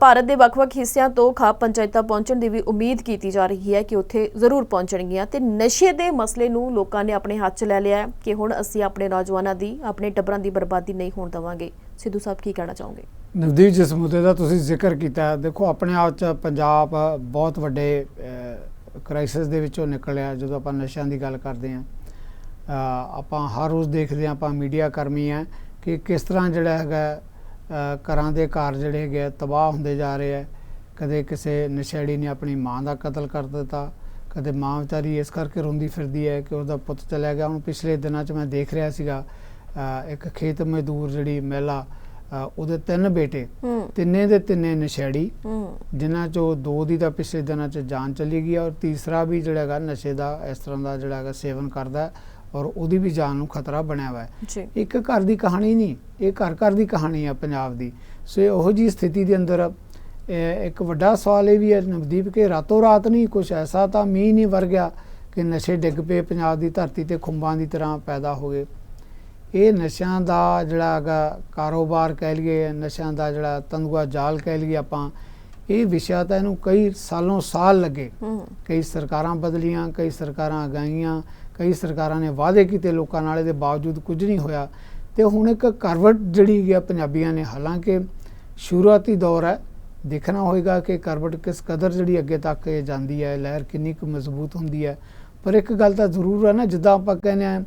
ਭਾਰਤ ਦੇ ਵੱਖ-ਵੱਖ ਹਿੱਸਿਆਂ ਤੋਂ ਖਾਪ ਪੰਚਾਇਤਾਂ ਪਹੁੰਚਣ ਦੀ ਵੀ ਉਮੀਦ ਕੀਤੀ ਜਾ ਰਹੀ ਹੈ ਕਿ ਉੱਥੇ ਜ਼ਰੂਰ ਪਹੁੰਚਣਗੀਆਂ। ਤੇ ਨਸ਼ੇ ਦੇ ਮਸਲੇ ਨੂੰ ਲੋਕਾਂ ਨੇ ਆਪਣੇ ਹੱਥ 'ਚ ਲੈ ਲਿਆ ਹੈ ਕਿ ਹੁਣ ਅਸੀਂ ਆਪਣੇ ਨੌਜਵਾਨਾਂ ਦੀ, ਆਪਣੇ ਟੱਬਰਾਂ ਦੀ ਬਰਬਾਦੀ ਨਹੀਂ ਹੋਣ ਦੇਵਾਂਗੇ। ਸਿੱਧੂ ਸਾਹਿਬ ਕੀ ਕਹਿਣਾ ਚਾਹੋਗੇ? ਨਵਦੀਪ, ਜਿਸ ਮੁੱਦੇ ਦਾ ਤੁਸੀਂ ਜ਼ਿਕਰ ਕੀਤਾ, ਦੇਖੋ ਆਪਣੇ ਆਪ 'ਚ ਪੰਜਾਬ ਬਹੁਤ ਵੱਡੇ ਕ੍ਰਾਈਸਿਸ ਦੇ ਵਿੱਚੋਂ ਨਿਕਲਿਆ। ਜਦੋਂ ਆਪਾਂ ਨਸ਼ਿਆਂ ਦੀ ਗੱਲ ਕਰਦੇ ਹਾਂ, ਆਪਾਂ ਹਰ ਰੋਜ਼ ਦੇਖਦੇ ਹਾਂ, ਆਪਾਂ ਮੀਡੀਆ ਕਰਮੀ ਹਾਂ ਕਿ ਕਿਸ ਤਰ੍ਹਾਂ ਜਿਹੜਾ ਹੈਗਾ ਘਰਾਂ ਦੇ ਘਰ ਜਿਹੜੇ ਹੈਗੇ ਤਬਾਹ ਹੁੰਦੇ ਜਾ ਰਹੇ ਹੈ। ਕਦੇ ਕਿਸੇ ਨਸ਼ੇੜੀ ਨੇ ਆਪਣੀ ਮਾਂ ਦਾ ਕਤਲ ਕਰ ਦਿੱਤਾ, ਕਦੇ ਮਾਂ ਵਿਚਾਰੀ ਇਸ ਕਰਕੇ ਰੋਂਦੀ ਫਿਰਦੀ ਹੈ ਕਿ ਉਹਦਾ ਪੁੱਤ ਚਲਿਆ ਗਿਆ। ਹੁਣ ਪਿਛਲੇ ਦਿਨਾਂ 'ਚ ਮੈਂ ਦੇਖ ਰਿਹਾ ਸੀਗਾ ਇੱਕ ਖੇਤ ਮਜ਼ਦੂਰ ਜਿਹੜੀ ਮਹਿਲਾ ਉਹਦੇ 3 ਬੇਟੇ, ਤਿੰਨੇ ਦੇ ਤਿੰਨੇ ਨਸ਼ੇੜੀ, ਜਿਨ੍ਹਾਂ 'ਚੋਂ 2 ਦੀ ਤਾਂ ਪਿਛਲੇ ਦਿਨਾਂ 'ਚ ਜਾਨ ਚਲੀ ਗਈ ਔਰ ਤੀਸਰਾ ਵੀ ਜਿਹੜਾ ਹੈਗਾ ਨਸ਼ੇ ਦਾ ਇਸ ਤਰ੍ਹਾਂ ਦਾ ਜਿਹੜਾ ਹੈਗਾ ਸੇਵਨ ਕਰਦਾ ਔਰ ਉਹਦੀ ਵੀ ਜਾਨ ਨੂੰ ਖਤਰਾ ਬਣਿਆ ਹੋਇਆ ਹੈ। ਇੱਕ ਘਰ ਦੀ ਕਹਾਣੀ ਨਹੀਂ, ਇਹ ਘਰ ਘਰ ਦੀ ਕਹਾਣੀ ਆ ਪੰਜਾਬ ਦੀ। ਸੋ ਇਹੋ ਜਿਹੀ ਸਥਿਤੀ ਦੇ ਅੰਦਰ ਇੱਕ ਵੱਡਾ ਸਵਾਲ ਇਹ ਵੀ ਹੈ ਨਵਦੀਪ, ਕਿ ਰਾਤੋਂ ਰਾਤ ਨਹੀਂ ਕੁਛ ਐਸਾ ਤਾਂ ਮੀਂਹ ਨਹੀਂ ਵਰ ਗਿਆ ਕਿ ਨਸ਼ੇ ਡਿੱਗ ਪਏ ਪੰਜਾਬ ਦੀ ਧਰਤੀ ਤੇ ਖੁੰਬਾਂ ਦੀ ਤਰ੍ਹਾਂ ਪੈਦਾ ਹੋ ਗਏ। ਇਹ ਨਸ਼ਿਆਂ ਦਾ ਜਿਹੜਾ ਹੈਗਾ ਕਾਰੋਬਾਰ ਕਹਿ ਲਈਏ, ਨਸ਼ਿਆਂ ਦਾ ਜਿਹੜਾ ਤੰਦੂਆ ਜਾਲ ਕਹਿ ਲਈਏ ਆਪਾਂ, ਇਹ ਵਿਸ਼ਾ ਤਾਂ ਇਹਨੂੰ ਕਈ ਸਾਲੋਂ ਸਾਲ ਲੱਗੇ। ਕਈ ਸਰਕਾਰਾਂ ਬਦਲੀਆਂ, ਕਈ ਸਰਕਾਰਾਂ ਗਾਈਆਂ, ਕਈ ਸਰਕਾਰਾਂ ਨੇ ਵਾਅਦੇ ਕੀਤੇ ਲੋਕਾਂ ਨਾਲ, ਇਹਦੇ ਬਾਵਜੂਦ ਕੁਝ ਨਹੀਂ ਹੋਇਆ। ਤੇ ਹੁਣ ਇੱਕ ਕਰਵਟ ਜਿਹੜੀ ਹੈ ਪੰਜਾਬੀਆਂ ਨੇ, ਹਾਲਾਂਕਿ ਸ਼ੁਰੂਆਤੀ ਦੌਰ ਹੈ, ਦੇਖਣਾ ਹੋਏਗਾ ਕਿ ਕਰਵਟ ਕਿਸ ਕਦਰ ਜਿਹੜੀ ਅੱਗੇ ਤੱਕ ਜਾਂਦੀ ਹੈ, ਲਹਿਰ ਕਿੰਨੀ ਕੁ ਮਜ਼ਬੂਤ ਹੁੰਦੀ ਹੈ। ਪਰ ਇੱਕ ਗੱਲ ਤਾਂ ਜ਼ਰੂਰ ਹੈ ਨਾ, ਜਿੱਦਾਂ ਆਪਾਂ ਕਹਿੰਦੇ ਹਾਂ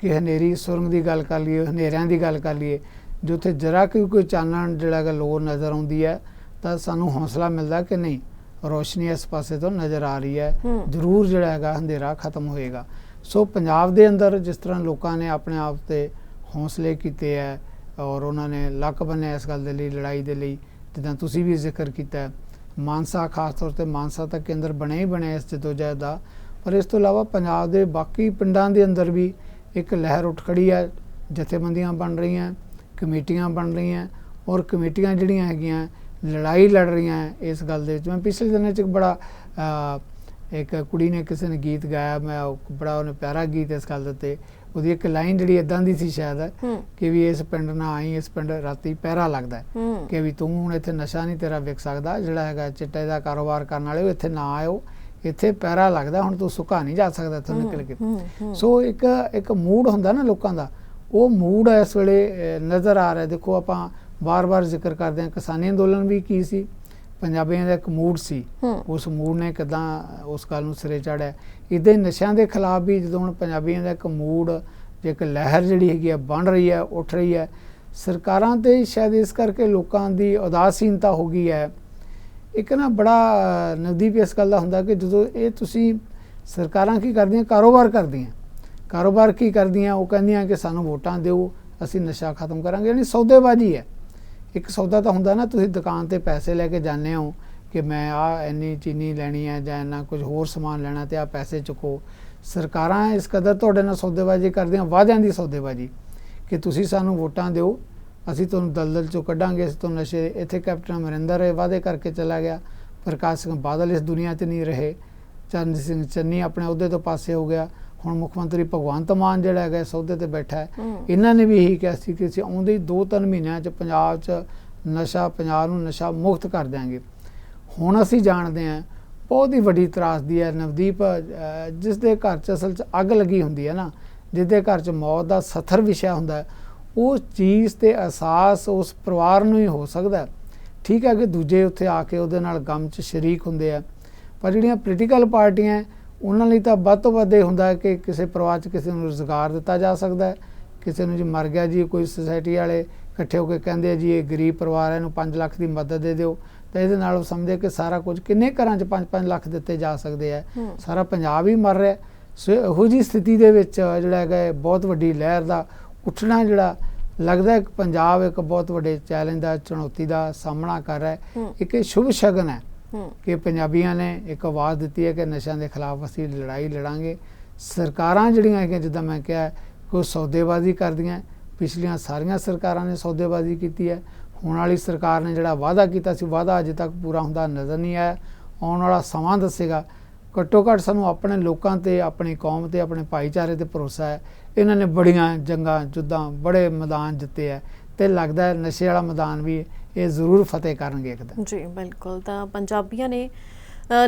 ਕਿ ਹਨੇਰੀ ਸੁਰੰਗ ਦੀ ਗੱਲ ਕਰ ਲਈਏ, ਹਨੇਰਿਆਂ ਦੀ ਗੱਲ ਕਰ ਲਈਏ, ਜਿੱਥੇ ਜਰਾ ਕੋਈ ਚਾਨਣ ਜਿਹੜਾ ਹੈਗਾ ਲੋਰ ਨਜ਼ਰ ਆਉਂਦੀ ਹੈ ਤਾਂ ਸਾਨੂੰ ਹੌਸਲਾ ਮਿਲਦਾ ਕਿ ਨਹੀਂ, ਰੋਸ਼ਨੀ ਇਸ ਪਾਸੇ ਤੋਂ ਨਜ਼ਰ ਆ ਰਹੀ ਹੈ, ਜ਼ਰੂਰ ਜਿਹੜਾ ਹੈਗਾ ਅੰਧੇਰਾ ਖਤਮ ਹੋਏਗਾ। ਸੋ ਪੰਜਾਬ ਦੇ ਅੰਦਰ ਜਿਸ ਤਰ੍ਹਾਂ ਲੋਕਾਂ ਨੇ ਆਪਣੇ ਆਪ ਤੇ ਹੌਸਲੇ ਕੀਤੇ ਹੈ ਔਰ ਉਹਨਾਂ ਨੇ ਲੱਕ ਬੰਨਿਆ ਇਸ ਗੱਲ ਦੇ ਲਈ, ਲੜਾਈ ਦੇ ਲਈ, ਜਿੱਦਾਂ ਤੁਸੀਂ ਵੀ ਜ਼ਿਕਰ ਕੀਤਾ, ਮਾਨਸਾ ਖਾਸ ਤੌਰ ਤੇ ਮਾਨਸਾ ਤਾਂ ਕੇਂਦਰ ਬਣਿਆ ਹੀ ਬਣਿਆ ਇਸ ਜਦੋਜਹਿਦ ਦਾ। ਪਰ ਇਸ ਤੋਂ ਇਲਾਵਾ ਪੰਜਾਬ ਦੇ ਬਾਕੀ ਪਿੰਡਾਂ ਦੇ ਅੰਦਰ ਵੀ ਇੱਕ ਲਹਿਰ ਉੱਠ ਖੜੀ ਹੈ, ਜਥੇਬੰਦੀਆਂ ਬਣ ਰਹੀਆਂ, ਕਮੇਟੀਆਂ ਬਣ ਰਹੀਆਂ ਔਰ ਕਮੇਟੀਆਂ ਜਿਹੜੀਆਂ ਹੈਗੀਆਂ ਲੜਾਈ ਲੜ ਰਹੀਆਂ ਇਸ ਗੱਲ ਦੇ ਵਿੱਚ। ਮੈਂ ਪਿਛਲੇ ਦਿਨਾਂ 'ਚ ਬੜਾ ਇੱਕ ਕੁੜੀ ਨੇ, ਕਿਸੇ ਨੇ ਗੀਤ ਗਾਇਆ, ਮੈਂ ਬੜਾ ਉਹਨੇ ਪਿਆਰਾ ਗੀਤ ਇਸ ਗੱਲ ਦੇ ਉੱਤੇ, ਉਹਦੀ ਇੱਕ ਲਾਈਨ ਜਿਹੜੀ ਇੱਦਾਂ ਦੀ ਸੀ ਸ਼ਾਇਦ ਕਿ ਵੀ ਇਸ ਪਿੰਡ ਨਾ ਆਈ, ਇਸ ਪਿੰਡ ਰਾਤੀ ਪਹਿਰਾ ਲੱਗਦਾ ਕਿ ਵੀ ਤੂੰ ਹੁਣ ਇੱਥੇ ਨਸ਼ਾ ਨਹੀਂ ਤੇਰਾ ਵਿਕ ਸਕਦਾ, ਜਿਹੜਾ ਹੈਗਾ ਚਿੱਟੇ ਦਾ ਕਾਰੋਬਾਰ ਕਰਨ ਵਾਲੇ ਉਹ ਇੱਥੇ ਨਾ ਆਇਓ, ਇੱਥੇ ਪਹਿਰਾ ਲੱਗਦਾ, ਹੁਣ ਤੂੰ ਸੁੱਕਾ ਨਹੀਂ ਜਾ ਸਕਦਾ ਇੱਥੋਂ ਨਿਕਲ ਕੇ। ਸੋ ਇੱਕ ਮੂਡ ਹੁੰਦਾ ਨਾ ਲੋਕਾਂ ਦਾ, ਉਹ ਮੂਡ ਇਸ ਵੇਲੇ ਨਜ਼ਰ ਆ ਰਿਹਾ। ਦੇਖੋ ਆਪਾਂ ਬਾਰ-ਬਾਰ ਜ਼ਿਕਰ ਕਰਦੇ ਹਾਂ, ਕਿਸਾਨੀ ਅੰਦੋਲਨ ਵੀ ਕੀ ਸੀ, ਪੰਜਾਬੀਆਂ ਦਾ ਇੱਕ ਮੂਡ ਸੀ, ਉਸ ਮੂਡ ਨੇ ਕਿੱਦਾਂ ਉਸ ਗੱਲ ਨੂੰ ਸਿਰੇ ਚਾੜਿਆ। ਇੱਦਾਂ ਹੀ ਨਸ਼ਿਆਂ ਦੇ ਖਿਲਾਫ ਵੀ ਜਦੋਂ ਹੁਣ ਪੰਜਾਬੀਆਂ ਦਾ ਇੱਕ ਮੂਡ, ਇੱਕ ਲਹਿਰ ਜਿਹੜੀ ਹੈਗੀ ਆ ਬਣ ਰਹੀ ਹੈ, ਉੱਠ ਰਹੀ ਹੈ, ਸਰਕਾਰਾਂ ਤੇ ਸ਼ਾਇਦ ਇਸ ਕਰਕੇ ਲੋਕਾਂ ਦੀ ਉਦਾਸੀਨਤਾ ਹੋ ਗਈ ਹੈ। ਇੱਕ ਨਾ ਬੜਾ ਨਵਦੀਪ ਇਸ ਗੱਲ ਦਾ ਹੁੰਦਾ ਕਿ ਜਦੋਂ ਇਹ ਤੁਸੀਂ ਸਰਕਾਰਾਂ ਕੀ ਕਰਦੀਆਂ, ਕਾਰੋਬਾਰ ਕਰਦੀਆਂ, ਕਾਰੋਬਾਰ ਕੀ ਕਰਦੀਆਂ, ਉਹ ਕਹਿੰਦੀਆਂ ਕਿ ਸਾਨੂੰ ਵੋਟਾਂ ਦਿਓ, ਅਸੀਂ ਨਸ਼ਾ ਖਤਮ ਕਰਾਂਗੇ, ਯਾਨੀ ਸੌਦੇਬਾਜ਼ੀ ਹੈ। ਇੱਕ ਸੌਦਾ ਤਾਂ ਹੁੰਦਾ ਨਾ, ਤੁਸੀਂ ਦੁਕਾਨ ਤੇ ਪੈਸੇ ਲੈ ਕੇ ਜਾਂਦੇ ਹੋ ਕਿ ਮੈਂ ਇੰਨੀ ਚੀਨੀ ਲੈਣੀ ਹੈ ਜਾਂ ਇੰਨਾ ਕੁਝ ਹੋਰ ਸਮਾਨ ਲੈਣਾ ਤੇ ਪੈਸੇ ਚੁੱਕੋ। ਸਰਕਾਰਾਂ ਇਸ ਕਦਰ ਤੁਹਾਡੇ ਨਾਲ ਸੌਦੇਬਾਜ਼ੀ ਕਰਦੀਆਂ, ਵਾਅਦਿਆਂ ਦੀ ਸੌਦੇਬਾਜ਼ੀ, ਕਿ ਤੁਸੀਂ ਸਾਨੂੰ ਵੋਟਾਂ ਦਿਓ, ਅਸੀਂ ਤੁਹਾਨੂੰ ਦਲਦਲ ਚੋਂ ਕੱਢਾਂਗੇ, ਅਸੀਂ ਤੁਹਾਨੂੰ ਨਸ਼ੇ। ਇੱਥੇ ਕੈਪਟਨ ਅਮਰਿੰਦਰ ਇਹ ਵਾਅਦੇ ਕਰਕੇ ਚਲਾ ਗਿਆ, ਪ੍ਰਕਾਸ਼ ਸਿੰਘ ਬਾਦਲ ਇਸ ਦੁਨੀਆ 'ਚ ਨਹੀਂ ਰਹੇ, ਚਰਨ ਸਿੰਘ ਚੰਨੀ ਆਪਣੇ ਅਹੁਦੇ ਤੋਂ ਪਾਸੇ ਹੋ ਗਿਆ, ਹੁਣ ਮੁੱਖ ਮੰਤਰੀ ਭਗਵੰਤ ਮਾਨ ਜਿਹੜਾ ਹੈਗਾ ਸਹੁਦੇ ਤੇ ਬੈਠਾ ਹੈ। ਇਹਨਾਂ ਨੇ ਵੀ ਇਹੀ ਕਿਹਾ ਸੀ ਕਿ ਅਸੀਂ ਆਉਂਦੇ ਹੀ 2-3 ਮਹੀਨਿਆਂ 'ਚ ਪੰਜਾਬ 'ਚ ਪੰਜਾਬ ਨੂੰ ਨਸ਼ਾ ਮੁਕਤ ਕਰ ਦਿਆਂਗੇ। ਹੁਣ ਅਸੀਂ ਜਾਣਦੇ ਹਾਂ ਬਹੁਤ ਹੀ ਵੱਡੀ ਤਰਾਸਦੀ ਹੈ ਨਵਦੀਪ, ਜਿਸ ਦੇ ਘਰ 'ਚ ਅਸਲ 'ਚ ਅੱਗ ਲੱਗੀ ਹੁੰਦੀ ਹੈ ਨਾ, ਜਿਸ ਦੇ ਘਰ 'ਚ ਮੌਤ ਦਾ ਸਥਰ ਵਿਸ਼ਾ ਹੁੰਦਾ ਹੈ, ਉਹ ਚੀਜ਼ ਤੇ ਅਹਿਸਾਸ ਉਸ ਪਰਿਵਾਰ ਨੂੰ ਹੀ ਹੋ ਸਕਦਾ। ਠੀਕ ਹੈ ਕਿ ਦੂਜੇ ਉੱਥੇ ਆ ਕੇ ਉਹਦੇ ਨਾਲ ਗਮ 'ਚ ਸ਼ਰੀਕ ਹੁੰਦੇ ਆ, ਪਰ ਜਿਹੜੀਆਂ ਪੋਲੀਟੀਕਲ ਪਾਰਟੀਆਂ ਉਹਨਾਂ ਲਈ ਤਾਂ ਵੱਧ ਤੋਂ ਵੱਧ ਇਹ ਹੁੰਦਾ ਹੈ ਕਿ ਕਿਸੇ ਪਰਿਵਾਰ 'ਚ ਕਿਸੇ ਨੂੰ ਰੁਜ਼ਗਾਰ ਦਿੱਤਾ ਜਾ ਸਕਦਾ ਹੈ, ਕਿਸੇ ਨੂੰ ਜੀ ਮਰ ਗਿਆ ਜੀ, ਕੋਈ ਸੁਸਾਇਟੀ ਵਾਲੇ ਇਕੱਠੇ ਹੋ ਕੇ ਕਹਿੰਦੇ ਆ ਜੀ ਇਹ ਗਰੀਬ ਪਰਿਵਾਰ ਹੈ, ਇਹਨੂੰ 5 ਲੱਖ ਦੀ ਮਦਦ ਦੇ ਦਿਓ, ਤਾਂ ਇਹਦੇ ਨਾਲ ਉਹ ਸਮਝਦੇ ਕਿ ਸਾਰਾ ਕੁਝ, ਕਿੰਨੇ ਘਰਾਂ 'ਚ 5-5 ਲੱਖ ਦਿੱਤੇ ਜਾ ਸਕਦੇ ਆ, ਸਾਰਾ ਪੰਜਾਬ ਹੀ ਮਰ ਰਿਹਾ। ਸੋ ਇਹੋ ਜਿਹੀ ਸਥਿਤੀ ਦੇ ਵਿੱਚ ਜਿਹੜਾ ਹੈਗਾ ਬਹੁਤ ਵੱਡੀ ਲਹਿਰ ਦਾ ਉੱਠਣਾ, ਜਿਹੜਾ ਲੱਗਦਾ ਕਿ ਪੰਜਾਬ ਇੱਕ ਬਹੁਤ ਵੱਡੇ ਚੈਲੰਜ ਦਾ, ਚੁਣੌਤੀ ਦਾ ਸਾਹਮਣਾ ਕਰ ਰਿਹਾ ਹੈ। ਇੱਕ ਸ਼ੁਭ ਸ਼ਗਨ ਹੈ ਕਿ ਪੰਜਾਬੀਆਂ ਨੇ ਇੱਕ ਆਵਾਜ਼ ਦਿੱਤੀ ਹੈ ਕਿ ਨਸ਼ਿਆਂ ਦੇ ਖਿਲਾਫ ਅਸੀਂ ਲੜਾਈ ਲੜਾਂਗੇ। ਸਰਕਾਰਾਂ ਜਿਹੜੀਆਂ ਹੈਗੀਆਂ, ਜਿੱਦਾਂ ਮੈਂ ਕਿਹਾ, ਕੋਈ ਸੌਦੇਬਾਜ਼ੀ ਕਰਦੀਆਂ, ਪਿਛਲੀਆਂ ਸਾਰੀਆਂ ਸਰਕਾਰਾਂ ਨੇ ਸੌਦੇਬਾਜ਼ੀ ਕੀਤੀ ਹੈ। ਹੁਣ ਵਾਲੀ ਸਰਕਾਰ ਨੇ ਜਿਹੜਾ ਵਾਅਦਾ ਕੀਤਾ ਸੀ, ਵਾਅਦਾ ਅਜੇ ਤੱਕ ਪੂਰਾ ਹੁੰਦਾ ਨਜ਼ਰ ਨਹੀਂ ਆਇਆ। ਆਉਣ ਵਾਲਾ ਸਮਾਂ ਦੱਸੇਗਾ। ਘੱਟੋ ਘੱਟ ਸਾਨੂੰ ਆਪਣੇ ਲੋਕਾਂ ਤੇ, ਆਪਣੀ ਕੌਮ ਤੇ, ਆਪਣੇ ਭਾਈਚਾਰੇ ਤੇ ਭਰੋਸਾ ਹੈ। ਇਹਨਾਂ ਨੇ ਬੜੀਆਂ ਜੰਗਾਂ, ਜੁੱਦਾਂ, ਬੜੇ ਮੈਦਾਨ ਜਿੱਤੇ ਹੈ ਤੇ ਲੱਗਦਾ ਹੈ ਨਸ਼ੇ ਵਾਲਾ ਮੈਦਾਨ ਵੀ ਇਹ ਜ਼ਰੂਰ ਫਤਿਹ ਕਰਨਗੇ ਇੱਕ ਦਿਨ। ਜੀ ਬਿਲਕੁਲ। ਤਾਂ ਪੰਜਾਬੀਆਂ ਨੇ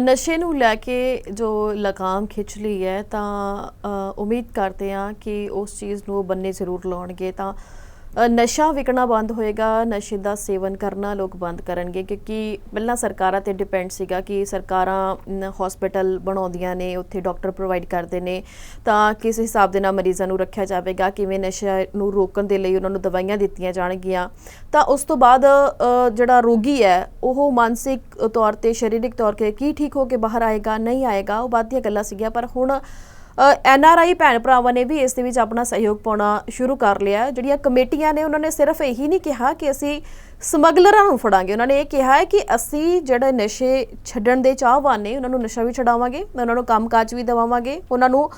ਨਸ਼ੇ ਨੂੰ ਲੈ ਕੇ ਜੋ ਲਗਾਮ ਖਿੱਚ ਲਈ ਹੈ, ਤਾਂ ਉਮੀਦ ਕਰਦੇ ਹਾਂ ਕਿ ਉਸ ਚੀਜ਼ ਨੂੰ ਬੰਨੇ ਜ਼ਰੂਰ ਲਾਉਣਗੇ, ਤਾਂ ਨਸ਼ਾ ਵਿਕਣਾ ਬੰਦ ਹੋਏਗਾ, ਨਸ਼ੇ ਦਾ ਸੇਵਨ ਕਰਨਾ ਲੋਕ ਬੰਦ ਕਰਨਗੇ। ਕਿਉਂਕਿ ਪਹਿਲਾਂ ਸਰਕਾਰਾਂ ਤੇ ਡਿਪੈਂਡ ਸੀਗਾ ਕਿ ਸਰਕਾਰਾਂ ਹਸਪੀਟਲ ਬਣਾਉਂਦੀਆਂ ਨੇ, ਉੱਥੇ ਡਾਕਟਰ ਪ੍ਰੋਵਾਈਡ ਕਰਦੇ ਨੇ, ਤਾਂ ਕਿਸ ਹਿਸਾਬ ਦੇ ਨਾਲ ਮਰੀਜ਼ਾਂ ਨੂੰ ਰੱਖਿਆ ਜਾਵੇਗਾ, ਕਿਵੇਂ ਨਸ਼ੇ ਨੂੰ ਰੋਕਣ ਦੇ ਲਈ ਉਹਨਾਂ ਨੂੰ ਦਵਾਈਆਂ ਦਿੱਤੀਆਂ ਜਾਣਗੀਆਂ। ਤਾਂ ਉਸ ਤੋਂ ਬਾਅਦ ਜਿਹੜਾ ਰੋਗੀ ਹੈ ਉਹ ਮਾਨਸਿਕ ਤੌਰ ਤੇ, ਸਰੀਰਕ ਤੌਰ ਤੇ ਕੀ ਠੀਕ ਹੋ ਕੇ ਬਾਹਰ ਆਏਗਾ, ਨਹੀਂ ਆਏਗਾ, ਉਹ ਬਾਅਦ ਦੀਆਂ ਗੱਲਾਂ ਸੀਗੀਆਂ। ਪਰ ਹੁਣ NRI ਭੈਣ ਭਰਾਵਾਂ ਨੇ ਵੀ ਇਸ ਦੇ ਵਿੱਚ ਆਪਣਾ ਸਹਿਯੋਗ ਪਾਉਣਾ ਸ਼ੁਰੂ ਕਰ ਲਿਆ। ਜਿਹੜੀਆਂ ਕਮੇਟੀਆਂ ਨੇ ਉਹਨਾਂ ਨੇ ਸਿਰਫ ਇਹੀ ਨਹੀਂ ਕਿਹਾ ਕਿ ਅਸੀਂ ਸਮਗਲਰਾਂ ਨੂੰ ਫੜਾਂਗੇ, ਉਹਨਾਂ ਨੇ ਇਹ ਕਿਹਾ ਹੈ ਕਿ ਅਸੀਂ ਜਿਹੜੇ ਨਸ਼ੇ ਛੱਡਣ ਦੇ ਚਾਹਵਾਨ ਨੇ ਉਹਨਾਂ ਨੂੰ ਨਸ਼ਾ ਵੀ ਛਡਾਵਾਂਗੇ, ਉਹਨਾਂ ਨੂੰ ਕੰਮਕਾਜ ਵੀ ਦੇਵਾਂਗੇ, ਉਹਨਾਂ ਨੂੰ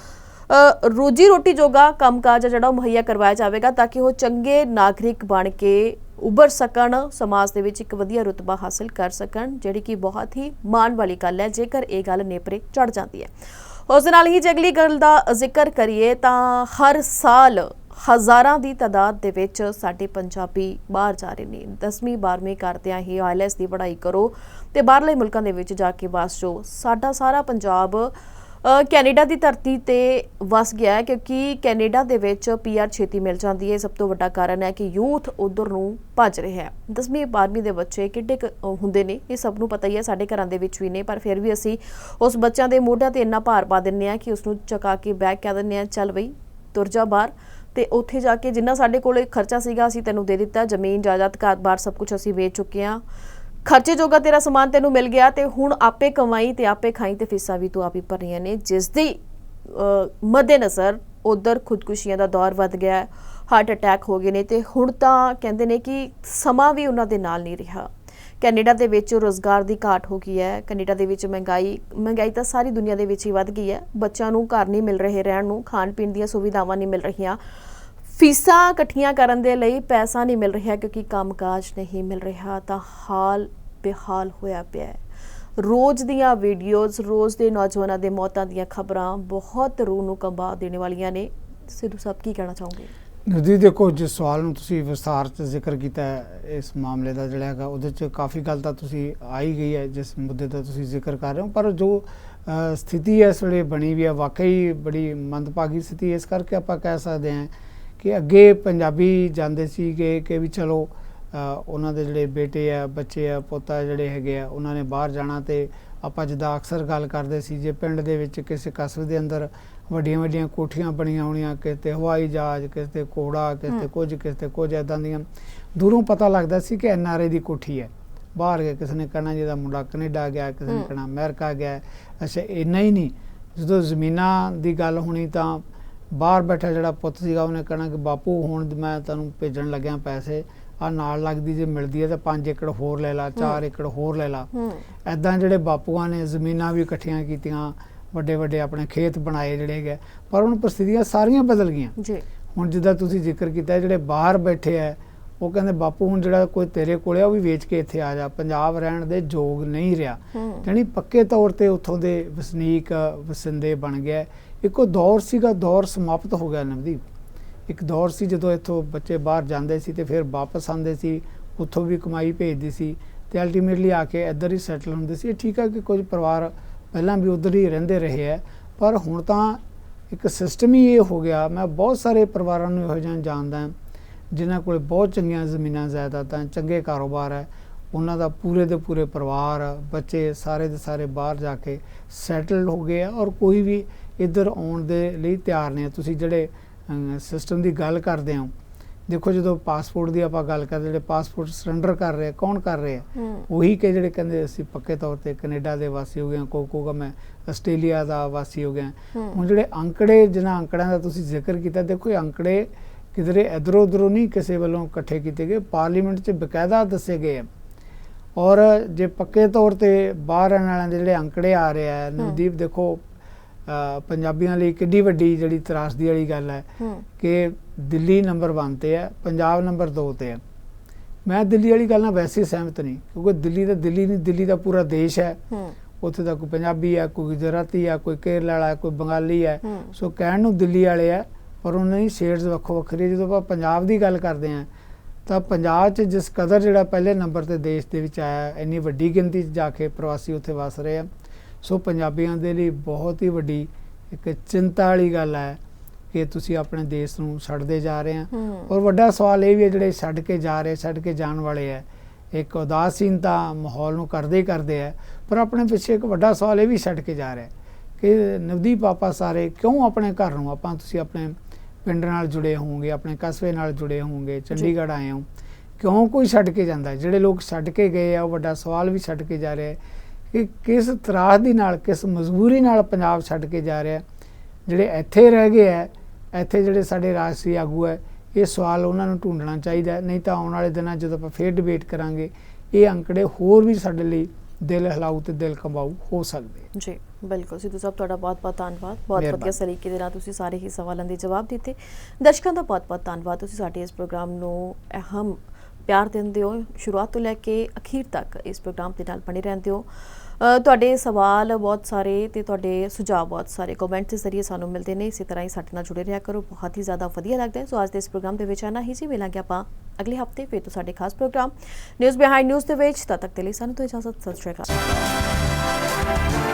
ਰੋਜੀ ਰੋਟੀ ਜੋਗਾ ਕੰਮਕਾਜ ਜਿਹੜਾ ਮੁਹੱਈਆ ਕਰਵਾਇਆ ਜਾਵੇਗਾ ਤਾਂ ਕਿ ਉਹ ਚੰਗੇ ਨਾਗਰਿਕ ਬਣ ਕੇ ਉੱਭਰ ਸਕਣ, ਸਮਾਜ ਦੇ ਵਿੱਚ ਇੱਕ ਵਧੀਆ ਰੁਤਬਾ ਹਾਸਲ ਕਰ ਸਕਣ, ਜਿਹੜੀ ਕਿ ਬਹੁਤ ਹੀ ਮਾਣ ਵਾਲੀ ਗੱਲ ਹੈ ਜੇਕਰ ਇਹ ਗੱਲ ਨੇਪਰੇ ਚੜ ਜਾਂਦੀ ਹੈ। ਉਸ ਦੇ ਨਾਲ ਹੀ ਜੇ ਅਗਲੀ ਗੱਲ ਦਾ ਜ਼ਿਕਰ ਕਰੀਏ ਤਾਂ ਹਰ ਸਾਲ ਹਜ਼ਾਰਾਂ ਦੀ ਤਾਦਾਦ ਦੇ ਵਿੱਚ ਸਾਡੇ ਪੰਜਾਬੀ ਬਾਹਰ ਜਾ ਰਹੇ ਨੇ। 10ਵੀਂ 12ਵੀਂ ਕਰਦਿਆਂ ਹੀ IELTS ਦੀ ਪੜ੍ਹਾਈ ਕਰੋ ਤੇ ਬਾਹਰਲੇ ਮੁਲਕਾਂ ਦੇ ਵਿੱਚ ਜਾ ਕੇ ਵਸ ਜਾਓ। ਸਾਡਾ ਸਾਰਾ ਪੰਜਾਬ ਕੈਨੇਡਾ ਦੀ ਧਰਤੀ ਤੇ ਵਸ ਗਿਆ ਹੈ ਕਿਉਂਕਿ ਕੈਨੇਡਾ ਦੇ ਵਿੱਚ PR ਛੇਤੀ ਮਿਲ ਜਾਂਦੀ ਹੈ। ਸਭ ਤੋਂ ਵੱਡਾ ਕਾਰਨ ਹੈ ਕਿ ਯੂਥ ਉਧਰ ਨੂੰ ਭੱਜ ਰਿਹਾ ਹੈ। 10ਵੀਂ 12ਵੀਂ ਦੇ ਬੱਚੇ ਕਿੱਡੇ ਹੁੰਦੇ ਨੇ ਇਹ ਸਭ ਨੂੰ ਪਤਾ ਹੀ ਹੈ, ਸਾਡੇ ਘਰਾਂ ਦੇ ਵਿੱਚ ਵੀ ਨੇ, ਪਰ ਫਿਰ ਵੀ ਅਸੀਂ ਉਸ ਬੱਚਿਆਂ ਦੇ ਮੋਢਿਆਂ ਤੇ ਇੰਨਾ ਭਾਰ ਪਾ ਦਿੰਦੇ ਹਾਂ ਕਿ ਉਸ ਨੂੰ ਚਕਾ ਕੇ ਬੈਗ ਕਹਿ ਦਿੰਦੇ ਹਾਂ ਚੱਲ ਬਈ ਤੁਰ ਜਾ ਬਾਹਰ, ਤੇ ਉੱਥੇ ਜਾ ਕੇ ਜਿੰਨਾ ਸਾਡੇ ਕੋਲ ਖਰਚਾ ਸੀਗਾ ਅਸੀਂ ਤੈਨੂੰ ਦੇ ਦਿੱਤਾ, ਜ਼ਮੀਨ ਜਾਇਦਾਦ ਘਰ-ਬਾਰ ਸਭ ਕੁਝ ਅਸੀਂ ਵੇਚ ਚੁੱਕੇ ਹਾਂ, ਖਰਚੇ ਜੋਗਾ ਤੇਰਾ ਸਮਾਨ ਤੈਨੂੰ ਮਿਲ ਗਿਆ ਤੇ ਹੁਣ ਆਪੇ ਕਮਾਈ ਤੇ ਆਪੇ ਖਾਈ ਤੇ ਫੀਸਾਂ ਵੀ ਤੂੰ ਆਪ ਹੀ ਭਰਨੀਆਂ ਨੇ, ਜਿਸ ਦੀ ਮੱਦੇਨਜ਼ਰ ਉਧਰ ਖੁਦਕੁਸ਼ੀਆਂ ਦਾ ਦੌਰ ਵੱਧ ਗਿਆ, ਹਾਰਟ ਅਟੈਕ ਹੋ ਗਏ ਨੇ ਤੇ ਹੁਣ ਤਾਂ ਕਹਿੰਦੇ ਨੇ ਕਿ ਸਮਾਂ ਵੀ ਉਹਨਾਂ ਦੇ ਨਾਲ ਨਹੀਂ ਰਿਹਾ। ਕੈਨੇਡਾ ਦੇ ਵਿੱਚ ਰੋਜ਼ਗਾਰ ਦੀ ਘਾਟ ਹੋ ਗਈ ਹੈ, ਕੈਨੇਡਾ ਦੇ ਵਿੱਚ ਮਹਿੰਗਾਈ ਤਾਂ ਸਾਰੀ ਦੁਨੀਆ ਦੇ ਵਿੱਚ ਹੀ ਵੱਧ ਗਈ ਹੈ, ਬੱਚਿਆਂ ਨੂੰ ਘਰ ਨਹੀਂ ਮਿਲ ਰਹੇ ਰਹਿਣ ਨੂੰ, ਖਾਣ ਪੀਣ ਦੀਆਂ ਸੁਵਿਧਾਵਾਂ ਨਹੀਂ ਮਿਲ ਰਹੀਆਂ, ਫੀਸਾਂ ਇਕੱਠੀਆਂ ਕਰਨ ਦੇ ਲਈ ਪੈਸਾ ਨਹੀਂ ਮਿਲ ਰਿਹਾ ਕਿਉਂਕਿ ਕੰਮਕਾਜ ਨਹੀਂ ਮਿਲ ਰਿਹਾ, ਤਾਂ ਹਾਲ ਬੇਹਾਲ ਹੋਇਆ ਪਿਆ ਹੈ। ਰੋਜ਼ ਦੀਆਂ ਵੀਡੀਓਜ਼, ਰੋਜ਼ ਦੇ ਨੌਜਵਾਨਾਂ ਦੇ ਮੌਤਾਂ ਦੀਆਂ ਖਬਰਾਂ ਬਹੁਤ ਰੂਹ ਨੂੰ ਕੰਬਾ ਦੇਣ ਵਾਲੀਆਂ ਨੇ। ਸਿੱਧੂ ਸਾਹਿਬ ਕੀ ਕਹਿਣਾ ਚਾਹੋਗੇ? ਨਦੀ ਦੇਖੋ, ਜਿਸ ਸਵਾਲ ਨੂੰ ਤੁਸੀਂ ਵਿਸਥਾਰ 'ਚ ਜ਼ਿਕਰ ਕੀਤਾ ਹੈ ਇਸ ਮਾਮਲੇ ਦਾ ਜਿਹੜਾ ਹੈਗਾ ਉਹਦੇ 'ਚ ਕਾਫੀ ਗੱਲ ਤਾਂ ਤੁਸੀਂ ਆ ਹੀ ਗਈ ਹੈ ਜਿਸ ਮੁੱਦੇ ਦਾ ਤੁਸੀਂ ਜ਼ਿਕਰ ਕਰ ਰਹੇ ਹੋ, ਪਰ ਜੋ ਸਥਿਤੀ ਇਸ ਵੇਲੇ ਬਣੀ ਵੀ ਹੈ ਵਾਕਈ ਬੜੀ ਮੰਦਭਾਗੀ ਸਥਿਤੀ। ਇਸ ਕਰਕੇ ਆਪਾਂ ਕਹਿ ਸਕਦੇ ਹਾਂ ਕਿ ਅੱਗੇ ਪੰਜਾਬੀ ਜਾਂਦੇ ਸੀਗੇ ਕਿ ਵੀ ਚਲੋ ਉਹਨਾਂ ਦੇ ਜਿਹੜੇ ਬੇਟੇ ਆ, ਬੱਚੇ ਆ, ਪੋਤਾ ਜਿਹੜੇ ਹੈਗੇ ਆ ਉਹਨਾਂ ਨੇ ਬਾਹਰ ਜਾਣਾ, ਤੇ ਆਪਾਂ ਜਿੱਦਾਂ ਅਕਸਰ ਗੱਲ ਕਰਦੇ ਸੀ ਜੇ ਪਿੰਡ ਦੇ ਵਿੱਚ ਕਿਸੇ ਕਸਬੇ ਦੇ ਅੰਦਰ ਵੱਡੀਆਂ ਵੱਡੀਆਂ ਕੋਠੀਆਂ ਬਣੀਆਂ ਹੋਣੀਆਂ, ਕਿਸੇ 'ਤੇ ਹਵਾਈ ਜਹਾਜ਼, ਕਿਸੇ 'ਤੇ ਘੋੜਾ, ਕਿਸੇ 'ਤੇ ਕੁਝ, ਕਿਸੇ 'ਤੇ ਕੁਝ, ਇੱਦਾਂ ਦੀਆਂ ਦੂਰੋਂ ਪਤਾ ਲੱਗਦਾ ਸੀ ਕਿ NRI ਦੀ ਕੋਠੀ ਹੈ, ਬਾਹਰ ਗਿਆ, ਕਿਸੇ ਨੇ ਕਹਿਣਾ ਜਿਹਦਾ ਮੁੰਡਾ ਕੈਨੇਡਾ ਗਿਆ, ਕਿਸੇ ਨੇ ਕਹਿਣਾ ਅਮਰੀਕਾ ਗਿਆ। ਅੱਛਾ, ਇੰਨਾ ਹੀ ਨਹੀਂ, ਜਦੋਂ ਜ਼ਮੀਨਾਂ ਦੀ ਗੱਲ ਹੋਣੀ ਤਾਂ ਬਾਹਰ ਬੈਠਾ ਜਿਹੜਾ ਪੁੱਤ ਸੀਗਾ ਉਹਨੇ ਕਹਿਣਾ ਕਿ ਬਾਪੂ ਹੁਣ ਮੈਂ ਤੁਹਾਨੂੰ ਭੇਜਣ ਲੱਗਿਆ ਪੈਸੇ, ਆ ਨਾਲ ਲੱਗਦੀ ਜੇ ਮਿਲਦੀ ਹੈ ਤਾਂ 5 ਏਕੜ ਹੋਰ ਲੈ ਲਾ, 4 ਏਕੜ ਹੋਰ ਲੈ ਲਾ। ਇੱਦਾਂ ਜਿਹੜੇ ਬਾਪੂਆਂ ਨੇ ਜ਼ਮੀਨਾਂ ਵੀ ਇਕੱਠੀਆਂ ਕੀਤੀਆਂ, ਵੱਡੇ ਵੱਡੇ ਆਪਣੇ ਖੇਤ ਬਣਾਏ ਜਿਹੜੇ ਹੈਗੇ, ਪਰ ਹੁਣ ਪ੍ਰਸਥਿਤੀਆਂ ਸਾਰੀਆਂ ਬਦਲ ਗਈਆਂ ਜੀ। ਹੁਣ ਜਿੱਦਾਂ ਤੁਸੀਂ ਜ਼ਿਕਰ ਕੀਤਾ ਜਿਹੜੇ ਬਾਹਰ ਬੈਠੇ ਆ ਉਹ ਕਹਿੰਦੇ ਬਾਪੂ ਹੁਣ ਜਿਹੜਾ ਕੋਈ ਤੇਰੇ ਕੋਲ ਆ ਉਹ ਵੀ ਵੇਚ ਕੇ ਇੱਥੇ ਆ ਜਾ, ਪੰਜਾਬ ਰਹਿਣ ਦੇ ਯੋਗ ਨਹੀਂ ਰਿਹਾ, ਜਾਣੀ ਪੱਕੇ ਤੌਰ ਤੇ ਉੱਥੋਂ ਦੇ ਵਸਨੀਕ ਵਸਿੰਦੇ ਬਣ ਗਿਆ। ਇੱਕੋ ਦੌਰ ਸੀਗਾ, ਦੌਰ ਸਮਾਪਤ ਹੋ ਗਿਆ ਨਵਦੀਪ। ਇੱਕ ਦੌਰ ਸੀ ਜਦੋਂ ਇੱਥੋਂ ਬੱਚੇ ਬਾਹਰ ਜਾਂਦੇ ਸੀ ਤੇ ਫਿਰ ਵਾਪਸ ਆਉਂਦੇ ਸੀ, ਉੱਥੋਂ ਵੀ ਕਮਾਈ ਭੇਜਦੀ ਸੀ ਤੇ ਅਲਟੀਮੇਟਲੀ ਆ ਕੇ ਇੱਧਰ ਹੀ ਸੈਟਲ ਹੁੰਦੇ ਸੀ। ਠੀਕ ਹੈ ਕਿ ਕੁਝ ਪਰਿਵਾਰ ਪਹਿਲਾਂ ਵੀ ਉੱਧਰ ਹੀ ਰਹਿੰਦੇ ਰਹੇ ਹੈ, ਪਰ ਹੁਣ ਤਾਂ ਇੱਕ ਸਿਸਟਮ ਹੀ ਇਹ ਹੋ ਗਿਆ। ਮੈਂ ਬਹੁਤ ਸਾਰੇ ਪਰਿਵਾਰਾਂ ਨੂੰ ਇਹੋ ਜਿਹਾ ਜਾਣਦਾ ਜਿਨ੍ਹਾਂ ਕੋਲ ਬਹੁਤ ਚੰਗੀਆਂ ਜ਼ਮੀਨਾਂ ਜਾਇਦਾਦਾਂ, ਚੰਗੇ ਕਾਰੋਬਾਰ ਹੈ, ਉਹਨਾਂ ਦਾ ਪੂਰੇ ਦੇ ਪੂਰੇ ਪਰਿਵਾਰ, ਬੱਚੇ ਸਾਰੇ ਦੇ ਸਾਰੇ ਬਾਹਰ ਜਾ ਕੇ ਸੈਟਲਡ ਹੋ ਗਏ ਆ ਔਰ ਕੋਈ ਵੀ ਇੱਧਰ ਆਉਣ ਦੇ ਲਈ ਤਿਆਰ ਨਹੀਂ। ਤੁਸੀਂ ਜਿਹੜੇ ਸਿਸਟਮ ਦੀ ਗੱਲ ਕਰਦੇ ਹੋ, ਦੇਖੋ ਜਦੋਂ ਪਾਸਪੋਰਟ ਦੀ ਆਪਾਂ ਗੱਲ ਕਰਦੇ, ਜਿਹੜੇ ਪਾਸਪੋਰਟ ਸਰੈਂਡਰ ਕਰ ਰਹੇ ਕੌਣ ਕਰ ਰਹੇ ਆ? ਉਹੀ ਕਿ ਜਿਹੜੇ ਕਹਿੰਦੇ ਅਸੀਂ ਪੱਕੇ ਤੌਰ ਤੇ ਕੈਨੇਡਾ ਦੇ ਵਾਸੀ ਹੋ ਗਏ, ਕੋਈ ਕਹੂਗਾ ਮੈਂ ਆਸਟ੍ਰੇਲੀਆ ਦਾ ਵਾਸੀ ਹੋ ਗਿਆ। ਹੁਣ ਜਿਹੜੇ ਅੰਕੜੇ, ਜਿਨ੍ਹਾਂ ਅੰਕੜਿਆਂ ਦਾ ਤੁਸੀਂ ਜ਼ਿਕਰ ਕੀਤਾ, ਦੇਖੋ ਇਹ ਅੰਕੜੇ ਕਿਧਰੇ ਇੱਧਰੋਂ ਉੱਧਰੋਂ ਨਹੀਂ ਕਿਸੇ ਵੱਲੋਂ ਇਕੱਠੇ ਕੀਤੇ ਗਏ, ਪਾਰਲੀਮੈਂਟ 'ਚ ਬਕਾਇਦਾ ਦੱਸੇ ਗਏ ਆ। ਔਰ ਜੇ ਪੱਕੇ ਤੌਰ ਤੇ ਬਾਹਰ ਰਹਿਣ ਵਾਲਿਆਂ ਦੇ ਜਿਹੜੇ ਅੰਕੜੇ ਆ ਰਹੇ ਆ ਨਵਦੀਪ, ਦੇਖੋ ਪੰਜਾਬੀਆਂ ਲਈ ਕਿੱਡੀ ਵੱਡੀ ਜਿਹੜੀ ਤਰਾਸਦੀ ਵਾਲੀ ਗੱਲ ਹੈ ਕਿ ਦਿੱਲੀ ਨੰਬਰ 1 ਤੇ ਹੈ, ਪੰਜਾਬ ਨੰਬਰ 2 ਤੇ ਹੈ। ਮੈਂ ਦਿੱਲੀ ਵਾਲੀ ਗੱਲ ਨਾਲ ਵੈਸੇ ਸਹਿਮਤ ਨਹੀਂ, ਕਿਉਂਕਿ ਦਿੱਲੀ ਤਾਂ ਦਿੱਲੀ ਨਹੀਂ, ਦਿੱਲੀ ਦਾ ਪੂਰਾ ਦੇਸ਼ ਹੈ। ਉੱਥੇ ਦਾ ਕੋਈ ਪੰਜਾਬੀ ਹੈ, ਕੋਈ ਗੁਜਰਾਤੀ ਹੈ, ਕੋਈ ਕੇਰਲਾ ਵਾਲਾ, ਕੋਈ ਬੰਗਾਲੀ ਹੈ, ਸੋ ਕਹਿਣ ਨੂੰ ਦਿੱਲੀ ਵਾਲੇ ਆ ਪਰ ਉਹਨਾਂ ਦੀ ਸ਼ੇਡਸ ਵੱਖੋ ਵੱਖਰੀ। ਜਦੋਂ ਆਪਾਂ ਪੰਜਾਬ ਦੀ ਗੱਲ ਕਰਦੇ ਹਾਂ ਤਾਂ ਪੰਜਾਬ 'ਚ ਜਿਸ ਕਦਰ ਜਿਹੜਾ ਪਹਿਲੇ ਨੰਬਰ ਤੇ ਦੇਸ਼ ਦੇ ਵਿੱਚ ਆਇਆ, ਇੰਨੀ ਵੱਡੀ ਗਿਣਤੀ 'ਚ ਜਾ ਕੇ ਪ੍ਰਵਾਸੀ ਉੱਥੇ ਵਸ ਰਹੇ ਆ, ਸੋ ਪੰਜਾਬੀਆਂ ਦੇ ਲਈ ਬਹੁਤ ਹੀ ਵੱਡੀ ਇੱਕ ਚਿੰਤਾ ਵਾਲੀ ਗੱਲ ਹੈ ਕਿ ਤੁਸੀਂ ਆਪਣੇ ਦੇਸ਼ ਨੂੰ ਛੱਡਦੇ ਜਾ ਰਹੇ ਆ। ਔਰ ਵੱਡਾ ਸਵਾਲ ਇਹ ਵੀ ਹੈ ਜਿਹੜੇ ਛੱਡ ਕੇ ਜਾ ਰਹੇ, ਛੱਡ ਕੇ ਜਾਣ ਵਾਲੇ ਹੈ, ਇੱਕ ਉਦਾਸੀਨਤਾ ਮਾਹੌਲ ਨੂੰ ਕਰਦੇ ਹੀ ਕਰਦੇ ਆ, ਪਰ ਆਪਣੇ ਪਿੱਛੇ ਇੱਕ ਵੱਡਾ ਸਵਾਲ ਇਹ ਵੀ ਛੱਡ ਕੇ ਜਾ ਰਿਹਾ ਕਿ ਨਵਦੀਪ ਆਪਾਂ ਸਾਰੇ ਕਿਉਂ ਆਪਣੇ ਘਰ ਨੂੰ, ਆਪਾਂ ਤੁਸੀਂ ਆਪਣੇ ਪਿੰਡ ਨਾਲ ਜੁੜੇ ਹੋਵੋਗੇ, ਆਪਣੇ ਕਸਬੇ ਨਾਲ ਜੁੜੇ ਹੋਵੋਗੇ, ਚੰਡੀਗੜ੍ਹ ਆਏ ਹੋ, ਕਿਉਂ ਕੋਈ ਛੱਡ ਕੇ ਜਾਂਦਾ? ਜਿਹੜੇ ਲੋਕ ਛੱਡ ਕੇ ਗਏ ਆ ਉਹ ਵੱਡਾ ਸਵਾਲ ਵੀ ਛੱਡ ਕੇ ਜਾ ਰਿਹਾ ਕਿ ਕਿਸ ਤਰਾਸ ਦੀ ਨਾਲ, ਕਿਸ ਮਜਬੂਰੀ ਨਾਲ ਪੰਜਾਬ ਛੱਡ ਕੇ ਜਾ ਰਿਹਾ। ਜਿਹੜੇ ਇੱਥੇ ਰਹਿ ਗਏ ਹੈ, ਇੱਥੇ ਜਿਹੜੇ ਸਾਡੇ ਰਾਜਸੀ ਆਗੂ ਹੈ, ਇਹ ਸਵਾਲ ਉਹਨਾਂ ਨੂੰ ਢੂੰਡਣਾ ਚਾਹੀਦਾ ਹੈ। ਨਹੀਂ ਤਾਂ ਆਉਣ ਵਾਲੇ ਦਿਨਾਂ ਜਦੋਂ ਆਪਾਂ ਫੇਰ ਡਿਬੇਟ ਕਰਾਂਗੇ, ਇਹ ਅੰਕੜੇ ਹੋਰ ਵੀ ਸਾਡੇ ਲਈ ਦਿਲ ਹਿਲਾਊ ਤੇ ਦਿਲ ਕੰਬਾਊ ਹੋ ਸਕਦੇ। ਜੀ ਬਿਲਕੁਲ ਸਿੱਧੂ ਸਾਹਿਬ, ਤੁਹਾਡਾ ਬਹੁਤ-ਬਹੁਤ ਧੰਨਵਾਦ। ਬਹੁਤ ਵਧੀਆ ਤਰੀਕੇ ਦੇ ਨਾਲ ਤੁਸੀਂ ਸਾਰੇ ਹੀ ਸਵਾਲਾਂ ਦੇ ਜਵਾਬ ਦਿੱਤੇ। ਦਰਸ਼ਕਾਂ ਦਾ ਬਹੁਤ-ਬਹੁਤ ਧੰਨਵਾਦ, ਤੁਸੀਂ ਸਾਡੇ ਇਸ ਪ੍ਰੋਗਰਾਮ ਨੂੰ ਅਹਿਮ ਪਿਆਰ ਦਿੰਦੇ ਹੋ, ਸ਼ੁਰੂਆਤ ਤੋਂ ਲੈ ਕੇ ਅਖੀਰ ਤੱਕ ਇਸ ਪ੍ਰੋਗਰਾਮ ਦੇ ਨਾਲ ਬਣੇ ਰਹਿੰਦੇ ਹੋ। ਤੁਹਾਡੇ ਸਵਾਲ ਬਹੁਤ ਸਾਰੇ ਤੇ ਤੁਹਾਡੇ ਸੁਝਾਅ ਬਹੁਤ ਸਾਰੇ ਕਮੈਂਟ ਦੇ ਜ਼ਰੀਏ ਸਾਨੂੰ ਮਿਲਦੇ ਨੇ। ਇਸੇ ਤਰ੍ਹਾਂ ਹੀ ਸਾਡੇ ਨਾਲ ਜੁੜੇ ਰਿਹਾ ਕਰੋ, ਬਹੁਤ ਹੀ ਜ਼ਿਆਦਾ ਵਧੀਆ ਲੱਗਦਾ ਹੈ। ਸੋ ਅੱਜ ਦੇ ਇਸ ਪ੍ਰੋਗਰਾਮ ਦੇ ਵਿੱਚ ਆਨਾ ਹੀ ਸੀ। ਮਿਲਾਂਗੇ ਆਪਾਂ ਅਗਲੇ ਹਫਤੇ ਫਿਰ ਤੋਂ ਸਾਡੇ ਖਾਸ ਪ੍ਰੋਗਰਾਮ ਨਿਊਜ਼ ਬਿਹਾਈਂਡ ਨਿਊਜ਼ ਦੇ ਵਿੱਚ। ਤਦ ਤੱਕ ਦੇ ਲਈ ਸਾਨੂੰ ਤੋਂ ਇਜਾਜ਼ਤ। ਸਤਿ ਸ਼੍ਰੀ ਅਕਾਲ।